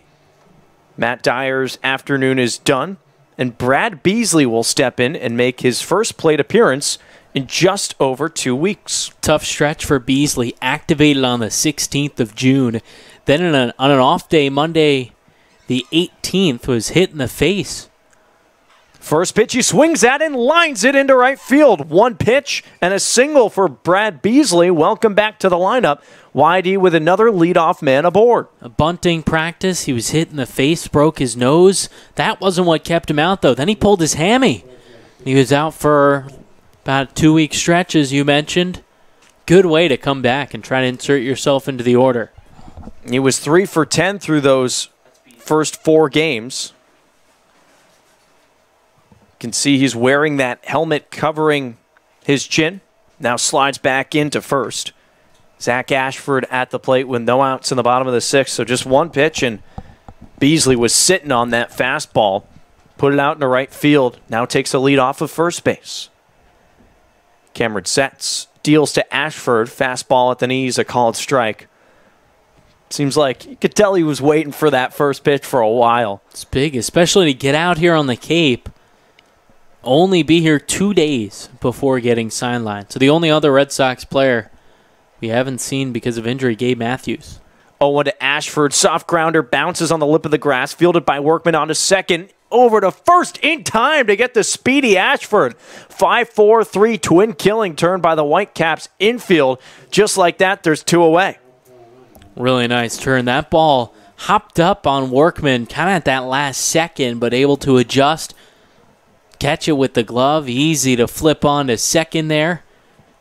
Matt Dyer's afternoon is done, and Brad Beasley will step in and make his first plate appearance in just over 2 weeks. Tough stretch for Beasley, activated on the 16th of June. Then on an off day, Monday the 18th, was hit in the face. First pitch he swings at and lines it into right field. One pitch and a single for Brad Beasley. Welcome back to the lineup. YD with another leadoff man aboard. A bunting practice. He was hit in the face, broke his nose. That wasn't what kept him out, though. Then he pulled his hammy. He was out for about a 2-week stretch, as you mentioned. Good way to come back and try to insert yourself into the order. He was 3 for 10 through those first 4 games. You can see he's wearing that helmet covering his chin. Now slides back into first. Zach Ashford at the plate with no outs in the bottom of the sixth. So just one pitch, and Beasley was sitting on that fastball. Put it out into right field. Now takes a lead off of first base. Cameron sets. Deals to Ashford. Fastball at the knees, a called strike. Seems like you could tell he was waiting for that first pitch for a while. It's big, especially to get out here on the Cape. Only be here 2 days before getting sidelined. So the only other Red Sox player we haven't seen because of injury, Gabe Matthews. 0-1 to Ashford. Soft grounder bounces on the lip of the grass. Fielded by Workman onto second. Over to first in time to get the speedy Ashford. 5-4-3 twin killing turn by the Whitecaps infield. Just like that, there's 2 away. Really nice turn. That ball hopped up on Workman kind of at that last second, but able to adjust. Catch it with the glove. Easy to flip on to second there.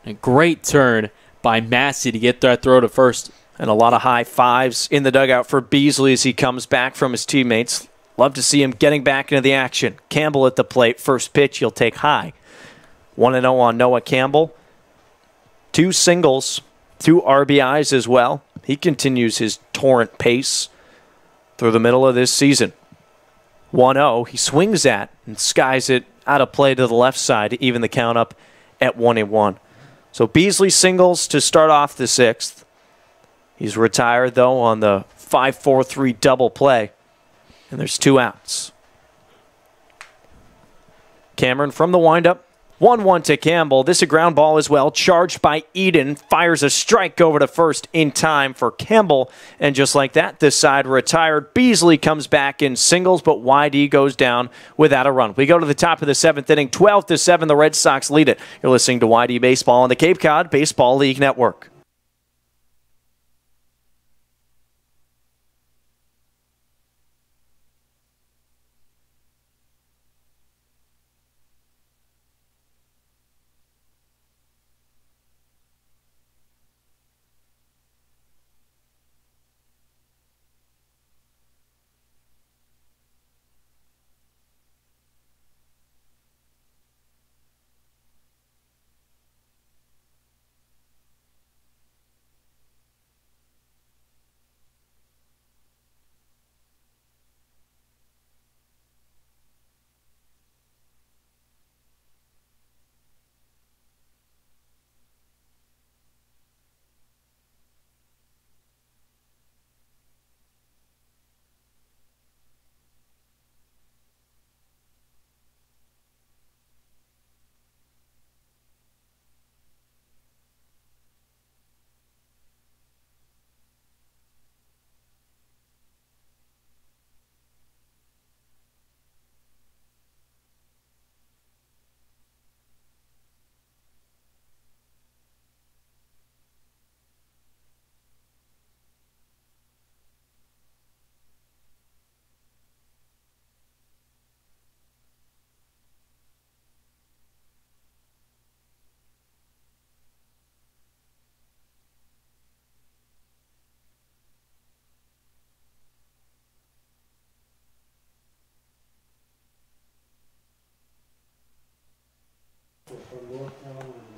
A great turn by Massey to get that throw to first. And a lot of high fives in the dugout for Beasley as he comes back from his teammates. Love to see him getting back into the action. Campbell at the plate. First pitch he'll take high. 1-0 on Noah Campbell. 2 singles, 2 RBIs as well. He continues his torrent pace through the middle of this season. 1-0, he swings at and skies it out of play to the left side to even the count up at 1-1. So Beasley singles to start off the sixth. He's retired, though, on the 5-4-3 double play, and there's 2 outs. Cameron from the windup. 1-1 to Campbell. This a ground ball as well. Charged by Eden. Fires a strike over to first in time for Campbell. And just like that, this side retired. Beasley comes back in singles, but YD goes down without a run. We go to the top of the 7th inning. 12-7, the Red Sox lead it. You're listening to YD Baseball on the Cape Cod Baseball League Network.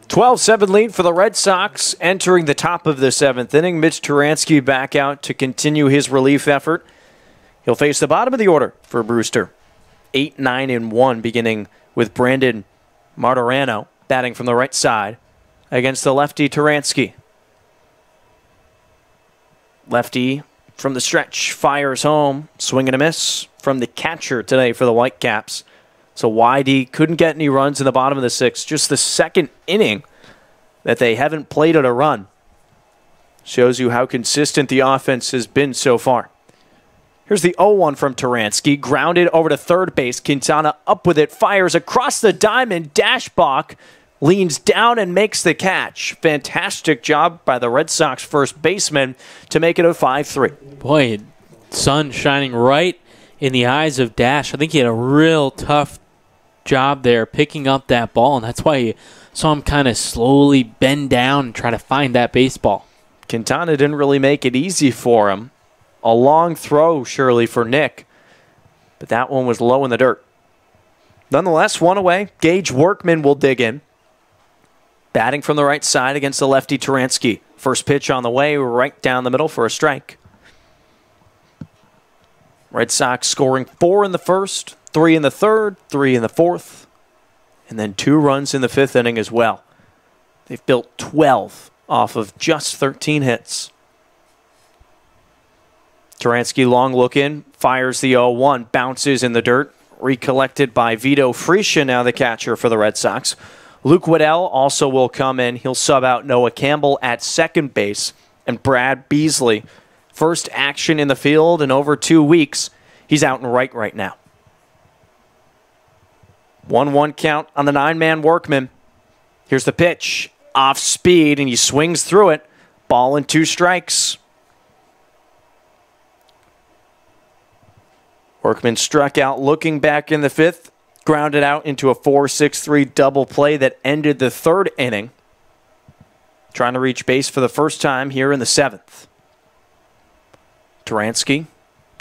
(12-7) lead for the Red Sox entering the top of the 7th inning. Mitch Turansky back out to continue his relief effort. He'll face the bottom of the order for Brewster. 8, 9, and 1, beginning with Brandon Martorano batting from the right side against the lefty Turansky. Lefty from the stretch fires home, swing and a miss from the catcher today for the Whitecaps. So YD couldn't get any runs in the bottom of the sixth. Just the second inning that they haven't played at a run. Shows you how consistent the offense has been so far. Here's the 0-1 from Turansky. Grounded over to third base. Quintana up with it. Fires across the diamond. Dashbach leans down and makes the catch. Fantastic job by the Red Sox first baseman to make it a 5-3. Boy, sun shining right in the eyes of Dash. I think he had a real tough job there picking up that ball, and that's why you saw him kind of slowly bend down and try to find that baseball. Quintana didn't really make it easy for him. A long throw, surely, for Nick, but that one was low in the dirt. Nonetheless, one away. Gage Workman will dig in. Batting from the right side against the lefty Turansky. First pitch on the way, right down the middle for a strike. Red Sox scoring 4 in the first, 3 in the third, 3 in the fourth, and then 2 runs in the fifth inning as well. They've built 12 off of just 13 hits. Turansky long look in, fires the 0-1, bounces in the dirt, recollected by Vito Fresia, now the catcher for the Red Sox. Luke Waddell also will come in. He'll sub out Noah Campbell at second base, and Brad Beasley, first action in the field in over 2 weeks. He's out and right now. 1-1 count on the 9-man Workman. Here's the pitch. Off speed, and he swings through it. Ball and 2 strikes. Workman struck out looking back in the fifth. Grounded out into a 4-6-3 double play that ended the third inning. Trying to reach base for the first time here in the seventh. Turansky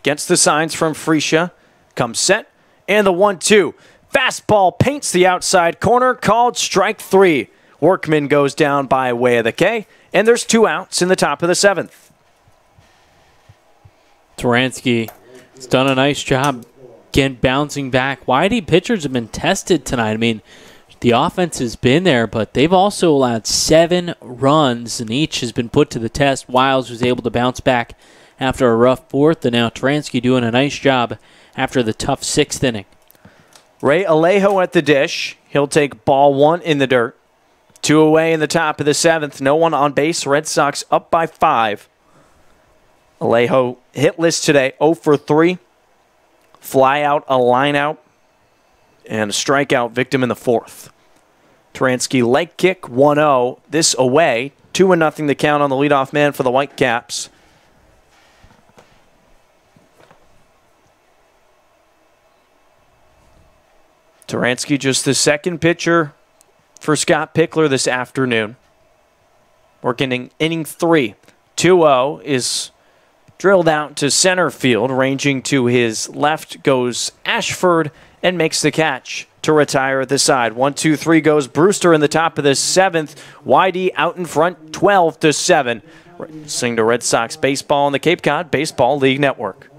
gets the signs from Fresia. Comes set. And the 1-2. Fastball paints the outside corner. Called strike 3. Workman goes down by way of the K. And there's 2 outs in the top of the seventh. Turansky has done a nice job again bouncing back. YD pitchers have been tested tonight. I mean, the offense has been there, but they've also allowed 7 runs, and each has been put to the test. Wiles was able to bounce back after a rough fourth, and now Turansky doing a nice job after the tough 6th inning. Ray Alejo at the dish. He'll take ball 1 in the dirt. 2 away in the top of the seventh. No one on base. Red Sox up by 5. Alejo hitless today, 0 for 3. Fly out, a line out, and a strikeout victim in the fourth. Turansky leg kick, 1-0. This away, 2-0 the count on the leadoff man for the Whitecaps. Turansky just the second pitcher for Scott Pickler this afternoon. Working in inning 3. 2-0 is drilled out to center field. Ranging to his left goes Ashford and makes the catch to retire at the side. 1-2-3 goes Brewster in the top of the seventh. YD out in front, 12-7. Listening to Red Sox baseball on the Cape Cod Baseball League Network.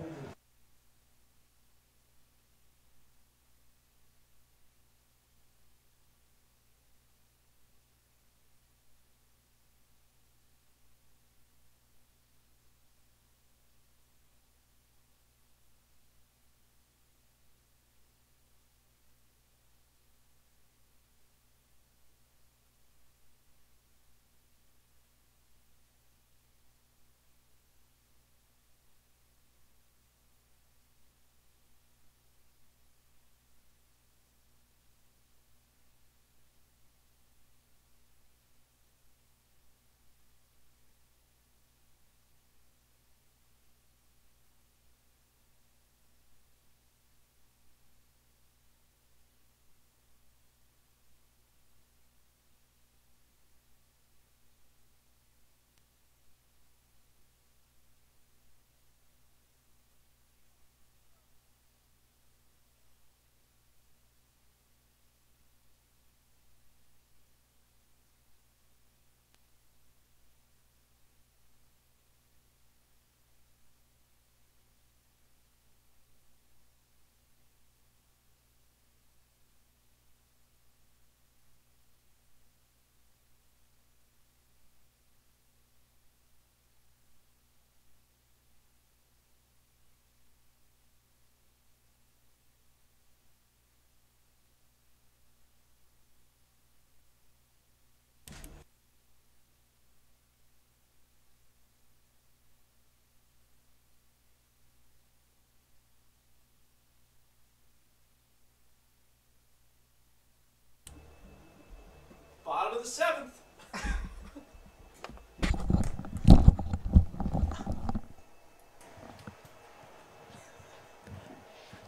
of the seventh.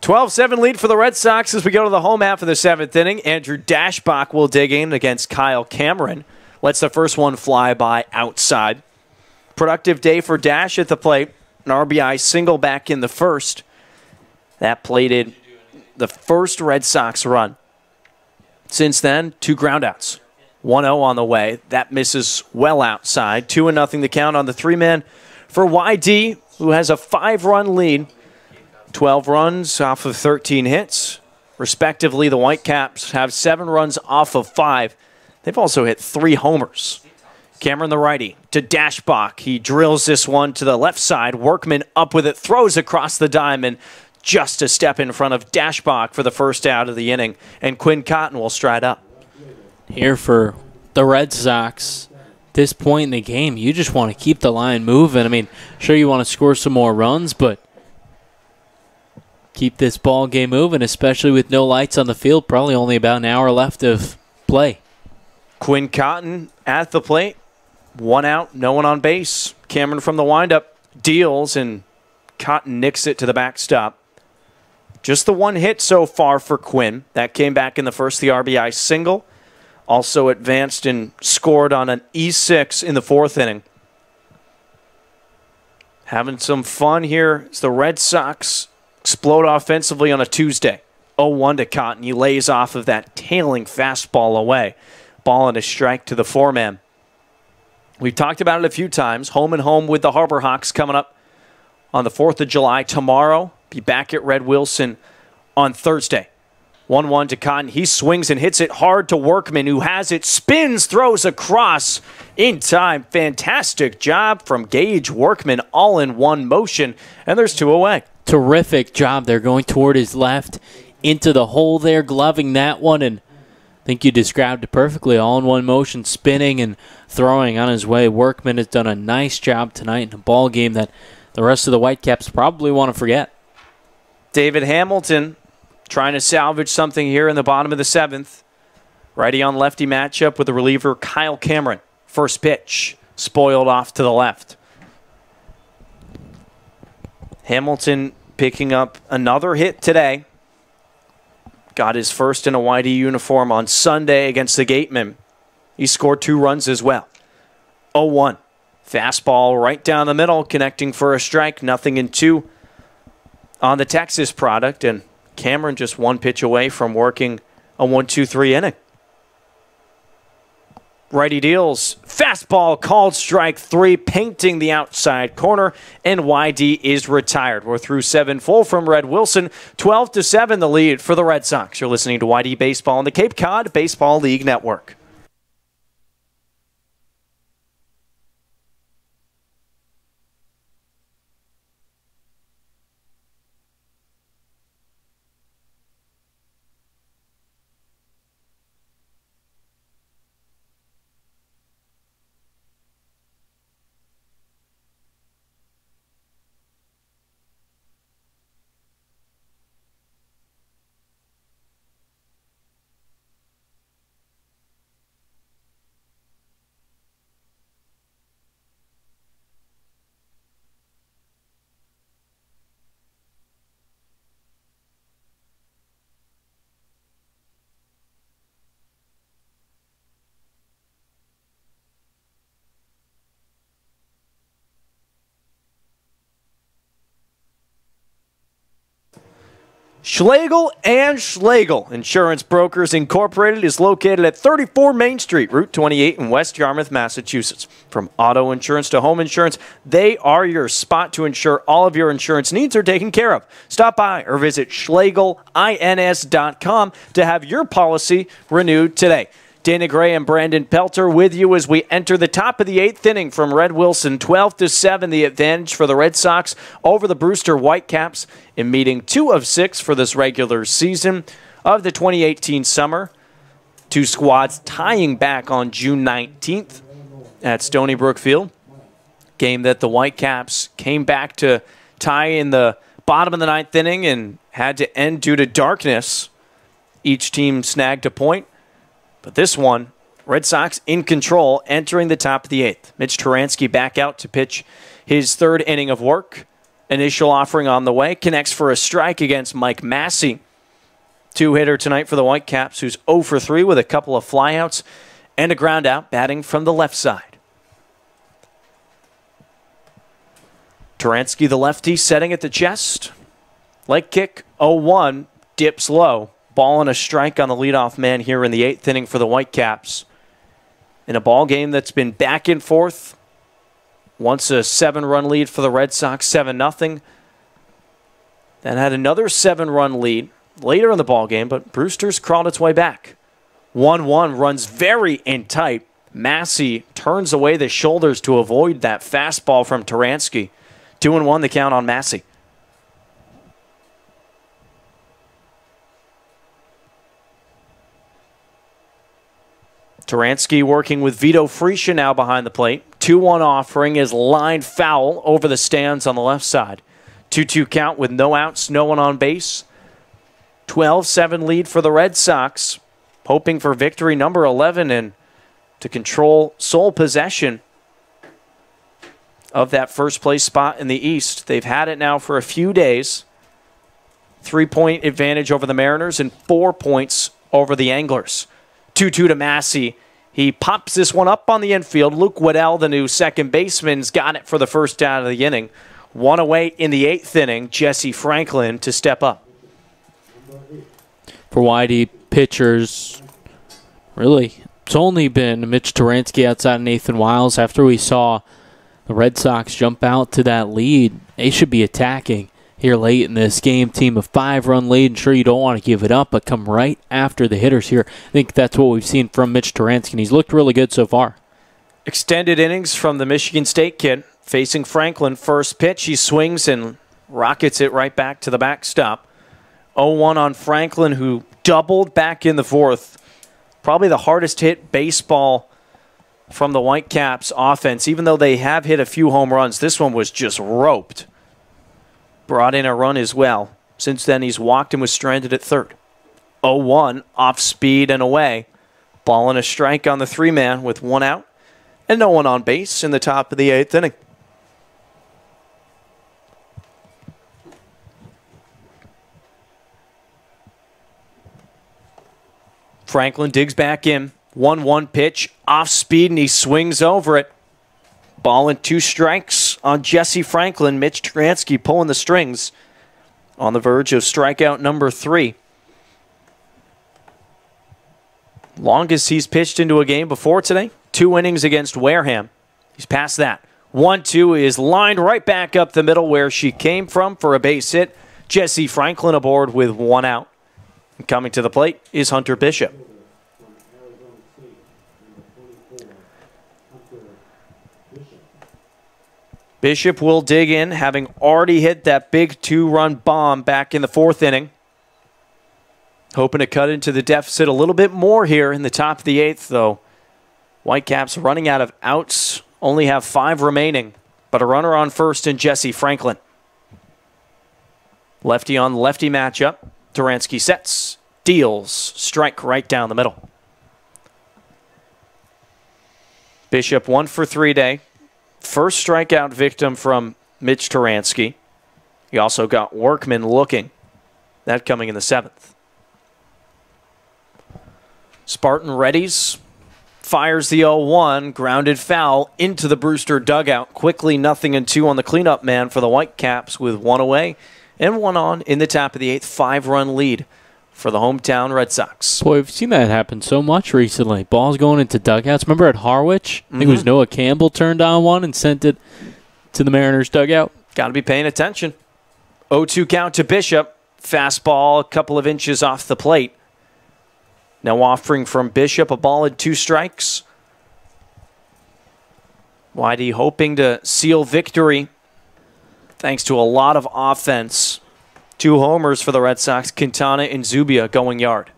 12-7 lead for the Red Sox as we go to the home half of the seventh inning. Andrew Dashbach will dig in against Kyle Cameron. Lets the first one fly by outside. Productive day for Dash at the plate. An RBI single back in the first. That plated the first Red Sox run. Since then, 2 groundouts. 1-0 on the way. That misses well outside. 2-0 the count on the 3-man for YD, who has a 5-run lead. 12 runs off of 13 hits. Respectively, the Whitecaps have 7 runs off of 5. They've also hit 3 homers. Cameron, the righty, to Dashbach. He drills this one to the left side. Workman up with it, throws across the diamond, just a step in front of Dashbach for the first out of the inning. And Quinn Cotton will stride up. Here for the Red Sox, this point in the game, you just want to keep the line moving. I mean, sure you want to score some more runs, but keep this ball game moving, especially with no lights on the field. Probably only about an hour left of play. Quinn Cotton at the plate. 1 out, no one on base. Cameron from the windup deals, and Cotton nicks it to the backstop. Just the 1 hit so far for Quinn. That came back in the first, the RBI single. Also advanced and scored on an E6 in the 4th inning. Having some fun here as the Red Sox explode offensively on a Tuesday. 0-1 to Cotton. He lays off of that tailing fastball away. Ball and a strike to the 4-man. We've talked about it a few times. Home and home with the Harbor Hawks coming up on the 4th of July tomorrow. Be back at Red Wilson on Thursday. 1-1 to Cotton. He swings and hits it hard to Workman, who has it, spins, throws across in time. Fantastic job from Gage Workman, all in one motion, and there's 2 away. Terrific job there, going toward his left into the hole there, gloving that one, and I think you described it perfectly, all in one motion, spinning and throwing on his way. Workman has done a nice job tonight in a ball game that the rest of the Whitecaps probably want to forget. David Hamilton trying to salvage something here in the bottom of the 7th. Righty on lefty matchup with the reliever Kyle Cameron. First pitch, spoiled off to the left. Hamilton picking up another hit today. Got his first in a YD uniform on Sunday against the Gatemen. He scored 2 runs as well. 0-1. Fastball right down the middle, connecting for a strike. 0-2 on the Texas product, and Cameron just 1 pitch away from working a 1-2-3 inning. Righty deals. Fastball called strike 3, painting the outside corner, and YD is retired. We're through 7 full from Red Wilson. 12-7 the lead for the Red Sox. You're listening to YD Baseball on the Cape Cod Baseball League Network. Schlegel and Schlegel Insurance Brokers Incorporated is located at 34 Main Street, Route 28 in West Yarmouth, Massachusetts. From auto insurance to home insurance, they are your spot to ensure all of your insurance needs are taken care of. Stop by or visit schlegelins.com to have your policy renewed today. Dana Gray and Brandon Pelter with you as we enter the top of the 8th inning from Red Wilson. 12-7 the advantage for the Red Sox over the Brewster Whitecaps in meeting 2 of 6 for this regular season of the 2018 summer. 2 squads tying back on June 19th at Stony Brook Field. Game that the Whitecaps came back to tie in the bottom of the 9th inning and had to end due to darkness. Each team snagged a point. But this one, Red Sox in control entering the top of the 8th. Mitch Turansky back out to pitch his 3rd inning of work. Initial offering on the way. Connects for a strike against Mike Massey. 2-hitter tonight for the Whitecaps, who's 0 for 3 with a couple of flyouts and a ground out, batting from the left side. Turansky, the lefty, setting at the chest. Leg kick, 0-1, dips low. Ball and a strike on the leadoff man here in the 8th inning for the Whitecaps. In a ball game that's been back and forth. Once a 7-run lead for the Red Sox, 7-0. Then had another 7-run lead later in the ball game, but Brewster's crawled its way back. 1-1 runs very in tight. Massey turns away the shoulders to avoid that fastball from Turansky. 2-1 the count on Massey. Turansky working with Vito Frecia now behind the plate. 2-1 offering is lined foul over the stands on the left side. 2-2 count with no outs, no one on base. 12-7 lead for the Red Sox. Hoping for victory number 11 and to control sole possession of that first place spot in the East. They've had it now for a few days. 3-point advantage over the Mariners and 4 points over the Anglers. 2-2 to Massey. He pops this one up on the infield. Luke Waddell, the new second baseman's got it for the first out of the inning. 1 away in the 8th inning. Jesse Franklin to step up. For Whitey pitchers, really, it's only been Mitch Turansky outside Nathan Wiles. After we saw the Red Sox jump out to that lead, they should be attacking here late in this game. Team of 5-run lead. Sure, you don't want to give it up, but come right after the hitters here. I think that's what we've seen from Mitch Turansky, and he's looked really good so far. Extended innings from the Michigan State kid. Facing Franklin, first pitch, he swings and rockets it right back to the backstop. 0-1 on Franklin, who doubled back in the 4th. Probably the hardest hit baseball from the Whitecaps offense. Even though they have hit a few home runs, this one was just roped. Brought in a run as well. Since then, he's walked and was stranded at 3rd. 0-1, off speed and away. Ball and a strike on the 3-man with 1 out and no one on base in the top of the 8th inning. Franklin digs back in. 1-1 pitch, off speed, and he swings over it. Ball and 2 strikes on Jesse Franklin. Mitch Turansky pulling the strings on the verge of strikeout number 3. Longest he's pitched into a game before today, 2 innings against Wareham. He's past that. 1-2 is lined right back up the middle where she came from for a base hit. Jesse Franklin aboard with 1 out. And coming to the plate is Hunter Bishop. Bishop will dig in, having already hit that big 2-run bomb back in the 4th inning. Hoping to cut into the deficit a little bit more here in the top of the 8th, though. Whitecaps running out of outs, only have 5 remaining, but a runner on first in Jesse Franklin. Lefty on lefty matchup. Turansky sets, deals, strike right down the middle. Bishop 1 for 3 day. First strikeout victim from Mitch Turansky. He also got Workman looking. That coming in the 7th. Spartan readies. Fires the 0-1. Grounded foul into the Brewster dugout. Quickly 0-2 on the cleanup man for the Whitecaps with 1 away and 1 on in the top of the 8th. 5-run lead for the hometown Red Sox. Boy, we've seen that happen so much recently. Balls going into dugouts. Remember at Harwich? I think it was Noah Campbell turned on one and sent it to the Mariners dugout. Got to be paying attention. 0-2 count to Bishop. Fastball a couple of inches off the plate. Now offering from Bishop a ball and 2 strikes. Whitey hoping to seal victory thanks to a lot of offense. 2 homers for the Red Sox. Quintana and Zubia going yard.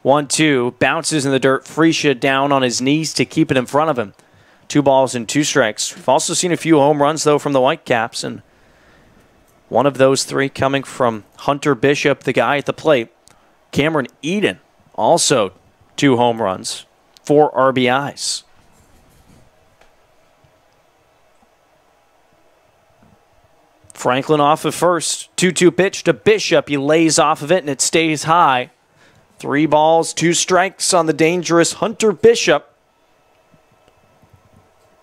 1-2. Bounces in the dirt. Frecia down on his knees to keep it in front of him. 2 balls and 2 strikes. We've also seen a few home runs, though, from the Whitecaps. And one of those 3 coming from Hunter Bishop, the guy at the plate. Cameron Eden, also 2 home runs. 4 RBIs. Franklin off of first. 2-2 pitch to Bishop. He lays off of it, and it stays high. 3 balls, 2 strikes on the dangerous Hunter Bishop.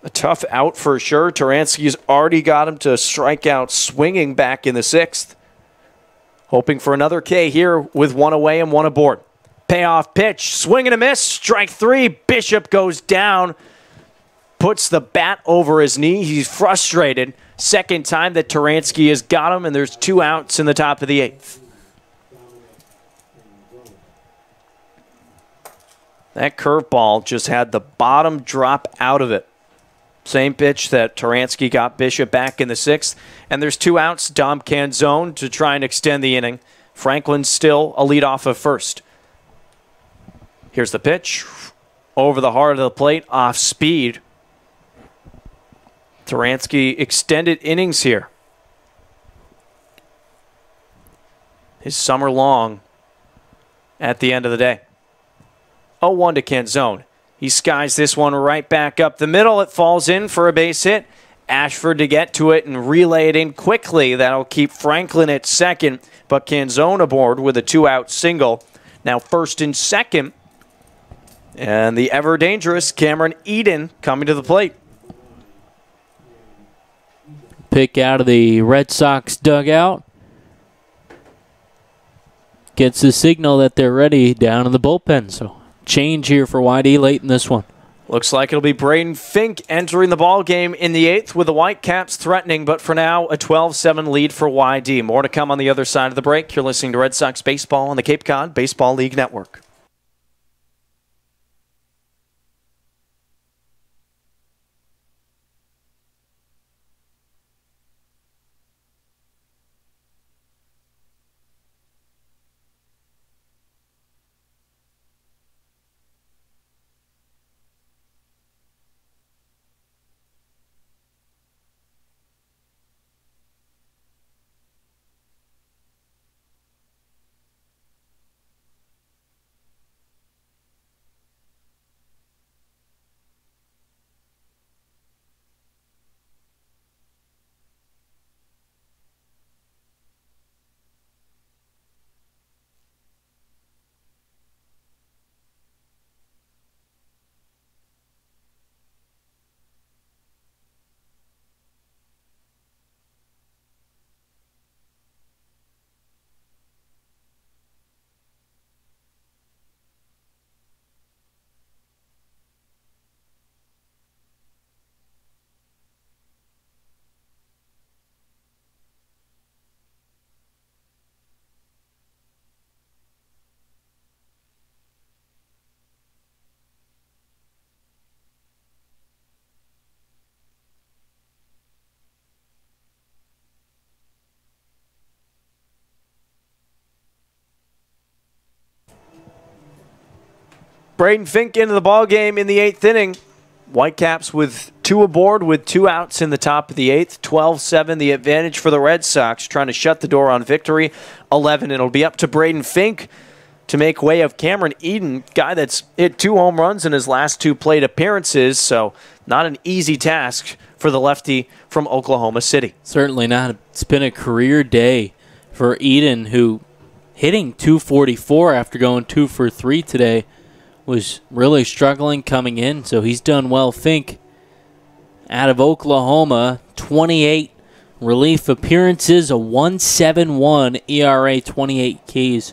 A tough out for sure. Taransky's already got him to strike out swinging back in the 6th. Hoping for another K here with 1 away and 1 aboard. Payoff pitch, swing and a miss, strike 3. Bishop goes down, puts the bat over his knee. He's frustrated. Second time that Taransky has got him, and there's 2 outs in the top of the 8th. That curveball just had the bottom drop out of it. Same pitch that Taransky got Bishop back in the 6th. And there's 2 outs. Dom Canzone to try and extend the inning. Franklin still a lead off of first. Here's the pitch. Over the heart of the plate, off speed. Taransky extended innings here. His summer long at the end of the day. 0-1 to Canzone. He skies this one right back up the middle. It falls in for a base hit. Ashford to get to it and relay it in quickly. That'll keep Franklin at second, but Canzone aboard with a 2-out single. Now first and second. And the ever-dangerous Cameron Eden coming to the plate. Pick out of the Red Sox dugout. Gets the signal that they're ready down in the bullpen. So change here for YD late in this one. Looks like it'll be Braden Fink entering the ball game in the 8th with the Whitecaps threatening, but for now, a 12-7 lead for YD. More to come on the other side of the break. You're listening to Red Sox Baseball on the Cape Cod Baseball League Network. Braden Fink into the ball game in the 8th inning. Whitecaps with 2 aboard with 2 outs in the top of the 8th. 12-7 the advantage for the Red Sox, trying to shut the door on victory. 11, it'll be up to Braden Fink to make way of Cameron Eden, guy that's hit 2 home runs in his last 2 plate appearances, so not an easy task for the lefty from Oklahoma City. Certainly not. It's been a career day for Eden, who hitting .244 after going 2 for 3 today. Was really struggling coming in, so he's done well. Fink, out of Oklahoma, 28 relief appearances, a 1.71 ERA, 28 Ks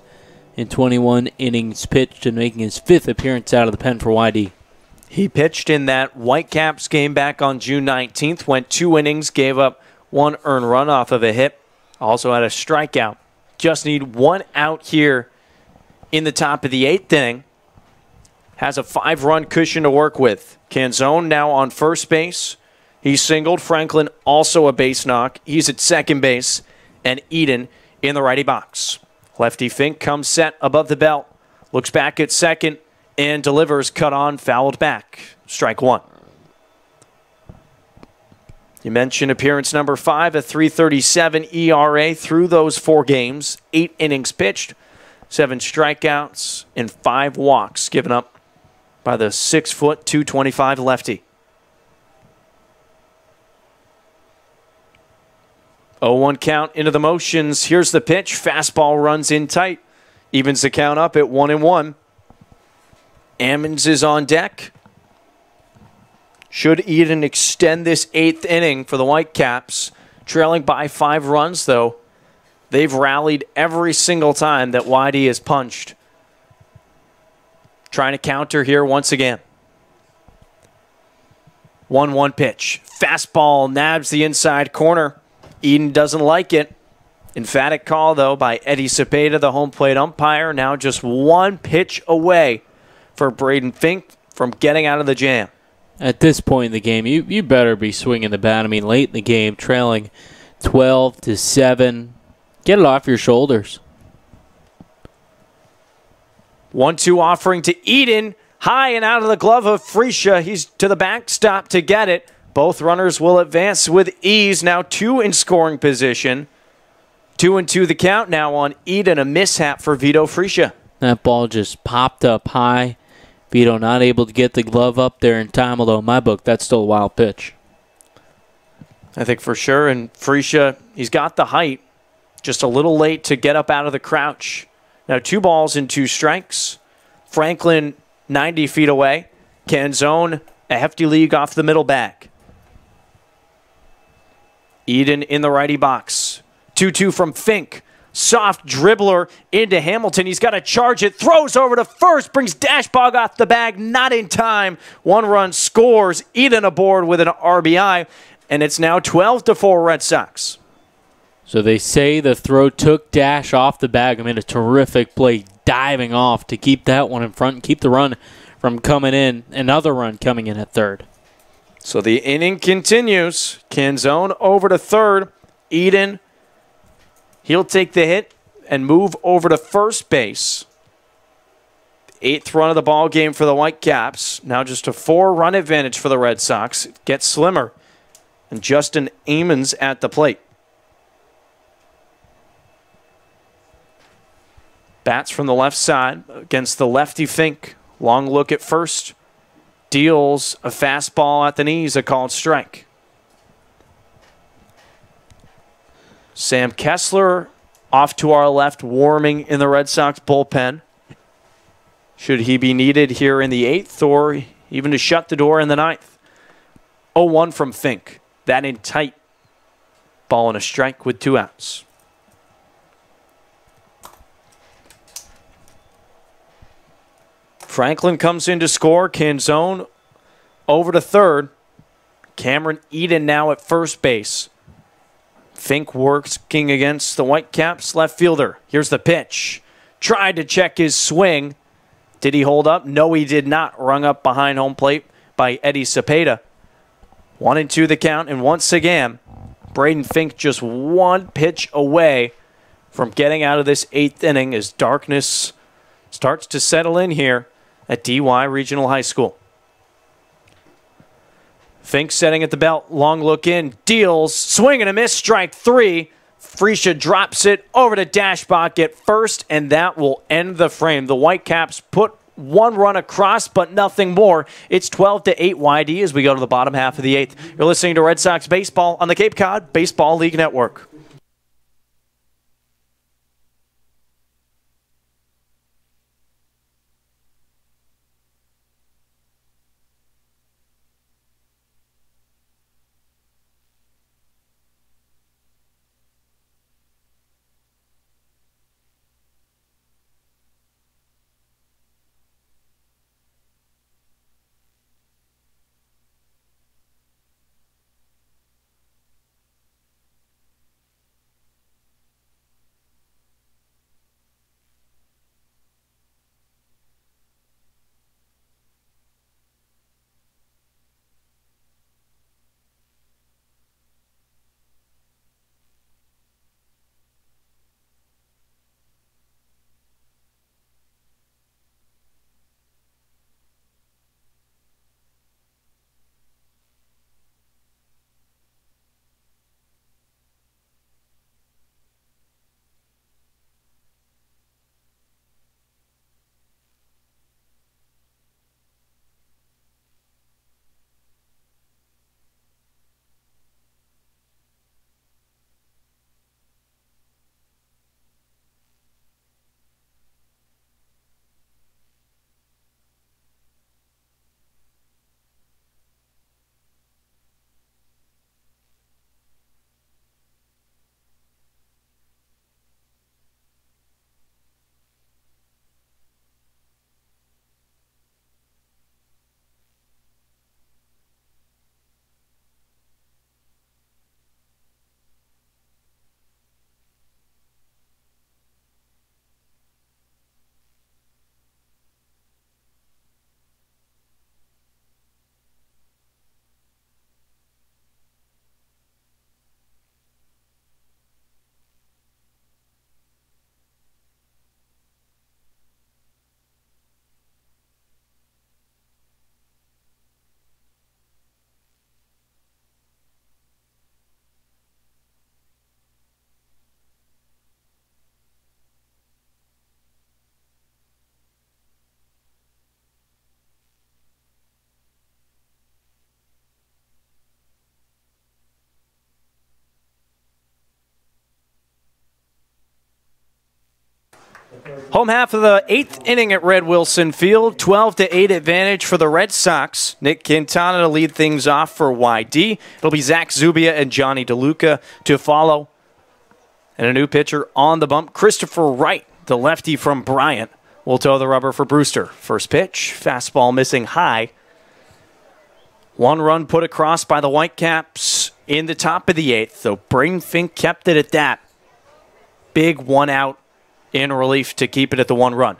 in 21 innings pitched, and making his 5th appearance out of the pen for YD. He pitched in that Whitecaps game back on June 19th, went 2 innings, gave up 1 earned run off of a hit, also had a strikeout. Just need 1 out here in the top of the 8th inning. Has a 5-run cushion to work with. Canzone now on first base. He singled. Franklin also a base knock. He's at second base. And Eden in the righty box. Lefty Fink comes set above the belt. Looks back at second and delivers, cut on, fouled back. Strike 1. You mentioned appearance number 5, a 3.37 ERA through those 4 games. 8 innings pitched, 7 strikeouts, and 5 walks given up. by the 6', 225 lefty. 0-1 count into the motions. Here's the pitch. Fastball runs in tight. Evens the count up at 1-1. Ammons is on deck. Should Eden extend this 8th inning for the Whitecaps. Trailing by 5 runs, though. They've rallied every single time that Whitey has punched. Trying to counter here once again. 1-1 pitch. Fastball nabs the inside corner. Eden doesn't like it. Emphatic call, though, by Eddie Cepeda, the home plate umpire. Now just 1 pitch away for Braden Fink from getting out of the jam. At this point in the game, you better be swinging the bat. I mean, late in the game, trailing 12-7. Get it off your shoulders. 1-2 offering to Eden. High and out of the glove of Freesia. He's to the backstop to get it. Both runners will advance with ease. Now 2 in scoring position. 2-2 the count now on Eden. A mishap for Vito Freesia. That ball just popped up high. Vito not able to get the glove up there in time, although in my book, that's still a wild pitch. I think for sure. And Freesia, he's got the height. Just a little late to get up out of the crouch. Now 2 balls and 2 strikes. Franklin 90 feet away. Canzone a hefty league off the middle bag. Eden in the righty box. 2-2 from Fink. Soft dribbler into Hamilton. He's got to charge it. Throws over to first. Brings Dashbog off the bag. Not in time. 1 run scores. Eden aboard with an RBI. And it's now 12-4 Red Sox. So they say the throw took Dash off the bag. I mean, a terrific play diving off to keep that one in front and keep the run from coming in. Another run coming in at third. So the inning continues. Canzone over to third. Eden, he'll take the hit and move over to first base. 8th run of the ball game for the Whitecaps. Now just a 4-run advantage for the Red Sox. It gets slimmer. And Justin Ammons at the plate. Bats from the left side against the lefty Fink. Long look at first. Deals a fastball at the knees, a called strike. Sam Kessler off to our left, warming in the Red Sox bullpen. Should he be needed here in the 8th or even to shut the door in the 9th. 0-1 from Fink. That in tight. Ball and a strike with 2 outs. Franklin comes in to score. Canzone over to third. Cameron Eden now at first base. Fink working against the Whitecaps left fielder. Here's the pitch. Tried to check his swing. Did he hold up? No, he did not. Rung up behind home plate by Eddie Cepeda. 1-2 the count, and once again, Braden Fink just 1 pitch away from getting out of this 8th inning as darkness starts to settle in here at DY Regional High School. Fink setting at the belt, long look in, deals, swing and a miss, strike 3. Freesia drops it over to Dashbach at first, and that will end the frame. The Whitecaps put 1 run across, but nothing more. It's 12-8 YD as we go to the bottom half of the 8th. You're listening to Red Sox Baseball on the Cape Cod Baseball League Network. Home half of the 8th inning at Red Wilson Field, 12-8 advantage for the Red Sox. Nick Quintana to lead things off for YD. It'll be Zach Zubia and Johnny DeLuca to follow. And a new pitcher on the bump, Christopher Wright, the lefty from Bryant, will toe the rubber for Brewster. First pitch, fastball missing high. 1 run put across by the Whitecaps in the top of the 8th, though Braden Fink kept it at that. Big 1 out in relief to keep it at the 1 run.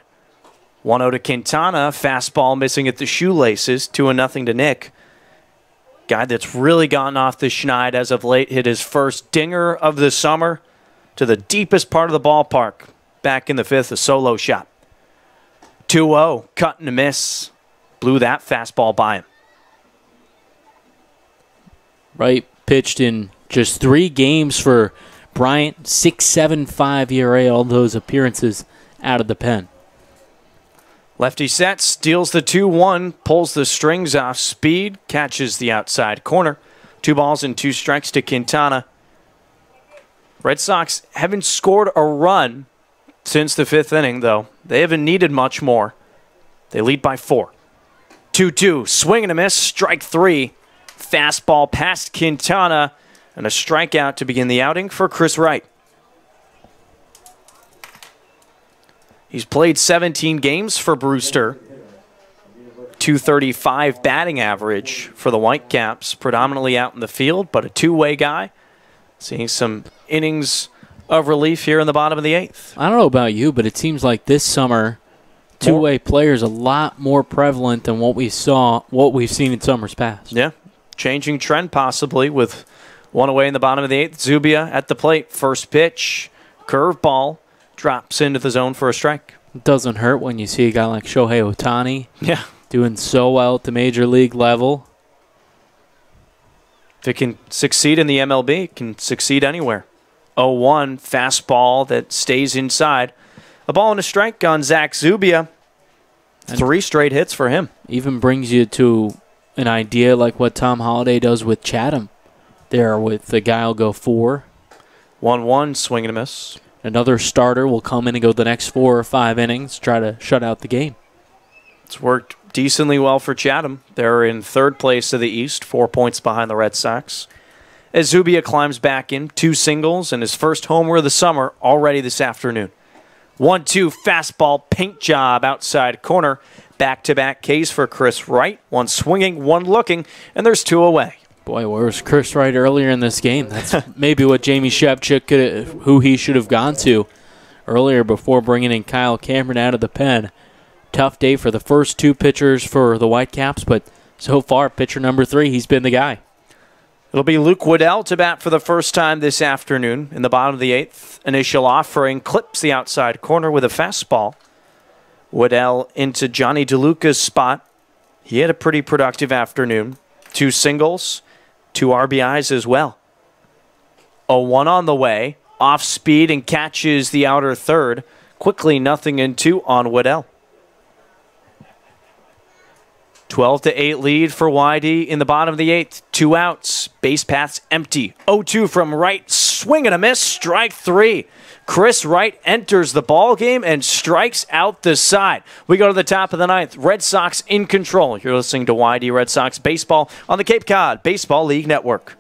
1-0 to Quintana, fastball missing at the shoelaces, 2-0 to Nick. Guy that's really gotten off the schneid as of late, hit his first dinger of the summer to the deepest part of the ballpark. Back in the 5th, a solo shot. 2-0, cut and a miss. Blew that fastball by him. Wright pitched in just 3 games for Bryant, 6.75 ERA, all those appearances out of the pen. Lefty sets, steals the 2-1, pulls the strings off speed, catches the outside corner. 2 balls and 2 strikes to Quintana. Red Sox haven't scored a run since the 5th inning, though. They haven't needed much more. They lead by 4. 2-2, swing and a miss, strike 3. Fastball past Quintana. And a strikeout to begin the outing for Chris Wright. He's played 17 games for Brewster. .235 batting average for the Whitecaps, predominantly out in the field, but a two-way guy. Seeing some innings of relief here in the bottom of the 8th. I don't know about you, but it seems like this summer, two-way players a lot more prevalent than what we've seen in summers past. Yeah, changing trend possibly with one away in the bottom of the 8th. Zubia at the plate. First pitch, curveball, drops into the zone for a strike. It doesn't hurt when you see a guy like Shohei Ohtani doing so well at the major league level. If it can succeed in the MLB, it can succeed anywhere. 0-1, fastball that stays inside. A ball and a strike on Zach Zubia. 3 straight hits for him. Even brings you to an idea like what Tom Holliday does with Chatham. There with the guy will go 4. 1-1, swing and a miss. Another starter will come in and go the next 4 or 5 innings, try to shut out the game. It's worked decently well for Chatham. They're in 3rd place of the East, 4 points behind the Red Sox. As Zubia climbs back in, 2 singles and his first homer of the summer already this afternoon. 1-2, fastball, paint job, outside corner. Back-to-back Ks for Chris Wright. 1 swinging, 1 looking, and there's 2 away. Boy, where was Chris Wright earlier in this game? That's maybe what Jamie Shevchuk who he should have gone to earlier before bringing in Kyle Cameron out of the pen. Tough day for the first 2 pitchers for the Whitecaps, but so far, pitcher number 3, he's been the guy. It'll be Luke Waddell to bat for the first time this afternoon in the bottom of the 8th. Initial offering clips the outside corner with a fastball. Waddell into Johnny DeLuca's spot. He had a pretty productive afternoon. 2 singles. 2 RBIs as well. 0-1 on the way. Off speed and catches the outer third. Quickly 0-2 on Waddell. 12-8 lead for YD in the bottom of the 8th. 2 outs. Base paths empty. 0-2 from Wright. Swing and a miss. Strike 3. Chris Wright enters the ball game and strikes out the side. We go to the top of the 9th. Red Sox in control. You're listening to YD Red Sox Baseball on the Cape Cod Baseball League Network.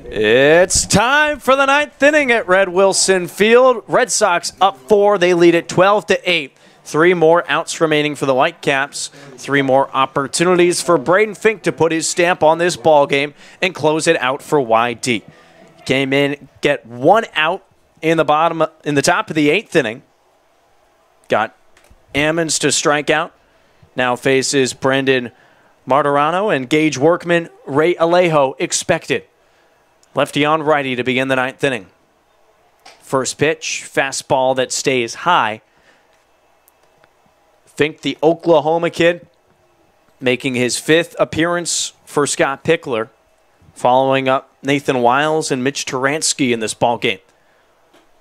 It's time for the ninth inning at Red Wilson Field. Red Sox up 4. They lead it 12-8. 3 more outs remaining for the Whitecaps. 3 more opportunities for Braden Fink to put his stamp on this ball game and close it out for YD. Came in, get 1 out in the top of the 8th inning. Got Ammons to strike out. Now faces Brendan Martirano and Gage Workman. Ray Alejo expected. Lefty on righty to begin the 9th inning. First pitch, fastball that stays high. Fink, the Oklahoma kid, making his 5th appearance for Scott Pickler, following up Nathan Wiles and Mitch Turansky in this ballgame.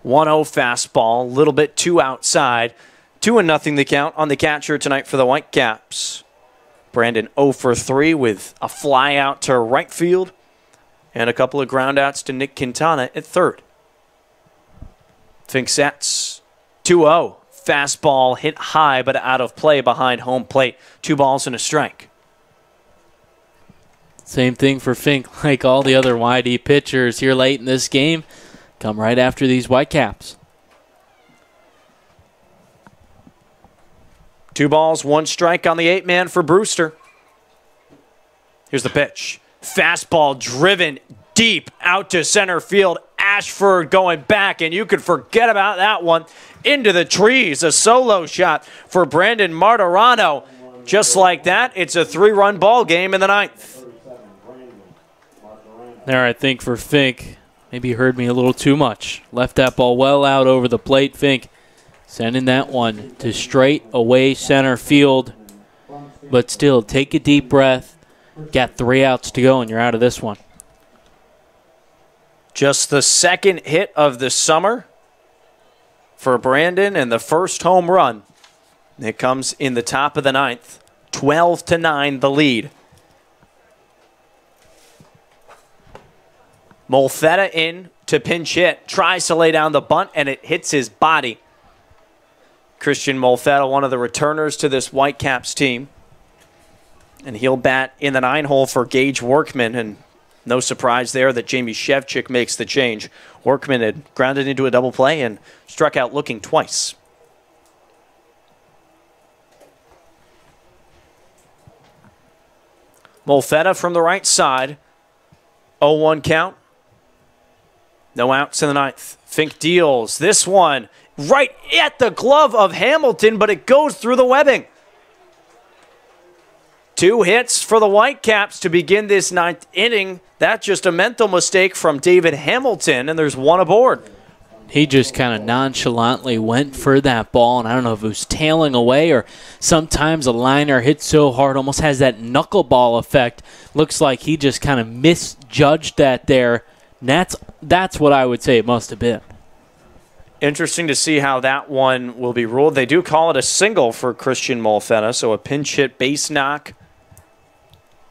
1-0 fastball, a little bit too outside. 2-0 the count on the catcher tonight for the Whitecaps. Brandon 0 for 3 with a fly out to right field and a couple of ground outs to Nick Quintana at third. Fink sets 2-0. Fastball hit high but out of play behind home plate. 2 balls and a strike. Same thing for Fink, like all the other YD pitchers here late in this game. Come right after these Whitecaps. 2 balls, 1 strike on the 8-man for Brewster. Here's the pitch. Fastball driven deep out to center field. Ashford going back, and you could forget about that one. Into the trees, a solo shot for Brandon Martirano. Just like that, it's a 3-run ball game in the 9th. There, I think for Fink, maybe he heard me a little too much. Left that ball well out over the plate. Fink sending that one to straight away center field. But still, take a deep breath. Got 3 outs to go, and you're out of this one. Just the 2nd hit of the summer for Brandon and the first home run. It comes in the top of the 9th. 12-9 the lead. Molfetta in to pinch hit. Tries to lay down the bunt, and it hits his body. Christian Molfetta, one of the returners to this Whitecaps team. And he'll bat in the 9-hole for Gage Workman, and no surprise there that Jamie Shevchik makes the change. Workman had grounded into a double play and struck out looking twice. Molfetta from the right side. 0-1 count. No outs in the 9th. Fink deals this one right at the glove of Hamilton, but it goes through the webbing. 2 hits for the Whitecaps to begin this 9th inning. That's just a mental mistake from David Hamilton, and there's 1 aboard. He just kind of nonchalantly went for that ball, and I don't know if it was tailing away or sometimes a liner hits so hard, almost has that knuckleball effect. Looks like he just kind of misjudged that there. And that's what I would say it must have been. Interesting to see how that one will be ruled. They do call it a single for Christian Molfetta, so a pinch hit base knock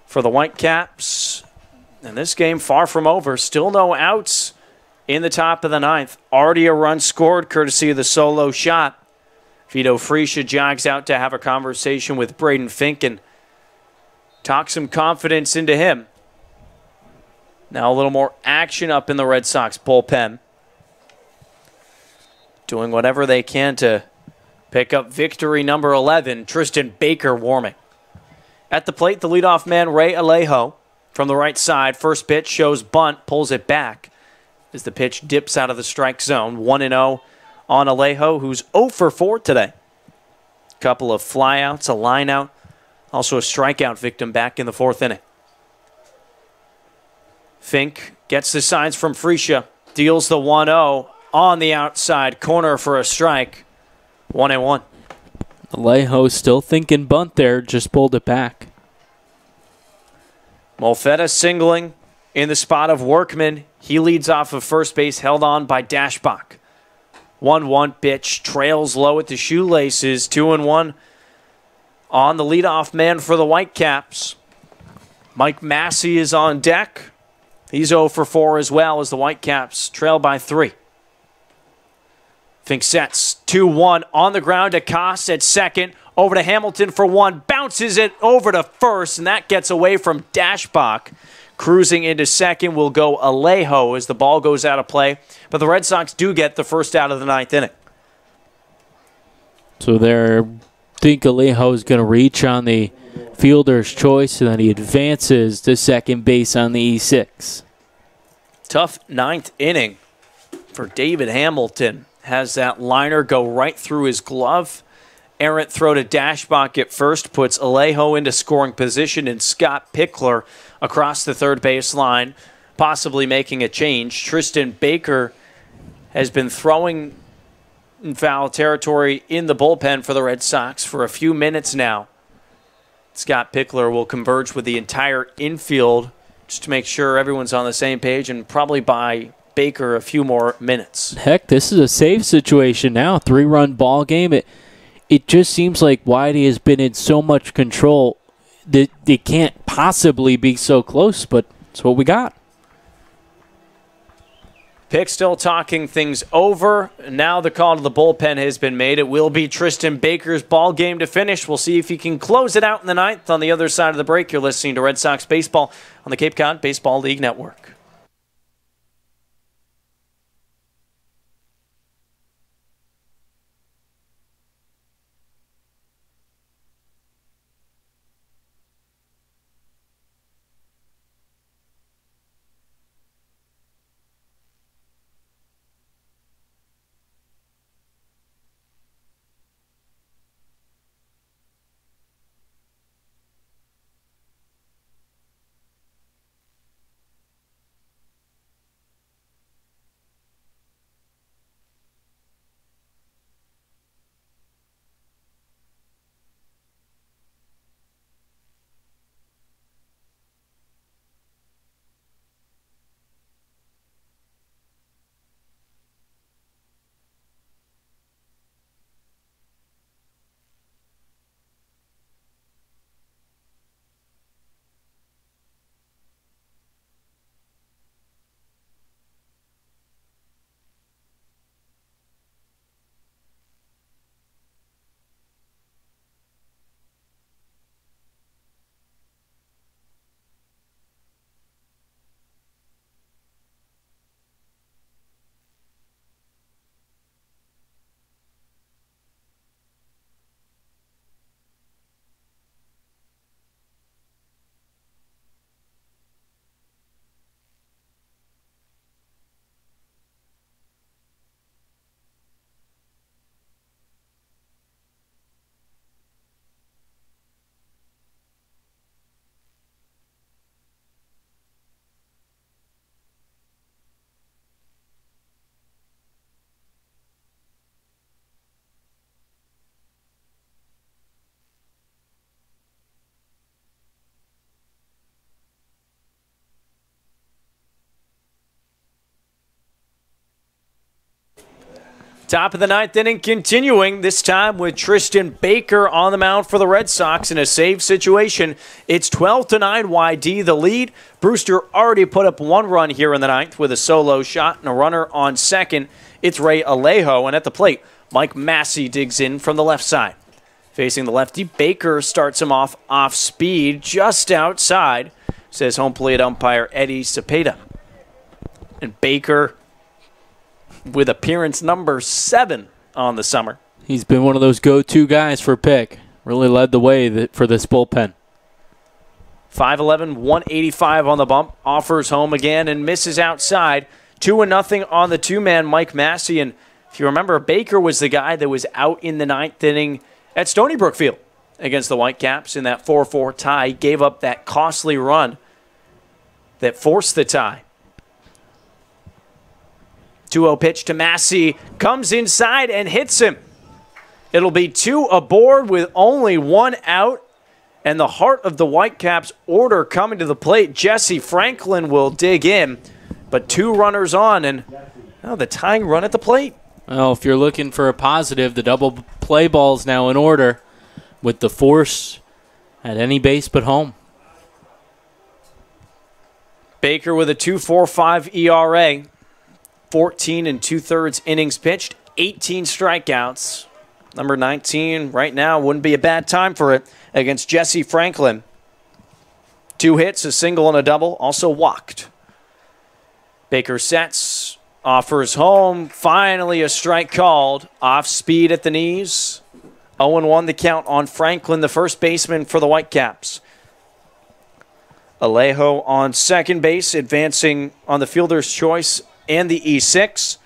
for the Whitecaps. And this game far from over. Still no outs in the top of the 9th. Already a run scored courtesy of the solo shot. Vito Freesia jogs out to have a conversation with Braden Fink and talk some confidence into him. Now a little more action up in the Red Sox bullpen. Doing whatever they can to pick up victory number 11, Tristan Baker warming. At the plate, the leadoff man, Ray Alejo, from the right side. First pitch shows bunt, pulls it back as the pitch dips out of the strike zone. 1-0 on Alejo, who's 0 for 4 today. Couple of flyouts, a line out, also a strikeout victim back in the 4th inning. Fink gets the signs from Freesia, deals the 1-0 on the outside corner for a strike. 1-1. Alejo still thinking bunt there, just pulled it back. Molfetta singling in the spot of Workman. He leads off of first base, held on by Dashbach. 1-1 pitch, trails low at the shoelaces. 2-1 on the leadoff man for the Whitecaps. Mike Massey is on deck. He's 0 for 4 as well as the Whitecaps trail by 3. Fink sets 2-1 on the ground to Koss at second. Over to Hamilton for one. Bounces it over to first, and that gets away from Dashbach. Cruising into second will go Alejo as the ball goes out of play. But the Red Sox do get the first out of the ninth inning. So think Alejo is going to reach on the fielder's choice, and then he advances to second base on the E6. Tough ninth inning for David Hamilton. Has that liner go right through his glove. Errant throw to Dashbach at first puts Alejo into scoring position, and Scott Pickler across the third base line, possibly making a change. Tristan Baker has been throwing in foul territory in the bullpen for the Red Sox for a few minutes now. Scott Pickler will converge with the entire infield just to make sure everyone's on the same page and probably buy Baker a few more minutes. Heck, this is a save situation now. 3-run ball game. It just seems like Whitey has been in so much control that it can't possibly be so close, but it's what we got. Pick still talking things over. Now the call to the bullpen has been made. It will be Tristan Baker's ball game to finish. We'll see if he can close it out in the ninth. On the other side of the break, you're listening to Red Sox Baseball on the Cape Cod Baseball League Network. Top of the ninth inning continuing, this time with Tristan Baker on the mound for the Red Sox in a save situation. It's 12-9 YD the lead. Brewster already put up one run here in the ninth with a solo shot and a runner on second. It's Ray Alejo, and at the plate, Mike Massey digs in from the left side. Facing the lefty, Baker starts him off speed just outside, says home plate umpire Eddie Cepeda. And Baker with appearance number 7 on the summer. He's been one of those go-to guys for pick. Really led the way for this bullpen. 5'11", 185 on the bump. Offers home again and misses outside. 2-0 on the two-man Mike Massey. And if you remember, Baker was the guy that was out in the ninth inning at Stony Brook Field against the Whitecaps in that 4-4 tie. He gave up that costly run that forced the tie. 2-0 pitch to Massey, comes inside and hits him. It'll be 2 aboard with only 1 out, and the heart of the Whitecaps order coming to the plate. Jesse Franklin will dig in, but 2 runners on, and the tying run at the plate. Well, if you're looking for a positive, the double play ball's now in order with the force at any base but home. Baker with a 2.45 ERA. 14 2/3 innings pitched, 18 strikeouts. Number 19 right now wouldn't be a bad time for it against Jesse Franklin. 2 hits, a single and a double, also walked. Baker sets, offers home, finally a strike called. Off speed at the knees. 0-1 the count on Franklin, the first baseman for the Whitecaps. Alejo on second base, advancing on the fielder's choice and the E6.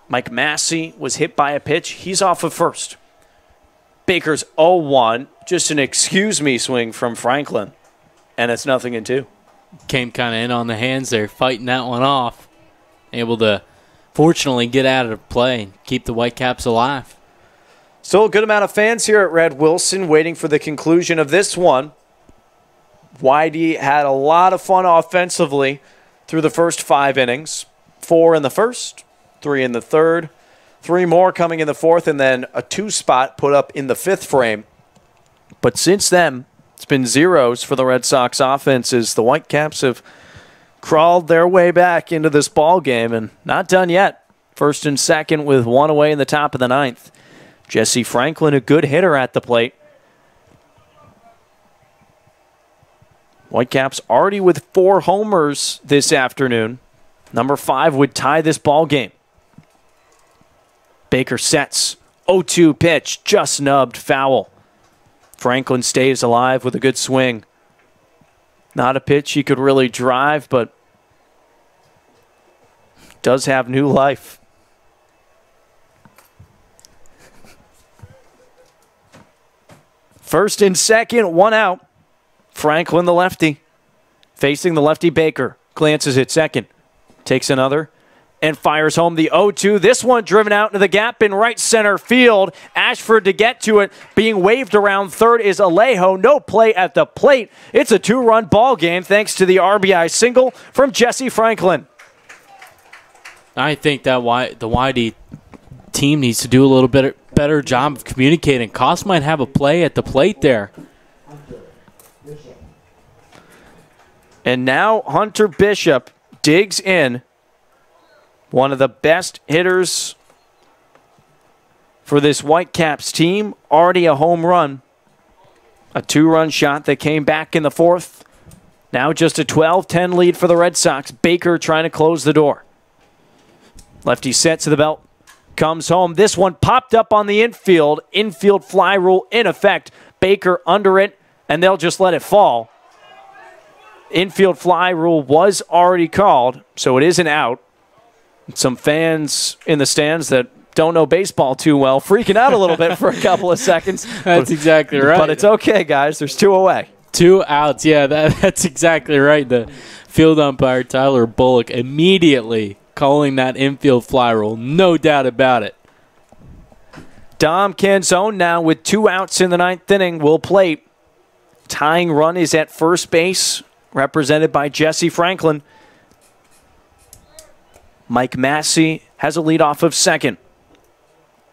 Mike Massey was hit by a pitch. He's off of first. Baker's 0-1. Just an excuse-me swing from Franklin. And it's 0-2. Came kind of in on the hands there, fighting that one off. Able to, fortunately, get out of play and keep the Whitecaps alive. Still a good amount of fans here at Red Wilson waiting for the conclusion of this one. Whitey had a lot of fun offensively through the first 5 innings. 4 in the first, 3 in the third, 3 more coming in the fourth, and then a 2 spot put up in the 5th frame. But since then, it's been zeros for the Red Sox offenses. The Whitecaps have crawled their way back into this ball game and not done yet. First and second with 1 away in the top of the 9th. Jesse Franklin, a good hitter at the plate. Whitecaps already with 4 homers this afternoon. Number 5 would tie this ball game. Baker sets. 0-2 pitch, just nubbed, foul. Franklin stays alive with a good swing. Not a pitch he could really drive, but does have new life. First and second, 1 out. Franklin, the lefty, facing the lefty Baker. Glances at second. Takes another and fires home the 0-2. This one driven out into the gap in right center field. Ashford to get to it. Being waved around third is Alejo. No play at the plate. It's a 2-run ball game thanks to the RBI single from Jesse Franklin. I think that the Whitey team needs to do a little bit better job of communicating. Koss might have a play at the plate there. And now Hunter Bishop digs in. One of the best hitters for this Whitecaps team. Already a home run. A 2-run shot that came back in the 4th. Now just a 12-10 lead for the Red Sox. Baker trying to close the door. Lefty sets to the belt. Comes home. This one popped up on the infield. Infield fly rule in effect. Baker under it, and they'll just let it fall. Infield fly rule was already called, so it is an out. Some fans in the stands that don't know baseball too well freaking out a little bit for a couple of seconds. That's exactly right. But it's okay, guys. There's 2 away. 2 outs. Yeah, that's exactly right. The field umpire, Tyler Bullock, immediately calling that infield fly rule. No doubt about it. Dom Canzone now with 2 outs in the 9th inning will plate. Tying run is at first base, represented by Jesse Franklin. Mike Massey has a lead off of second.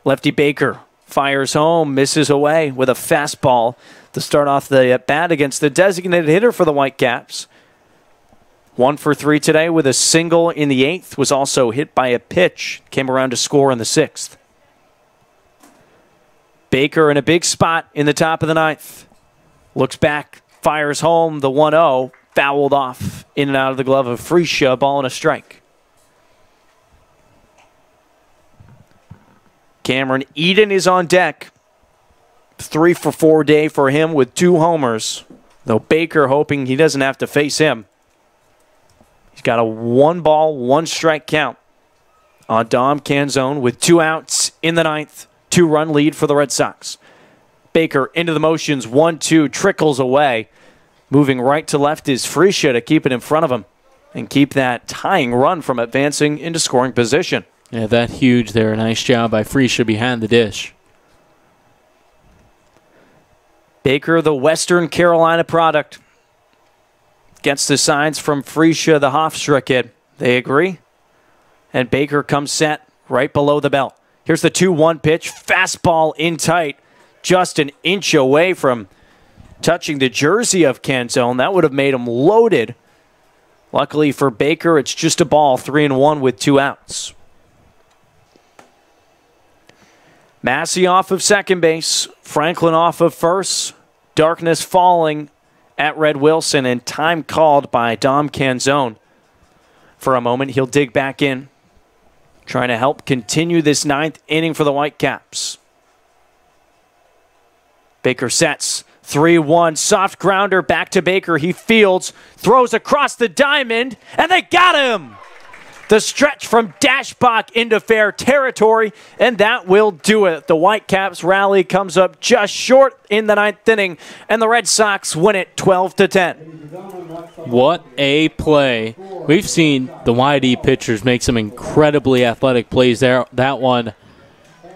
Lefty Baker fires home, misses away with a fastball to start off the at-bat against the designated hitter for the Whitecaps. 1 for 3 today with a single in the 8th. Was also hit by a pitch. Came around to score in the 6th. Baker in a big spot in the top of the 9th. Looks back, fires home the 1-0. Fouled off in and out of the glove of Freesia. Ball and a strike. Cameron Eden is on deck. 3 for 4 day for him with 2 homers. Though Baker hoping he doesn't have to face him. He's got a 1-ball, 1-strike count on Dom Canzone with 2 outs in the 9th. 2-run lead for the Red Sox. Baker into the motions, 1-2, trickles away. Moving right to left is Freesia to keep it in front of him and keep that tying run from advancing into scoring position. Yeah, that huge there. Nice job by Freesia behind the dish. Baker, the Western Carolina product, gets the signs from Freesia, the Hofstra kid. They agree. And Baker comes set right below the belt. Here's the 2-1 pitch. Fastball in tight. Just an inch away from touching the jersey of Canzone. That would have made him loaded. Luckily for Baker, it's just a ball, 3-1 with 2 outs. Massey off of second base, Franklin off of first, darkness falling at Red Wilson, and time called by Dom Canzone. For a moment, he'll dig back in, trying to help continue this ninth inning for the Whitecaps. Baker sets, 3-1, soft grounder back to Baker. He fields, throws across the diamond, and they got him! The stretch from Dashbach into fair territory, and that will do it. The Whitecaps rally comes up just short in the ninth inning, and the Red Sox win it 12-10. What a play. We've seen the YD pitchers make some incredibly athletic plays there. That one,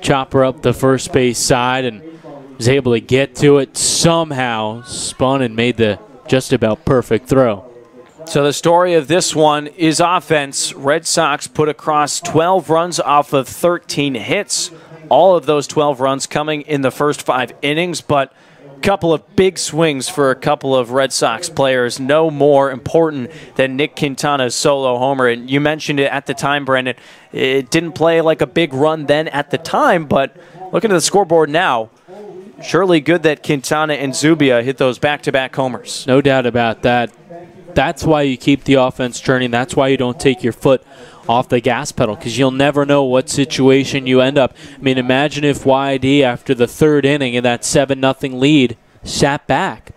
chopper up the first base side and was able to get to it somehow, spun and made the just about perfect throw. So the story of this one is offense. Red Sox put across 12 runs off of 13 hits. All of those 12 runs coming in the first 5 innings, but a couple of big swings for a couple of Red Sox players. No more important than Nick Quintana's solo homer. And you mentioned it at the time, Brendan. It didn't play like a big run then at the time, but looking at the scoreboard now, surely good that Quintana and Zubia hit those back-to-back homers. No doubt about that. That's why you keep the offense churning. That's why you don't take your foot off the gas pedal, because you'll never know what situation you end up. I mean, imagine if YD, after the third inning in that 7-0 lead, sat back.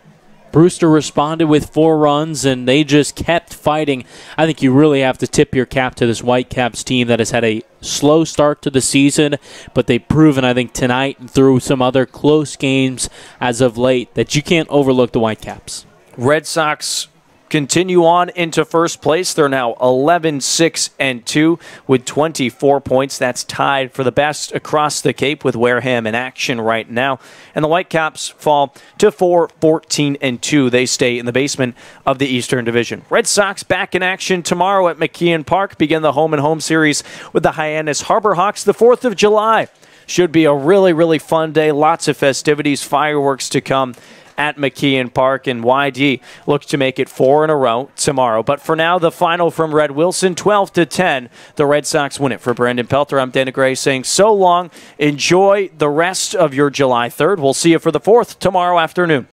Brewster responded with 4 runs, and they just kept fighting. I think you really have to tip your cap to this Whitecaps team that has had a slow start to the season, but they've proven, I think, tonight and through some other close games as of late that you can't overlook the Whitecaps. Red Sox continue on into first place. They're now 11-6-2 with 24 points. That's tied for the best across the Cape with Wareham in action right now. And the Whitecaps fall to 4-14-2. They stay in the basement of the Eastern Division. Red Sox back in action tomorrow at McKeon Park. Begin the home-and-home series with the Hyannis Harbor Hawks the 4th of July. Should be a really, really fun day. Lots of festivities, fireworks to come at McKeon Park, and YD looks to make it 4 in a row tomorrow. But for now, the final from Red Wilson, 12-10. The Red Sox win it. For Brandon Pelter, I'm Dana Gray saying so long. Enjoy the rest of your July 3rd. We'll see you for the 4th tomorrow afternoon.